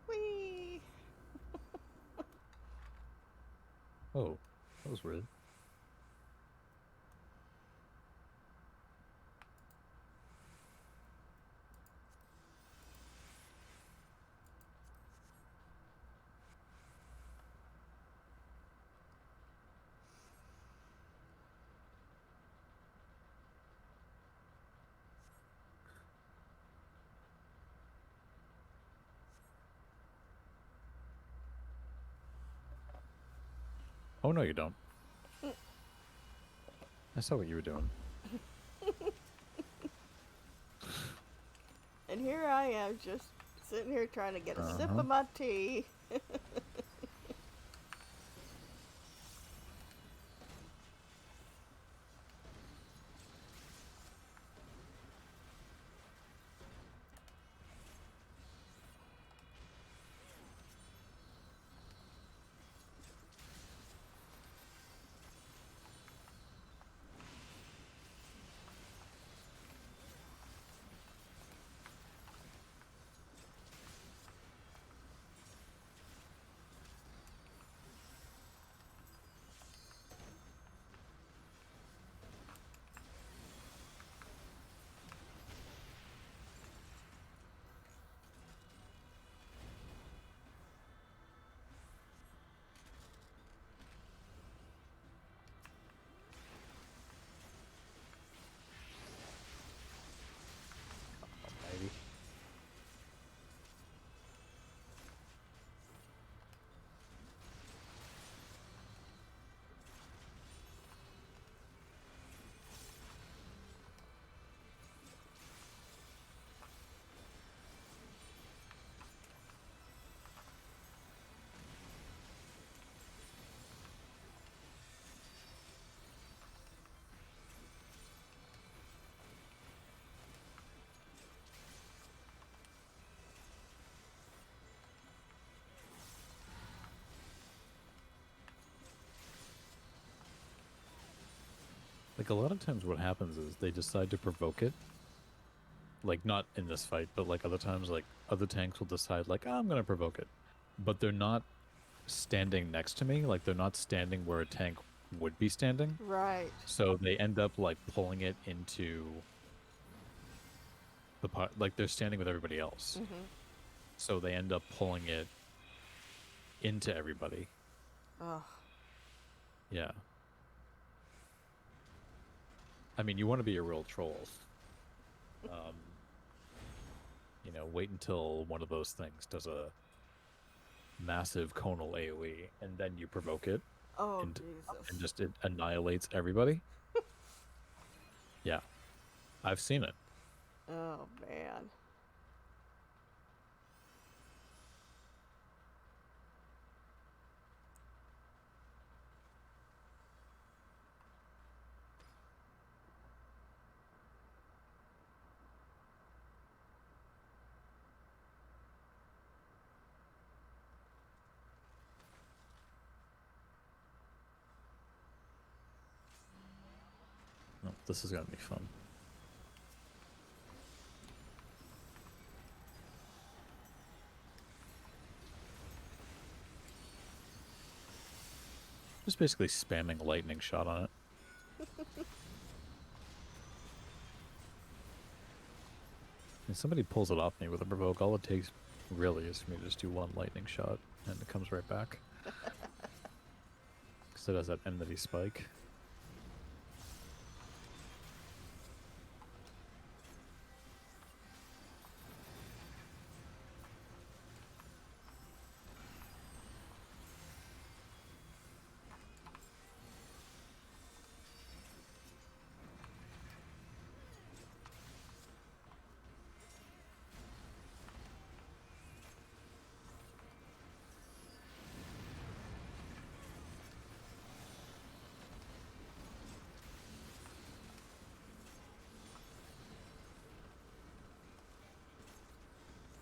Whee! Oh, that was weird. Oh no, you don't. I saw what you were doing. And here I am just Sitting here trying to get a sip Uh-huh. of my tea. Maybe. Like, a lot of times what happens is they decide to provoke it. Like, not in this fight, but like other times, like other tanks will decide, like, oh, I'm gonna provoke it. But they're not standing next to me. Like, they're not standing where a tank would be standing. Right. So they end up like pulling it into the part, like they're standing with everybody else. Mm-hmm. So they end up pulling it into everybody. Ugh. Yeah. I mean, you want to be a real troll. Um, wait until one of those things does a massive conal AoE, and then you provoke it, Oh, and Jesus. just it annihilates everybody. Yeah, I've seen it. Oh, man. Oh, this is gonna be fun. Just basically spamming lightning shot on it. If somebody pulls it off me with a provoke, all it takes really is for me to just do one lightning shot, and it comes right back. Because it has that enmity spike.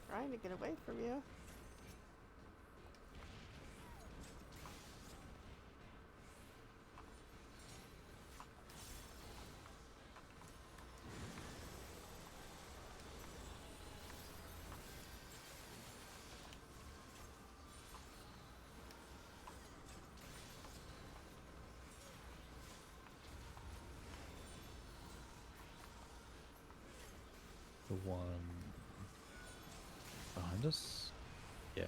Trying to get away from you. The one behind us? Yeah.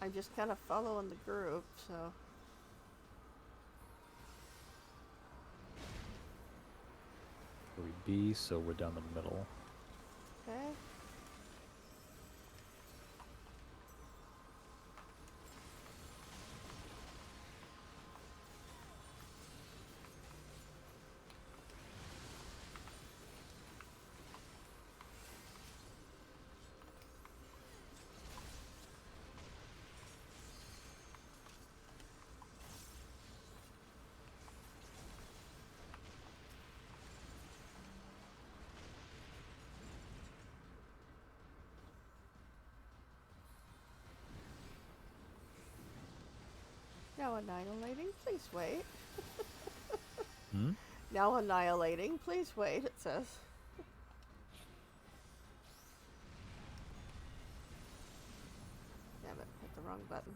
I'm just kind of following the group, so. 3B, so we're down the middle. Okay. Now annihilating, please wait. Hmm? Now annihilating, please wait, it says. Damn it, hit the wrong button.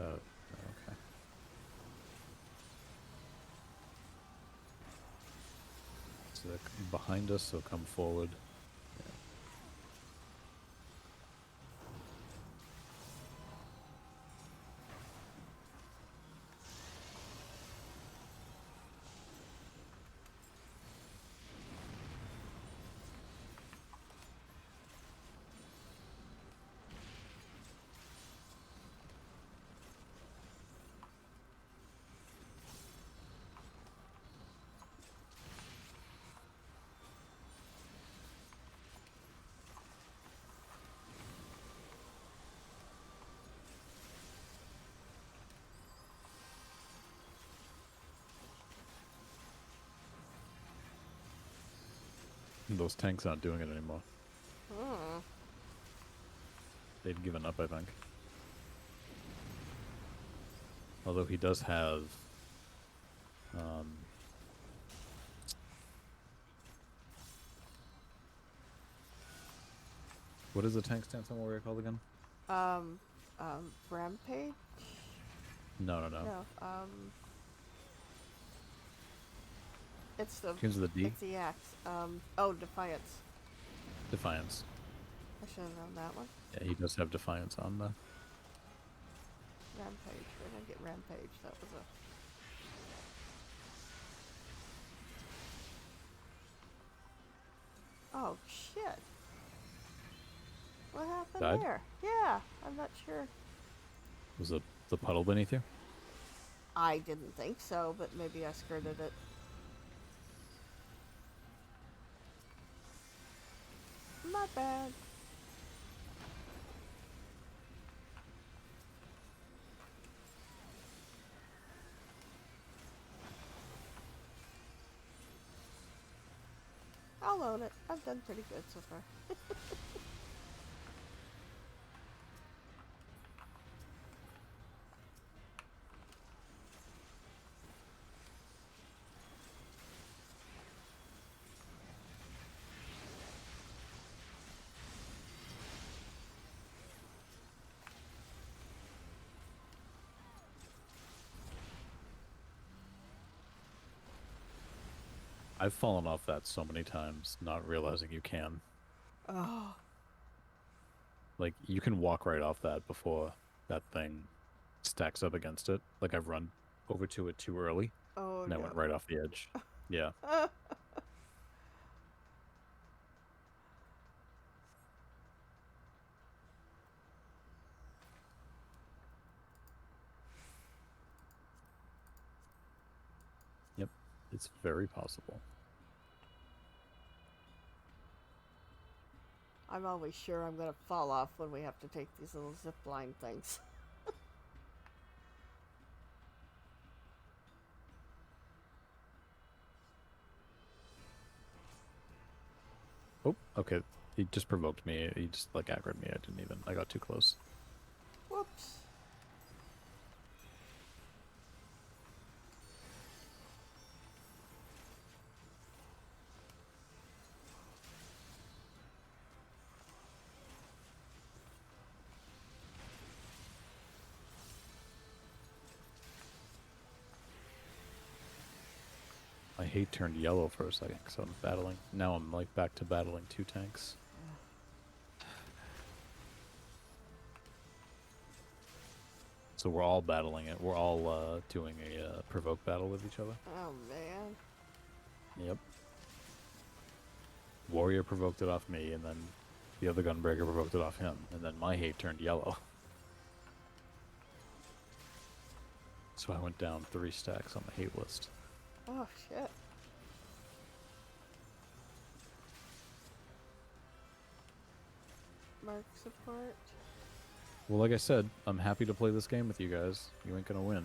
Okay. So they're behind us, so come forward. Those tanks aren't doing it anymore. Hmm. They'd given up, I think. Although he does have... what is the tank stance on warrior called again? Rampage? No. No, it's the... Begins with a D? It's the axe. Oh, Defiance. Defiance. I should have known that one. Yeah, he does have Defiance on the... Rampage. Where did I get Rampage? That was a... Oh, shit. What happened Died? there? Yeah, I'm not sure. Was it the puddle beneath you? I didn't think so, but maybe I skirted it. Not bad. I'll own it. I've done pretty good so far. I've fallen off that so many times, not realizing you can. Oh. Like, you can walk right off that before that thing stacks up against it. Like, I've run over to it too early, Oh, and I no. went right off the edge. Yeah. Yep. It's very possible. I'm always sure I'm going to fall off when we have to take these little zip line things. Oh, okay. He just provoked me. He just, like, aggroed me. I got too close. Whoops. My hate turned yellow for a second because I'm battling. Now I'm like back to battling 2 tanks. So we're all battling it. We're all doing a provoke battle with each other. Oh man. Yep. Warrior provoked it off me, and then the other gunbreaker provoked it off him, and then my hate turned yellow. So I went down 3 stacks on the hate list. Oh shit. Mark support. Well, like I said, I'm happy to play this game with you guys. You ain't gonna win.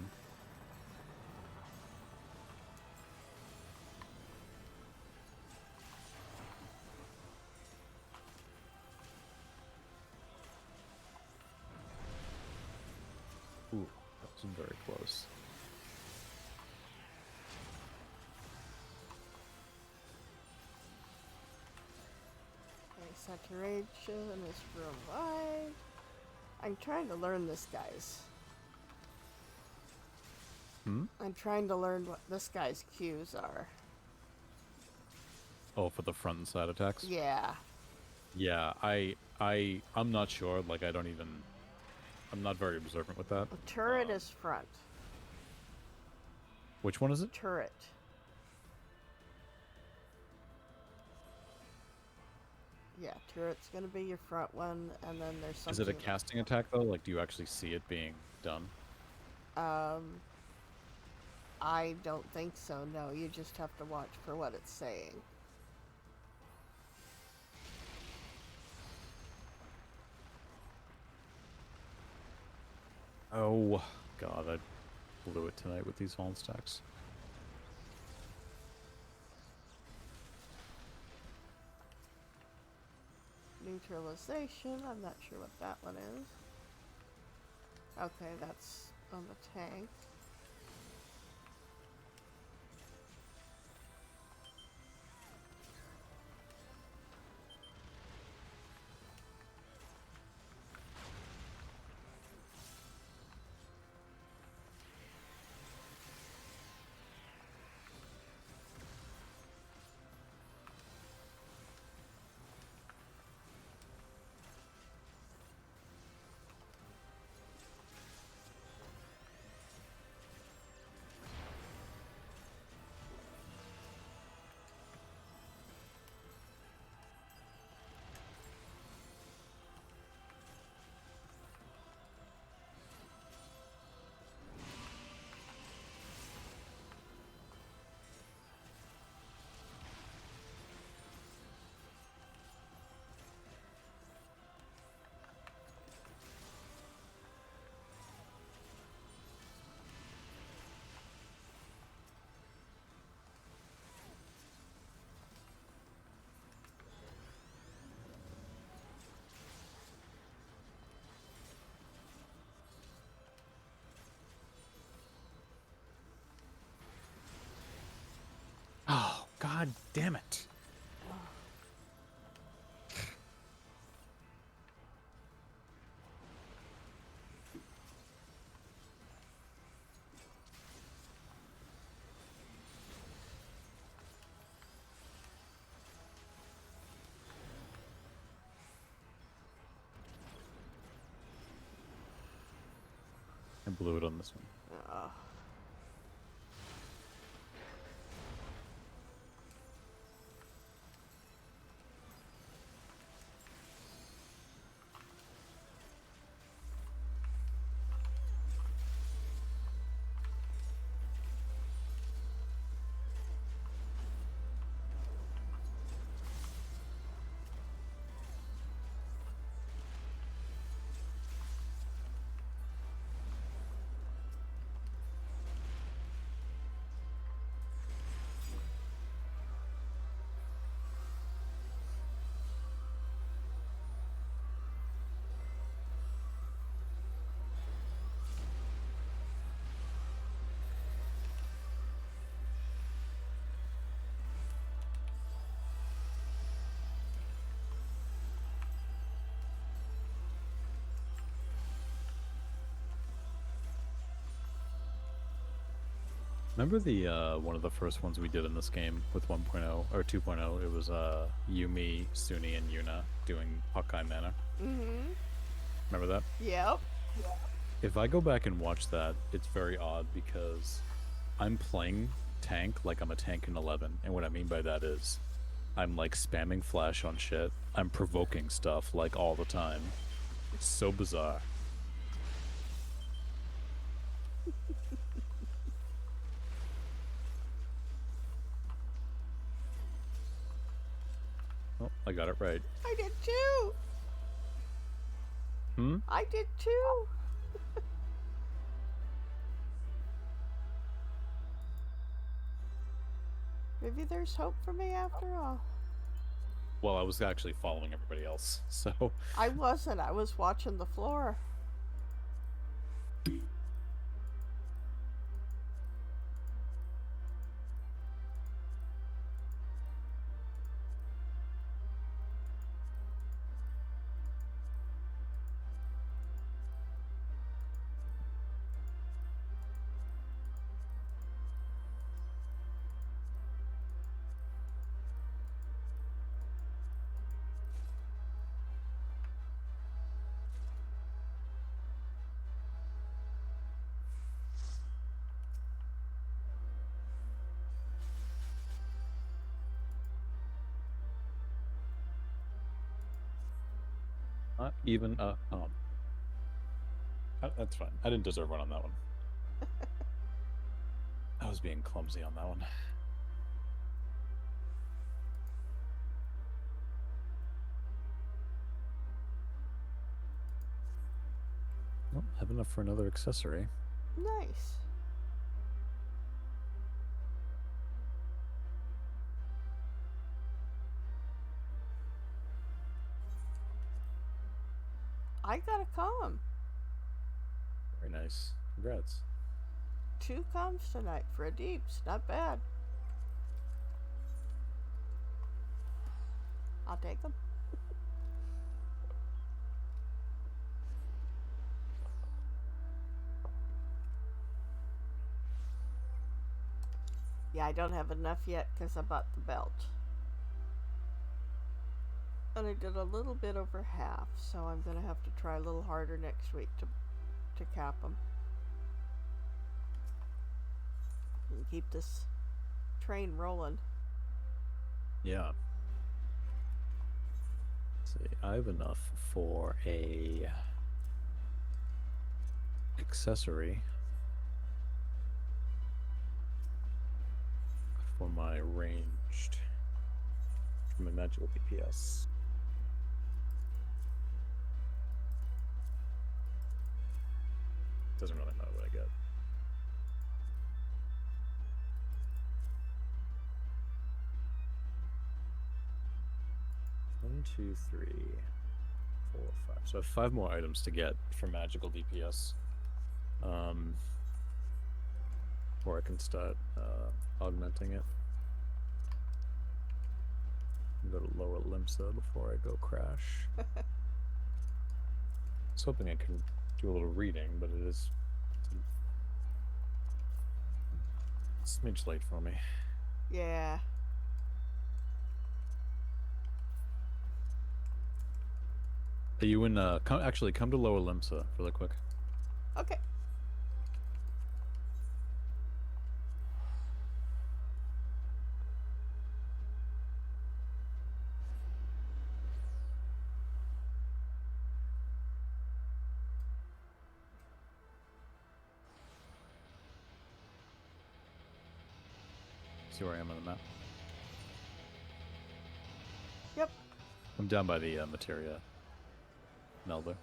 Ooh, that was very close. Okay, saturation is real wide. I'm trying to learn this guy's. I'm trying to learn what this guy's cues are. Oh, for the front and side attacks? Yeah. Yeah, I'm not sure. Like, I'm not very observant with that. The turret is front. Which one is it? Turret. Yeah, turret's gonna be your front one, and then there's something. Is it a casting attack, though? Like, do you actually see it being done? I don't think so, no. You just have to watch for what it's saying. Oh, God, I blew it tonight with these Holland stacks. Neutralization, I'm not sure what that one is. Okay, that's on the tank. Oh, God damn it. I blew it on this one. Remember the one of the first ones we did in this game with 1.0 or 2.0? It was Yumi, Suni, and Yuna doing Hawkeye Manor. Mm-hmm. Remember that? Yep. If I go back and watch that, it's very odd because I'm playing tank like I'm a tank in 11, and what I mean by that is I'm like spamming flash on shit. I'm provoking stuff like all the time. It's so bizarre. Oh, I got it right. I did too. Hmm? I did too. Maybe there's hope for me after all. Well, I was actually following everybody else, so I wasn't. I was watching the floor. not even that's fine. I didn't deserve one on that one. I was being clumsy on that one. Well, have enough for another accessory. Nice. I got a com. Very nice. Congrats. 2 comms tonight for a deeps. Not bad. I'll take them. Yeah, I don't have enough yet because I bought the belt. And I did a little bit over half, so I'm going to have to try a little harder next week to cap them. And keep this train rolling. Yeah. Let's see, I have enough for a accessory for my ranged from a magical DPS. Doesn't really matter what I get. One, two, three, 4, 5. So I have 5 more items to get for magical DPS. Or I can start augmenting it. Go to lower Limsa before I go crash. I was hoping I could do a little reading, but it is a smidge late for me. Yeah. Are you in actually come to lower Limsa really quick. Okay. See where I am on the map? Yep. I'm down by the materia melder.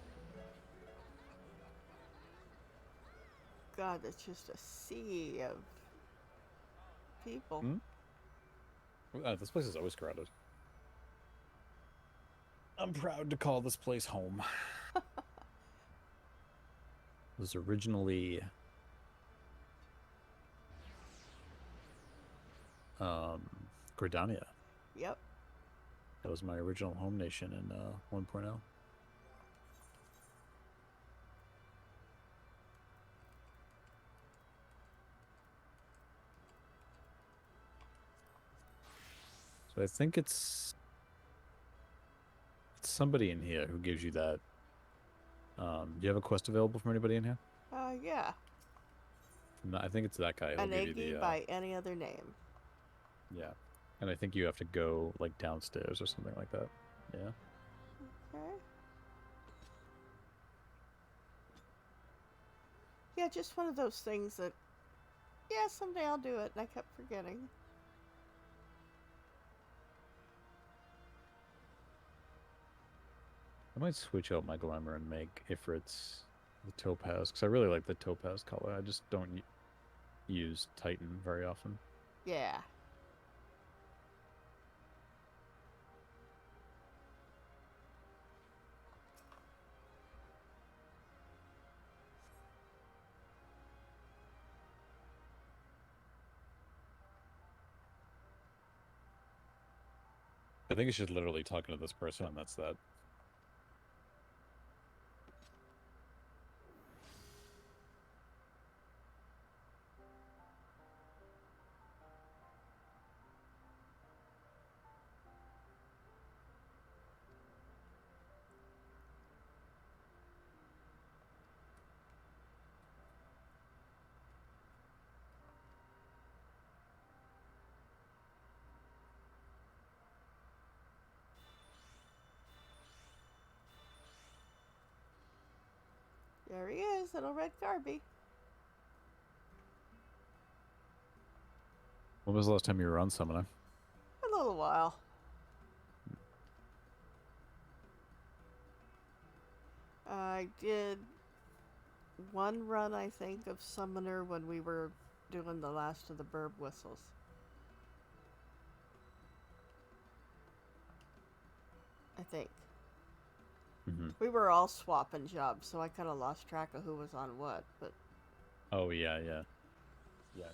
God, it's just a sea of people. This place is always crowded. I'm proud to call this place home. It was originally Gridania. Yep. That was my original home nation in 1.0. I think it's somebody in here who gives you that. Do you have a quest available from anybody in here? Yeah. I think it's that guy who'll An give you Iggy the by any other name. yeah. And I think you have to go like downstairs or something like that. Yeah. Okay. Yeah, just one of those things that, yeah, someday I'll do it, and I kept forgetting. I might switch out my glamour and make Ifrit's the topaz because I really like the topaz color. I just don't use Titan very often. Yeah. I think it's just literally talking to this person and that's that. There he is, little red Garby. When was the last time you were on Summoner? A little while. I did one run, I think, of Summoner when we were doing the last of the burb whistles. I think. Mm-hmm. We were all swapping jobs, so I kind of lost track of who was on what, but Oh yeah, yeah, yeah.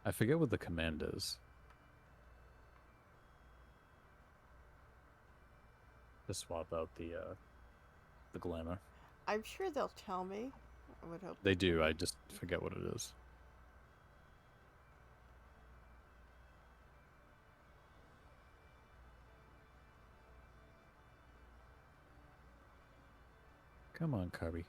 I forget what the command is. To swap out the glamour. I'm sure they'll tell me. I would hope They they do. do. I just forget what it is. Come on, Kirby.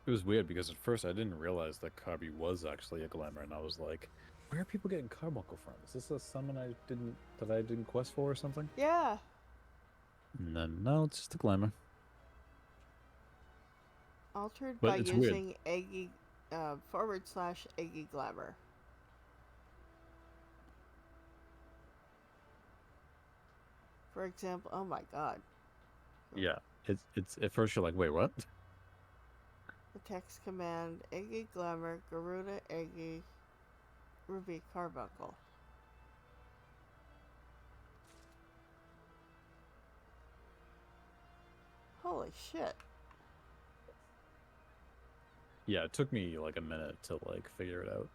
It was weird because at first I didn't realize that Kirby was actually a glamour, and I was like, "Where are people getting carbuncle from? Is this a summon I didn't quest for or something?" Yeah. And then no, it's just a glamour. Altered by But it's weird. using Eggy / Eggy Glamour. For example, oh my god. Yeah, it's at first you're like, "Wait, what?" The text command Eggy Glamour Garuda Eggy Ruby Carbuncle. Holy shit. Yeah, it took me like a minute to like figure it out.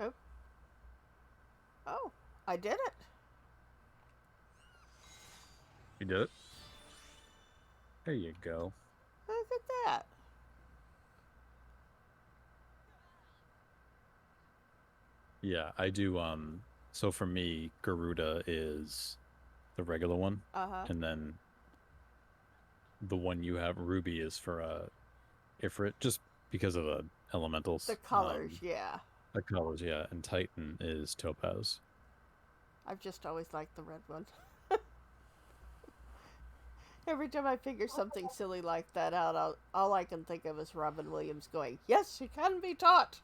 Oh. Oh, I did it. You did it. There you go. Look at that. Yeah, I do. So for me, Garuda is the regular one, Uh huh. and then the one you have, Ruby, is for Ifrit, just because of The elementals. colors, yeah. The colors, yeah, and Titan is Topaz. I've just always liked the red one. Every time I figure something silly like that out, all I can think of is Robin Williams going, "Yes, she can be taught."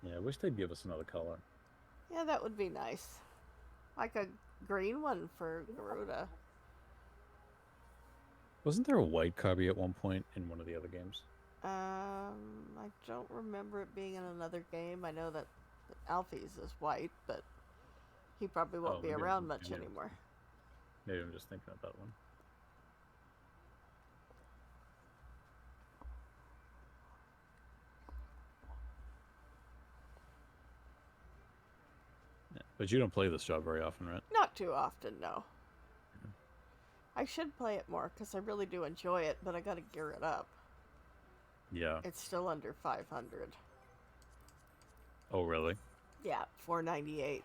Yeah, I wish they'd give us another color. Yeah, that would be nice. Like a green one for Garuda. Wasn't there a white Kirby at one point in one of the other games? I don't remember it being in another game. I know that Alfie's is white, but he probably Oh, won't be around much maybe I'm, anymore. maybe I'm just thinking of that one. Yeah. But you don't play this job very often, right? Not too often, no. I should play it more because I really do enjoy it, but I gotta gear it up. Yeah. It's still under 500. Oh, really? Yeah, 498.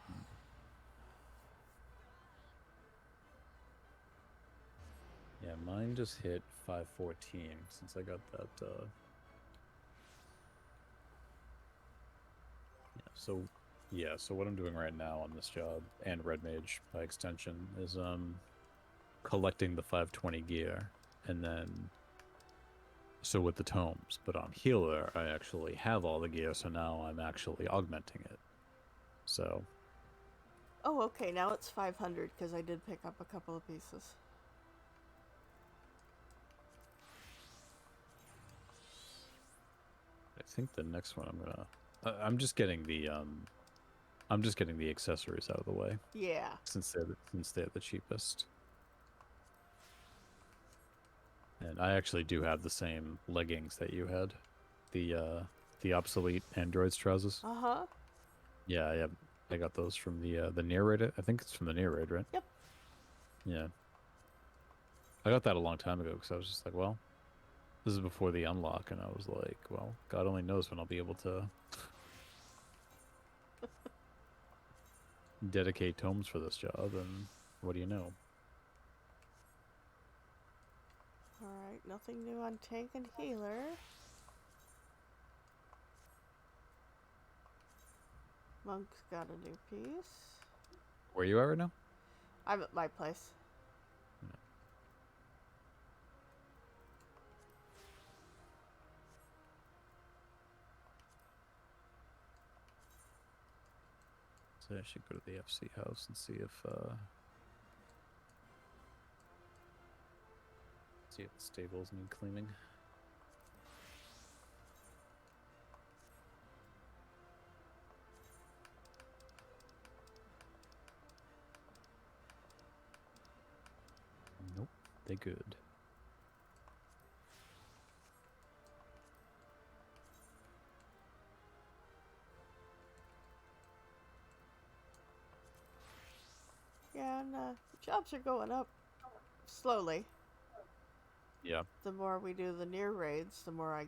Yeah, mine just hit 514 since I got that. So what I'm doing right now on this job and Red Mage by extension is collecting the 520 gear, and then so with the tomes. But on healer, I actually have all the gear, so now I'm actually augmenting it. So Oh, okay, now it's 500 because I did pick up a couple of pieces. I think the next one I'm just getting the accessories out of the way Yeah. since they're the cheapest. And I actually do have the same leggings that you had, the obsolete androids trousers. Uh huh. Yeah, I got those from the NieR raid. I think it's from the NieR raid, right? Yep. Yeah, I got that a long time ago because I was just like, well, this is before the unlock, and I was like, well, God only knows when I'll be able to dedicate tomes for this job, and what do you know? Alright, nothing new on tank and healer. Monk's got a new piece. Where you at right now? I'm at my place. Yeah. So I should go to the FC house and see if the stables need cleaning. Nope, they good. Yeah, and jobs are going up slowly. Yeah. The more we do the NieR raids, the more I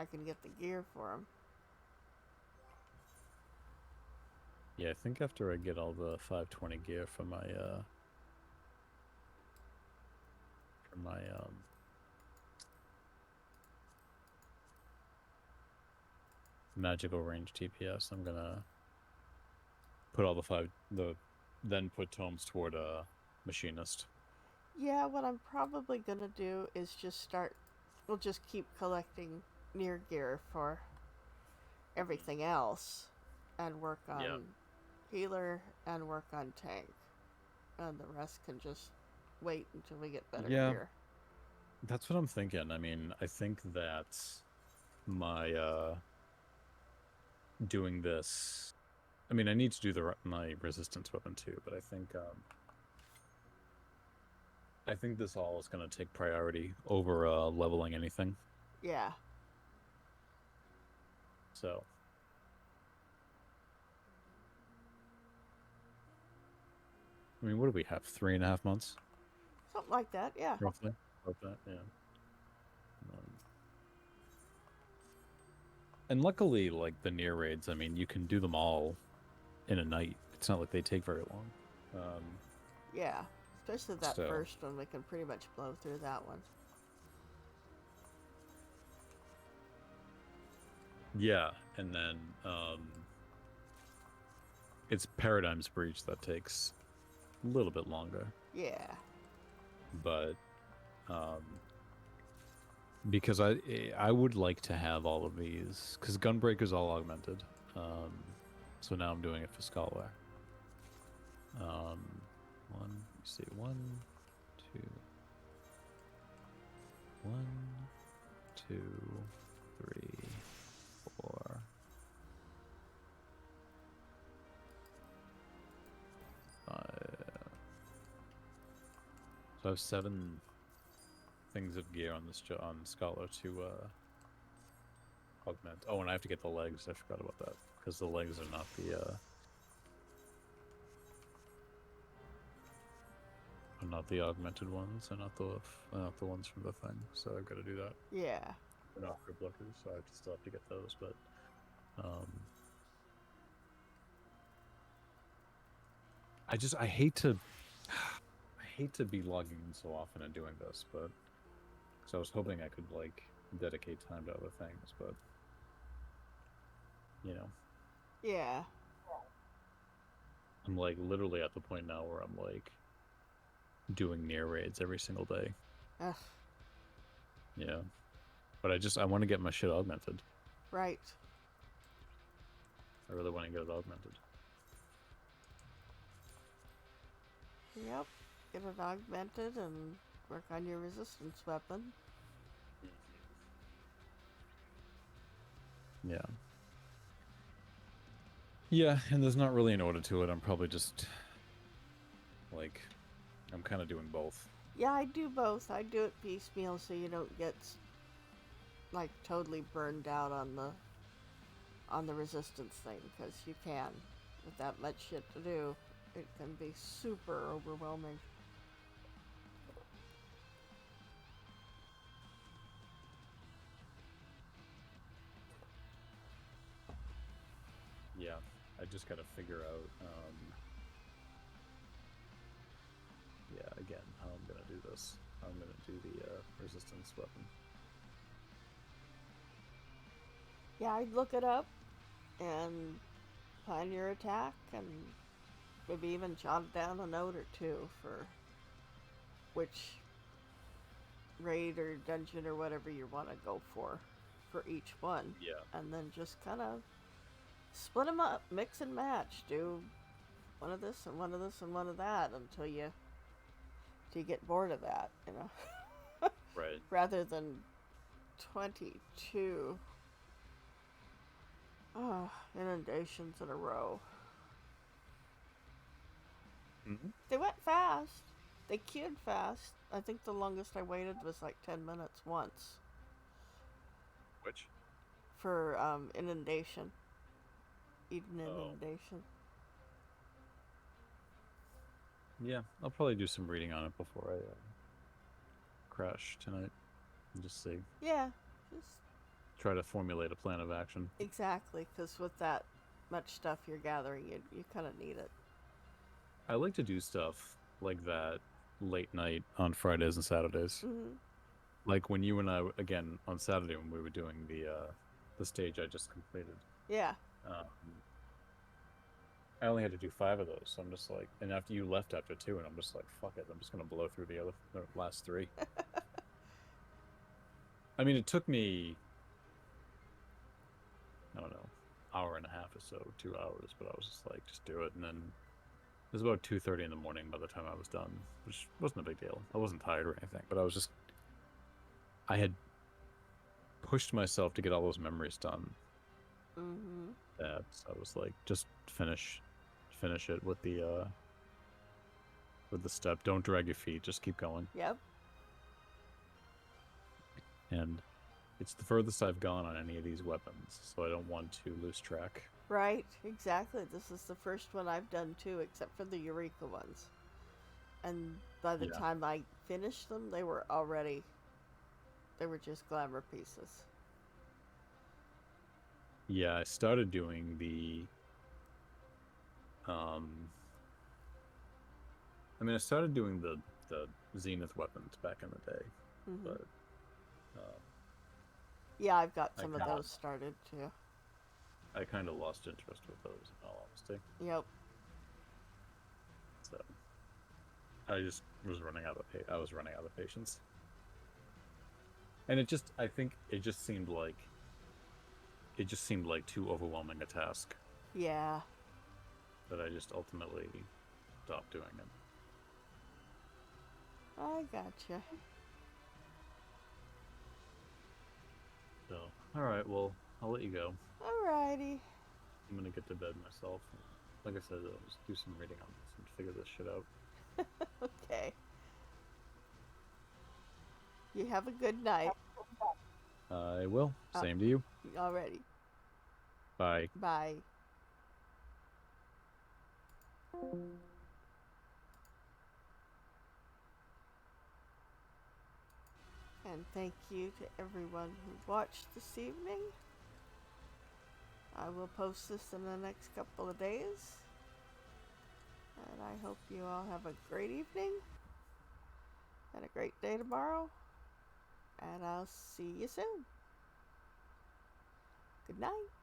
can get the gear for them. Yeah, I think after I get all the 520 gear for my magical range TPS, I'm gonna put all then put tomes toward machinist. Yeah, what I'm probably gonna do is we'll just keep collecting NieR gear for everything else and work on Yeah. healer and work on tank. And the rest can just wait until we get better Yeah, gear. that's what I'm thinking. I mean, I think that my doing this. I mean, I need to do my resistance weapon too, but I think this all is going to take priority over leveling anything. Yeah. So, I mean, what do we have? 3.5 months, Something like that, yeah. roughly. about that. Yeah. Um, and luckily, like the near raids, I mean, you can do them all in a night. It's not like they take very long. Yeah, especially that So first one, we can pretty much blow through that one. yeah, and then it's Paradigm's Breach that takes a little bit longer, Yeah. but um, because I would like to have all of these because Gunbreaker's all augmented. So now I'm doing it for Scholar. You see, two, one, two, three, four, five. So I have 7 things of gear on this on Scholar to augment. Oh, and I have to get the legs. I forgot about that because the legs are not the augmented ones. They're not the ones from the thing. So I've got to do that. Yeah. They're not grip lookers, so I still have to get those. But um, I hate to I hate to be logging in so often and doing this, but because I was hoping I could like dedicate time to other things, but you know, Yeah. I'm like literally at the point now where I'm like doing near raids every single day. Ugh. Yeah, but I want to get my shit augmented. Right. I really want to get it augmented. Yep. Get it augmented and work on your resistance weapon. Yeah. Yeah, and there's not really an order to it. I'm probably just like I'm kind of doing both. Yeah, I do both. I do it piecemeal so you don't get like totally burned out on the resistance thing, because you can. With that much shit to do, it can be super overwhelming. Yeah, I just got to figure out yeah, again, how I'm going to do this. How I'm going to do the resistance weapon. Yeah, I'd look it up and plan your attack and maybe even jot down a note or two for which raid or dungeon or whatever you want to go for each one. Yeah. And then just kind of split them up, mix and match. Do one of this and one of this and one of that until you get bored of that, you know. Right. Rather than 22 inundations in a row. Mm-hmm. They went fast. They queued fast. I think the longest I waited was like 10 minutes once Which? for inundation. Eden Oh. inundation. Yeah, I'll probably do some reading on it before I crash tonight and just see. Yeah, just Try to formulate a plan of action. exactly, because with that much stuff you're gathering, you kind of need it. I like to do stuff like that late night on Fridays and Saturdays. Mm-hmm. Like when you and I again on Saturday when we were doing the stage I just completed. Yeah. Um, I only had to do 5 of those, so I'm just like, and after you left after 2, and I'm just like, fuck it, I'm just gonna blow through the last 3. I mean, it took me, I don't know, hour and a half or so, 2 hours, but I was just like, just do it, and then it was about 2:30 in the morning by the time I was done, which wasn't a big deal. I wasn't tired or anything, but I had pushed myself to get all those memories done. Mm-hmm. That I was like, just finish it with the step. Don't drag your feet. Just keep going. Yep. And it's the furthest I've gone on any of these weapons, so I don't want to lose track. Right. Exactly. This is the first one I've done too, except for the Eureka ones. And by the Yeah. time I finished them, they were just glamour pieces. Yeah, I started doing um I started doing the Zenith weapons back in the day, Hmm. but uh, Yeah, I've got I some of kind those started too. I kind of lost interest with those in all honesty. Yep. So I just was running out of I was running out of patience, and I think it just seemed like too overwhelming a task Yeah, that I just ultimately stopped doing it. I gotcha. So all right, well I'll let you go. Alrighty. I'm gonna get to bed myself. Like I said, I'll just do some reading on this and figure this shit out. Okay. You have a good night. I will. Uh, Same to you. Already. Bye. Bye. And thank you to everyone who watched this evening. I will post this in the next couple of days. And I hope you all have a great evening and a great day tomorrow. And I'll see you soon. Good night.